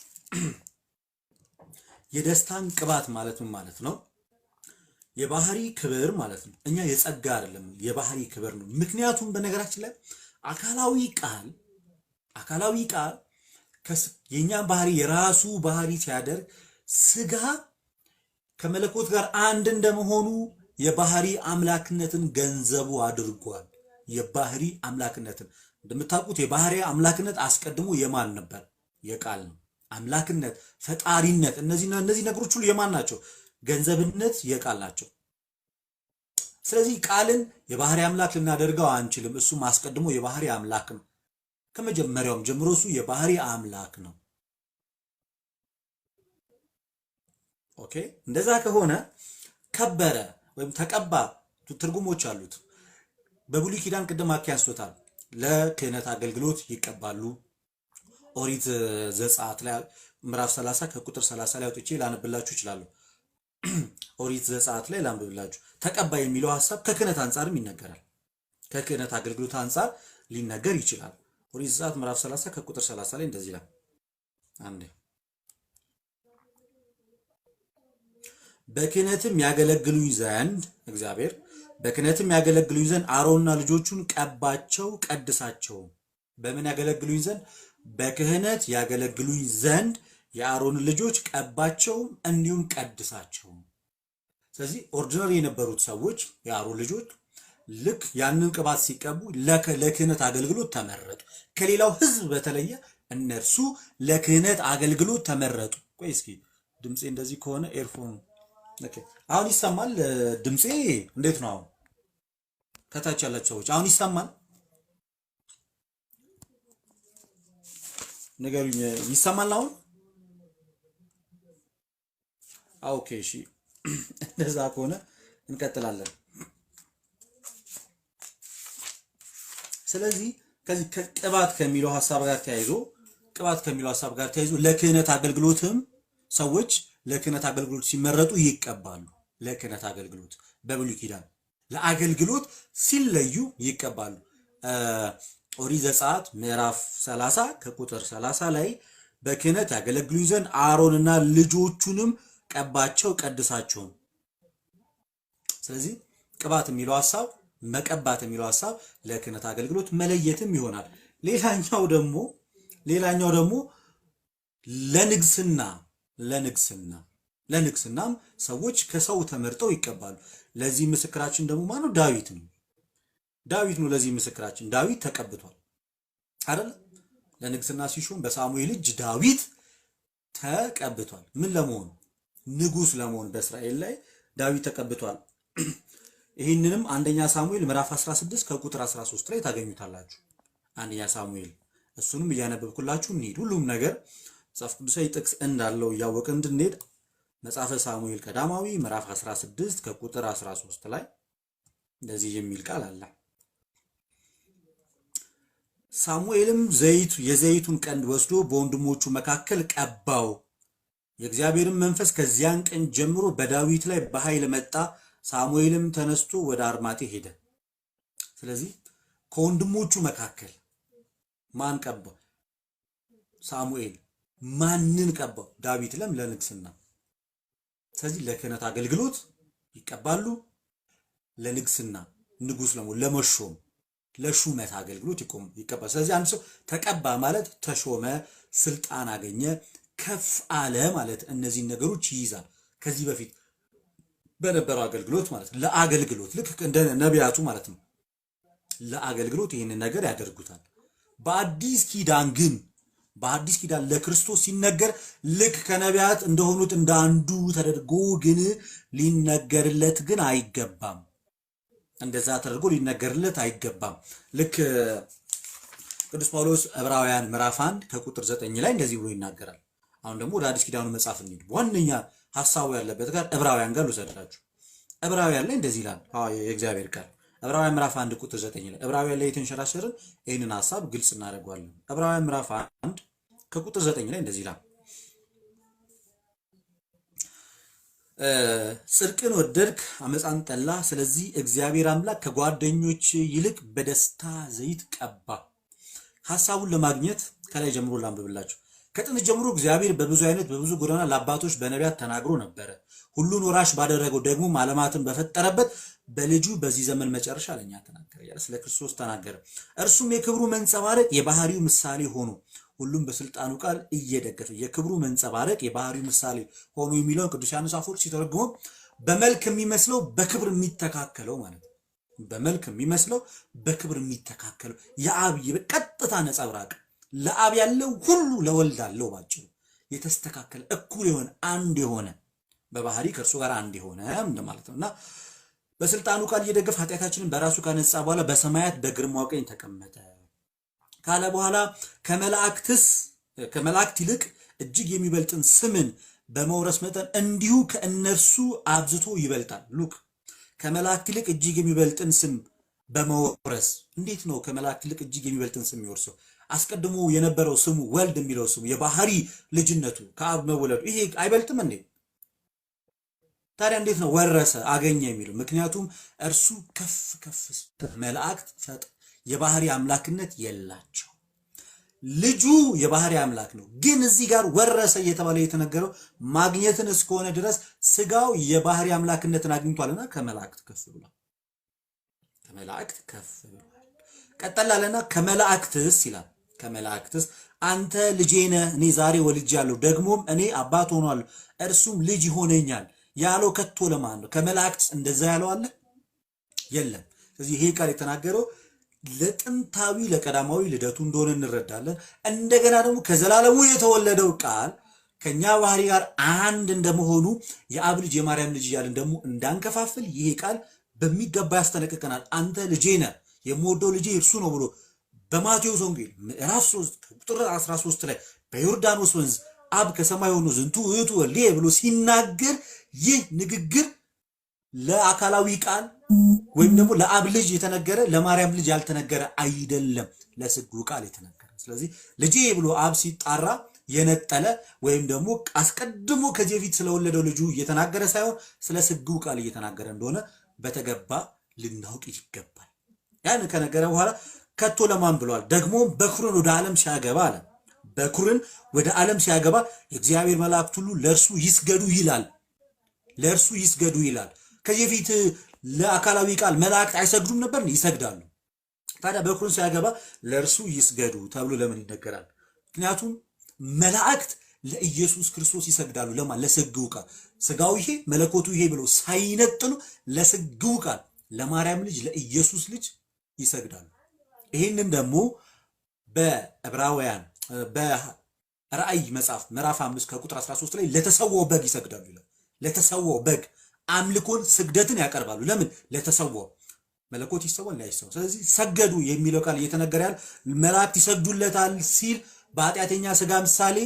የደስታን ቅባት ማለት ምን ማለት ነው? የባህሪ ክብር ማለት ነው። እኛ የጸጋ አይደለም የባህሪ ክብር ነው። ምክንያቱም በነገራችን ላይ አካላዊ ቃል የኛ ባህሪ የራሱ ባህሪ ሲያደርግ ስጋ ከመለኮት ጋር አንድ እንደመሆኑ የባህሪ አምላክነትን ገንዘቡ አድርጓል። የባህሪ አምላክነትን እንደምታውቁት የባህሪ አምላክነት አስቀድሞ የማን ነበር? የቃል ነው። አምላክነት፣ ፈጣሪነት እነዚህ ነገሮች ሁሉ የማን ናቸው? ገንዘብነት የቃል ናቸው። ስለዚህ ቃልን የባህሪ አምላክ ልናደርገው አንችልም። እሱ አስቀድሞ የባህሪ አምላክ ነው። ከመጀመሪያውም ጀምሮ እሱ የባህሪ አምላክ ነው። ኦኬ፣ እንደዛ ከሆነ ከበረ ወይም ተቀባ ትርጉሞች አሉት። በብሉይ ኪዳን ቅድም አኪ አንስቶታል። ለክህነት አገልግሎት ይቀባሉ። ኦሪት ዘጸአት ላይ ምዕራፍ 30 ከቁጥር 30 ላይ አውጥቼ ላነብላችሁ እችላለሁ። ኦሪት ዘጸአት ላይ ላንብብላችሁ። ተቀባ የሚለው ሐሳብ ከክህነት አንፃርም ይነገራል። ከክህነት አገልግሎት አንፃር ሊነገር ይችላል። ኦሪት ዘጸአት ምዕራፍ 30 ከቁጥር 30 ላይ እንደዚህ ይላል። አንዴ በክህነትም ያገለግሉኝ ዘንድ እግዚአብሔር በክህነትም ያገለግሉኝ ዘንድ አሮንና ልጆቹን ቀባቸው፣ ቀድሳቸው። በምን ያገለግሉኝ ዘንድ? በክህነት ያገለግሉኝ ዘንድ የአሮን ልጆች ቀባቸው፣ እንዲሁም ቀድሳቸው። ስለዚህ ኦርዲናሪ የነበሩት ሰዎች የአሮን ልጆች ልክ ያንን ቅባት ሲቀቡ ለክህነት አገልግሎት ተመረጡ። ከሌላው ሕዝብ በተለየ እነርሱ ለክህነት አገልግሎት ተመረጡ። ቆይ እስኪ ድምጼ እንደዚህ ከሆነ ኤርፎን ኦኬ፣ አሁን ይሰማል? ድምጼ እንዴት ነው? አሁን ከታች ያላችሁ ሰዎች አሁን ይሰማል? ንገሩኝ፣ ይሰማል አሁን? ኦኬ፣ እሺ፣ እንደዛ ከሆነ እንቀጥላለን። ስለዚህ ከዚህ ቅባት ከሚለው ሐሳብ ጋር ተያይዞ ለክህነት አገልግሎትም ሰዎች ለክህነት አገልግሎት ሲመረጡ ይቀባሉ። ለክህነት አገልግሎት በብሉይ ኪዳን ለአገልግሎት ሲለዩ ይቀባሉ። ኦሪት ዘጸአት ምዕራፍ 30 ከቁጥር 30 ላይ በክህነት ያገለግሉኝ ዘንድ አሮንና ልጆቹንም ቀባቸው ቀድሳቸው። ስለዚህ ቅባት የሚለው ሐሳብ መቀባት የሚለው ሐሳብ ለክህነት አገልግሎት መለየትም ይሆናል። ሌላኛው ደግሞ ለንግስናም ሰዎች ከሰው ተመርጠው ይቀባሉ። ለዚህ ምስክራችን ደግሞ ማነው? ዳዊት ነው። ለዚህ ምስክራችን ዳዊት ተቀብቷል አይደል? ለንግስና ሲሾም በሳሙኤል እጅ ዳዊት ተቀብቷል። ምን ለመሆን? ንጉስ ለመሆን በእስራኤል ላይ ዳዊት ተቀብቷል። ይህንንም አንደኛ ሳሙኤል ምዕራፍ 16 ከቁጥር 13 ላይ ታገኙታላችሁ። አንደኛ ሳሙኤል እሱንም እያነበብኩላችሁ እንሂድ። ሁሉም ነገር መጽሐፍ ቅዱሳዊ ጥቅስ እንዳለው እያወቀ እንድንሄድ መጽሐፈ ሳሙኤል ቀዳማዊ ምዕራፍ 16 ከቁጥር 13 ላይ እንደዚህ የሚል ቃል አለ። ሳሙኤልም የዘይቱን ቀንድ ወስዶ በወንድሞቹ መካከል ቀባው። የእግዚአብሔርን መንፈስ ከዚያን ቀን ጀምሮ በዳዊት ላይ በኃይል መጣ። ሳሙኤልም ተነስቶ ወደ አርማቴ ሄደ። ስለዚህ ከወንድሞቹ መካከል ማን ቀባው? ሳሙኤል። ማንን ቀባው? ዳዊት ለንግስና። ስለዚህ ለክህነት አገልግሎት ይቀባሉ፣ ለንግስና ንጉስ ለመሾም ለሹመት አገልግሎት ይቀባል። ስለዚህ አንድ ሰው ተቀባ ማለት ተሾመ፣ ስልጣን አገኘ፣ ከፍ አለ ማለት እነዚህን ነገሮች ይይዛል። ከዚህ በፊት በነበረው አገልግሎት ማለት ለአገልግሎት ልክ እንደ ነቢያቱ ማለት ነው። ለአገልግሎት ይህንን ነገር ያደርጉታል። በአዲስ ኪዳን ለክርስቶስ ሲነገር ልክ ከነቢያት እንደሆኑት እንደ አንዱ ተደርጎ ግን ሊነገርለት ግን አይገባም። እንደዛ ተደርጎ ሊነገርለት አይገባም። ልክ ቅዱስ ጳውሎስ ዕብራውያን ምዕራፍ 1 ከቁጥር 9 ላይ እንደዚህ ብሎ ይናገራል። አሁን ደግሞ ወደ አዲስ ኪዳኑ መጽሐፍ እንሂድ። ዋነኛ ሐሳቡ ያለበት ጋር ዕብራውያን ጋር ልውሰዳችሁ። ዕብራውያን ላይ እንደዚህ ይላል የእግዚአብሔር ቃል። ዕብራውያን ምዕራፍ 1 ቁጥር 9 ላይ ዕብራውያን ላይ የተንሸራሸርን ይህንን ሐሳብ ግልጽ እናደርገዋለን። ዕብራውያን ምዕራፍ 1 ከቁጥር 9 ላይ እንደዚህ ይላል፣ ጽድቅን ወደድክ አመፃን ጠላ፣ ስለዚህ እግዚአብሔር አምላክ ከጓደኞች ይልቅ በደስታ ዘይት ቀባ። ሐሳቡን ለማግኘት ከላይ ጀምሮ ላንብብላችሁ። ከጥንት ጀምሮ እግዚአብሔር በብዙ አይነት በብዙ ጎዳና ለአባቶች በነቢያት ተናግሮ ነበረ። ሁሉን ወራሽ ባደረገው ደግሞ ዓለማትን በፈጠረበት በልጁ በዚህ ዘመን መጨረሻ ለኛ ተናገረ ያለ ስለ ክርስቶስ ተናገረ። እርሱም የክብሩ መንጸባረቅ የባህሪው ምሳሌ ሆኖ ሁሉም በስልጣኑ ቃል እየደገፈ የክብሩ መንጸባረቅ የባህሪው ምሳሌ ሆኖ የሚለውን ቅዱስ ዮሐንስ አፈወርቅ ሲተረጉመው በመልክ የሚመስለው በክብር የሚተካከለው ማለት ነው። በመልክ የሚመስለው በክብር የሚተካከለው የአብ ቀጥታ ነጸብራቅ ለአብ ያለው ሁሉ ለወልድ አለው። ባጭሩ የተስተካከለ እኩል የሆነ አንድ የሆነ በባህሪ ከእርሱ ጋር አንድ የሆነ እንደማለት ነውና በስልጣኑ ቃል እየደገፈ ኃጢአታችንን በራሱ ካነጻ በኋላ በሰማያት በግርማው ቀኝ ተቀመጠ ካለ በኋላ ከመላእክት ይልቅ እጅግ የሚበልጥን ስምን በመውረስ መጠን እንዲሁ ከእነርሱ አብዝቶ ይበልጣል። ሉክ ከመላእክት ይልቅ እጅግ የሚበልጥን ስም በመውረስ እንዴት ነው ከመላእክት ይልቅ እጅግ የሚበልጥን ስም የሚወርሰው? አስቀድሞ የነበረው ስሙ ወልድ የሚለው ስሙ የባህሪ ልጅነቱ ከአብ መወለዱ ይሄ አይበልጥም እንዴ? ታዲያ እንዴት ነው ወረሰ አገኘ የሚለው? ምክንያቱም እርሱ ከፍ መላእክት የባህሪ አምላክነት የላቸው። ልጁ የባህሪ አምላክ ነው፣ ግን እዚህ ጋር ወረሰ እየተባለ የተነገረው ማግኘትን እስከሆነ ድረስ ስጋው የባህሪ አምላክነትን አግኝቷልና ከመላእክት ከፍ ብሏል። ከመላእክት ከፍ ብሏል። ቀጠላለና ከመላእክትስ ይላል። ከመላእክትስ አንተ ልጄ ነህ፣ እኔ ዛሬ ወልጄአለሁ፣ ደግሞም እኔ አባት ሆኗለሁ፣ እርሱም ልጅ ይሆነኛል ያለው ከቶ ለማን ነው? ከመላእክት እንደዛ ያለው አለ የለም። ስለዚህ ይሄ ቃል የተናገረው ለጥንታዊ ለቀዳማዊ ልደቱ እንደሆነ እንረዳለን። እንደገና ደግሞ ከዘላለሙ የተወለደው ቃል ከኛ ባህሪ ጋር አንድ እንደመሆኑ የአብ ልጅ የማርያም ልጅ እያልን ደግሞ እንዳንከፋፍል ይሄ ቃል በሚገባ ያስጠነቅቀናል። አንተ ልጄ ነህ የምወደው ልጄ እርሱ ነው ብሎ በማቴዎስ ወንጌል ምዕራፍ 3 ቁጥር 13 ላይ በዮርዳኖስ ወንዝ አብ ከሰማይ ሆኖ ዝንቱ ውእቱ ወልዴ ብሎ ሲናገር ይህ ንግግር ለአካላዊ ቃል ወይም ደግሞ ለአብ ልጅ የተነገረ ለማርያም ልጅ ያልተነገረ አይደለም፣ ለስግው ቃል የተነገረ። ስለዚህ ልጄ ብሎ አብ ሲጣራ የነጠለ ወይም ደግሞ አስቀድሞ ከዚህ በፊት ስለወለደው ልጁ እየተናገረ ሳይሆን ስለ ስግው ቃል እየተናገረ እንደሆነ በተገባ ልናውቅ ይገባል። ያን ከነገረ በኋላ ከቶ ለማን ብሏል? ደግሞ በኩርን ወደ ዓለም ሲያገባ አለ። በኩርን ወደ ዓለም ሲያገባ የእግዚአብሔር መላእክት ሁሉ ለእርሱ ይስገዱ ይላል። ለእርሱ ይስገዱ ይላል። ከዚህ በፊት ለአካላዊ ቃል መላእክት አይሰግዱም ነበር? ይሰግዳሉ። ታዲያ በኩርን ሲያገባ ለእርሱ ይስገዱ ተብሎ ለምን ይነገራል? ምክንያቱም መላእክት ለኢየሱስ ክርስቶስ ይሰግዳሉ። ለማን? ለስግው ቃል። ስጋው ይሄ መለኮቱ ይሄ ብለው ሳይነጥሉ ለስግው ቃል ለማርያም ልጅ ለኢየሱስ ልጅ ይሰግዳሉ። ይህንን ደግሞ በዕብራውያን በራእይ መጽሐፍ ምዕራፍ 5 ከቁጥር 13 ላይ ለተሰዋው በግ ይሰግዳሉ ይላል። ለተሰዋው በግ አምልኮን ስግደትን ያቀርባሉ። ለምን? ለተሰዋው መለኮት ይሰዋል ላይሰው። ስለዚህ ሰገዱ የሚለው ቃል እየተነገረ ያለ መላእክት ይሰግዱለታል ሲል በኃጢአተኛ ስጋ ምሳሌ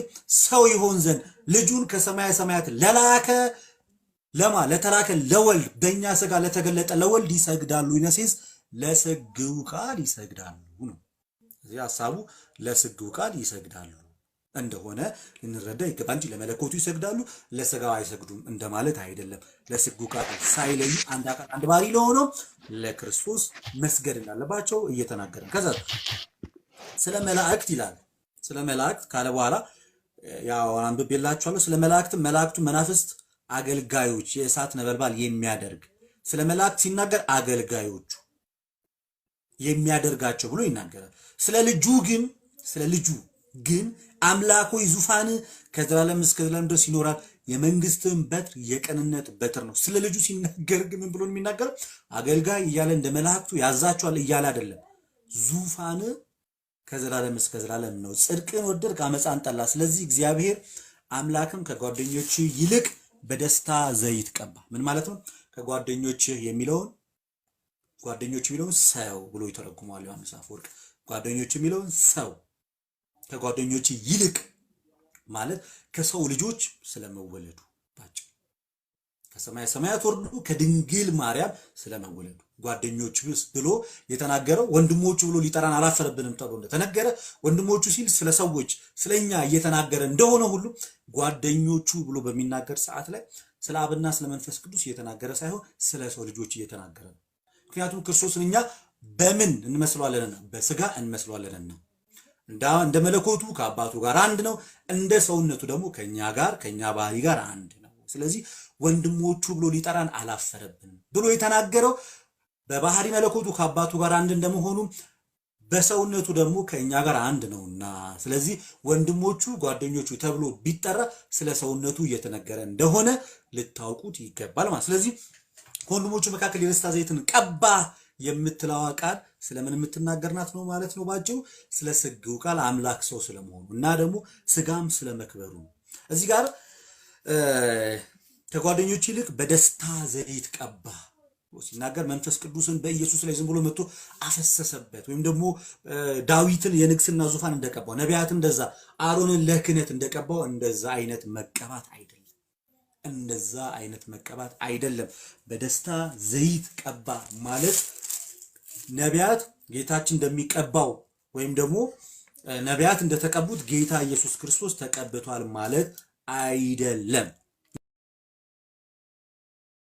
ሰው ይሆን ዘንድ ልጁን ከሰማየ ሰማያት ለላከ ለተላከ ለወልድ በእኛ ስጋ ለተገለጠ ለወልድ ይሰግዳሉ። ይነሴስ ለስግው ቃል ይሰግዳሉ ነው። እዚህ ሐሳቡ ለስግው ቃል ይሰግዳሉ እንደሆነ ልንረዳ ይገባል እንጂ ለመለኮቱ ይሰግዳሉ ለስጋው አይሰግዱም እንደማለት አይደለም። ለስግው ቃል ሳይለዩ አንድ አካል አንድ ባህሪ ለሆነው ለክርስቶስ መስገድ እንዳለባቸው እየተናገረ ከዛ ስለ መላእክት ይላል። ስለ መላእክት ካለ በኋላ ያው አንብቤላችኋለሁ። ስለ መላእክቱ መናፍስት አገልጋዮች የእሳት ነበልባል የሚያደርግ ስለ መላእክት ሲናገር አገልጋዮቹ የሚያደርጋቸው ብሎ ይናገራል። ስለ ልጁ ግን አምላኮይ ዙፋን ከዘላለም እስከ ዘላለም ድረስ ይኖራል፣ የመንግስትም በትር የቀንነት በትር ነው። ስለ ልጁ ሲናገር ግን ምን ብሎ የሚናገር አገልጋይ እያለ እንደ መላእክቱ ያዛቸዋል እያለ አይደለም። ዙፋን ከዘላለም እስከ ዘላለም ነው። ጽድቅን ወደድክ አመፃን ጠላ። ስለዚህ እግዚአብሔር አምላክም ከጓደኞች ይልቅ በደስታ ዘይት ቀባ። ምን ማለት ነው? ከጓደኞች የሚለውን ሰው ብሎ ይተረጉማል ዮሐንስ አፈወርቅ። ጓደኞች የሚለውን ሰው ከጓደኞች ይልቅ ማለት ከሰው ልጆች ስለመወለዱ ባጭ ከሰማይ ሰማያት ወርዶ ከድንግል ማርያም ስለመወለዱ ጓደኞች ብሎ የተናገረው ወንድሞቹ ብሎ ሊጠራን አላፈረብንም ተብሎ እንደተነገረ ወንድሞቹ ሲል ስለ ሰዎች ስለኛ እየተናገረ እንደሆነ ሁሉ ጓደኞቹ ብሎ በሚናገር ሰዓት ላይ ስለ አብና ስለ መንፈስ ቅዱስ እየተናገረ ሳይሆን ስለ ሰው ልጆች እየተናገረ ነው። ምክንያቱም ክርስቶስን እኛ በምን እንመስለዋለንና በስጋ እንመስለዋለንና እንደ መለኮቱ ከአባቱ ጋር አንድ ነው፣ እንደ ሰውነቱ ደግሞ ከኛ ባህሪ ጋር አንድ ነው። ስለዚህ ወንድሞቹ ብሎ ሊጠራን አላፈረብንም ብሎ የተናገረው በባህሪ መለኮቱ ከአባቱ ጋር አንድ እንደመሆኑ በሰውነቱ ደግሞ ከኛ ጋር አንድ ነውና፣ ስለዚህ ወንድሞቹ ጓደኞቹ ተብሎ ቢጠራ ስለ ሰውነቱ እየተነገረ እንደሆነ ልታውቁት ይገባል ማለት። ስለዚህ ከወንድሞቹ መካከል የደስታ ዘይትን ቀባ የምትለዋ ቃል ስለምን የምትናገርናት ነው ማለት ነው። ባጭሩ ስለ ስግው ቃል አምላክ ሰው ስለመሆኑ እና ደግሞ ስጋም ስለመክበሩ እዚህ ጋር ከጓደኞች ይልቅ በደስታ ዘይት ቀባ ሲናገር መንፈስ ቅዱስን በኢየሱስ ላይ ዝም ብሎ መጥቶ አፈሰሰበት። ወይም ደግሞ ዳዊትን የንግስና ዙፋን እንደቀባው ነቢያት እንደዛ አሮንን ለክህነት እንደቀባው እንደዛ አይነት መቀባት አይደለም። በደስታ ዘይት ቀባ ማለት ነቢያት ጌታችን እንደሚቀባው ወይም ደግሞ ነቢያት እንደተቀቡት ጌታ ኢየሱስ ክርስቶስ ተቀብቷል ማለት አይደለም።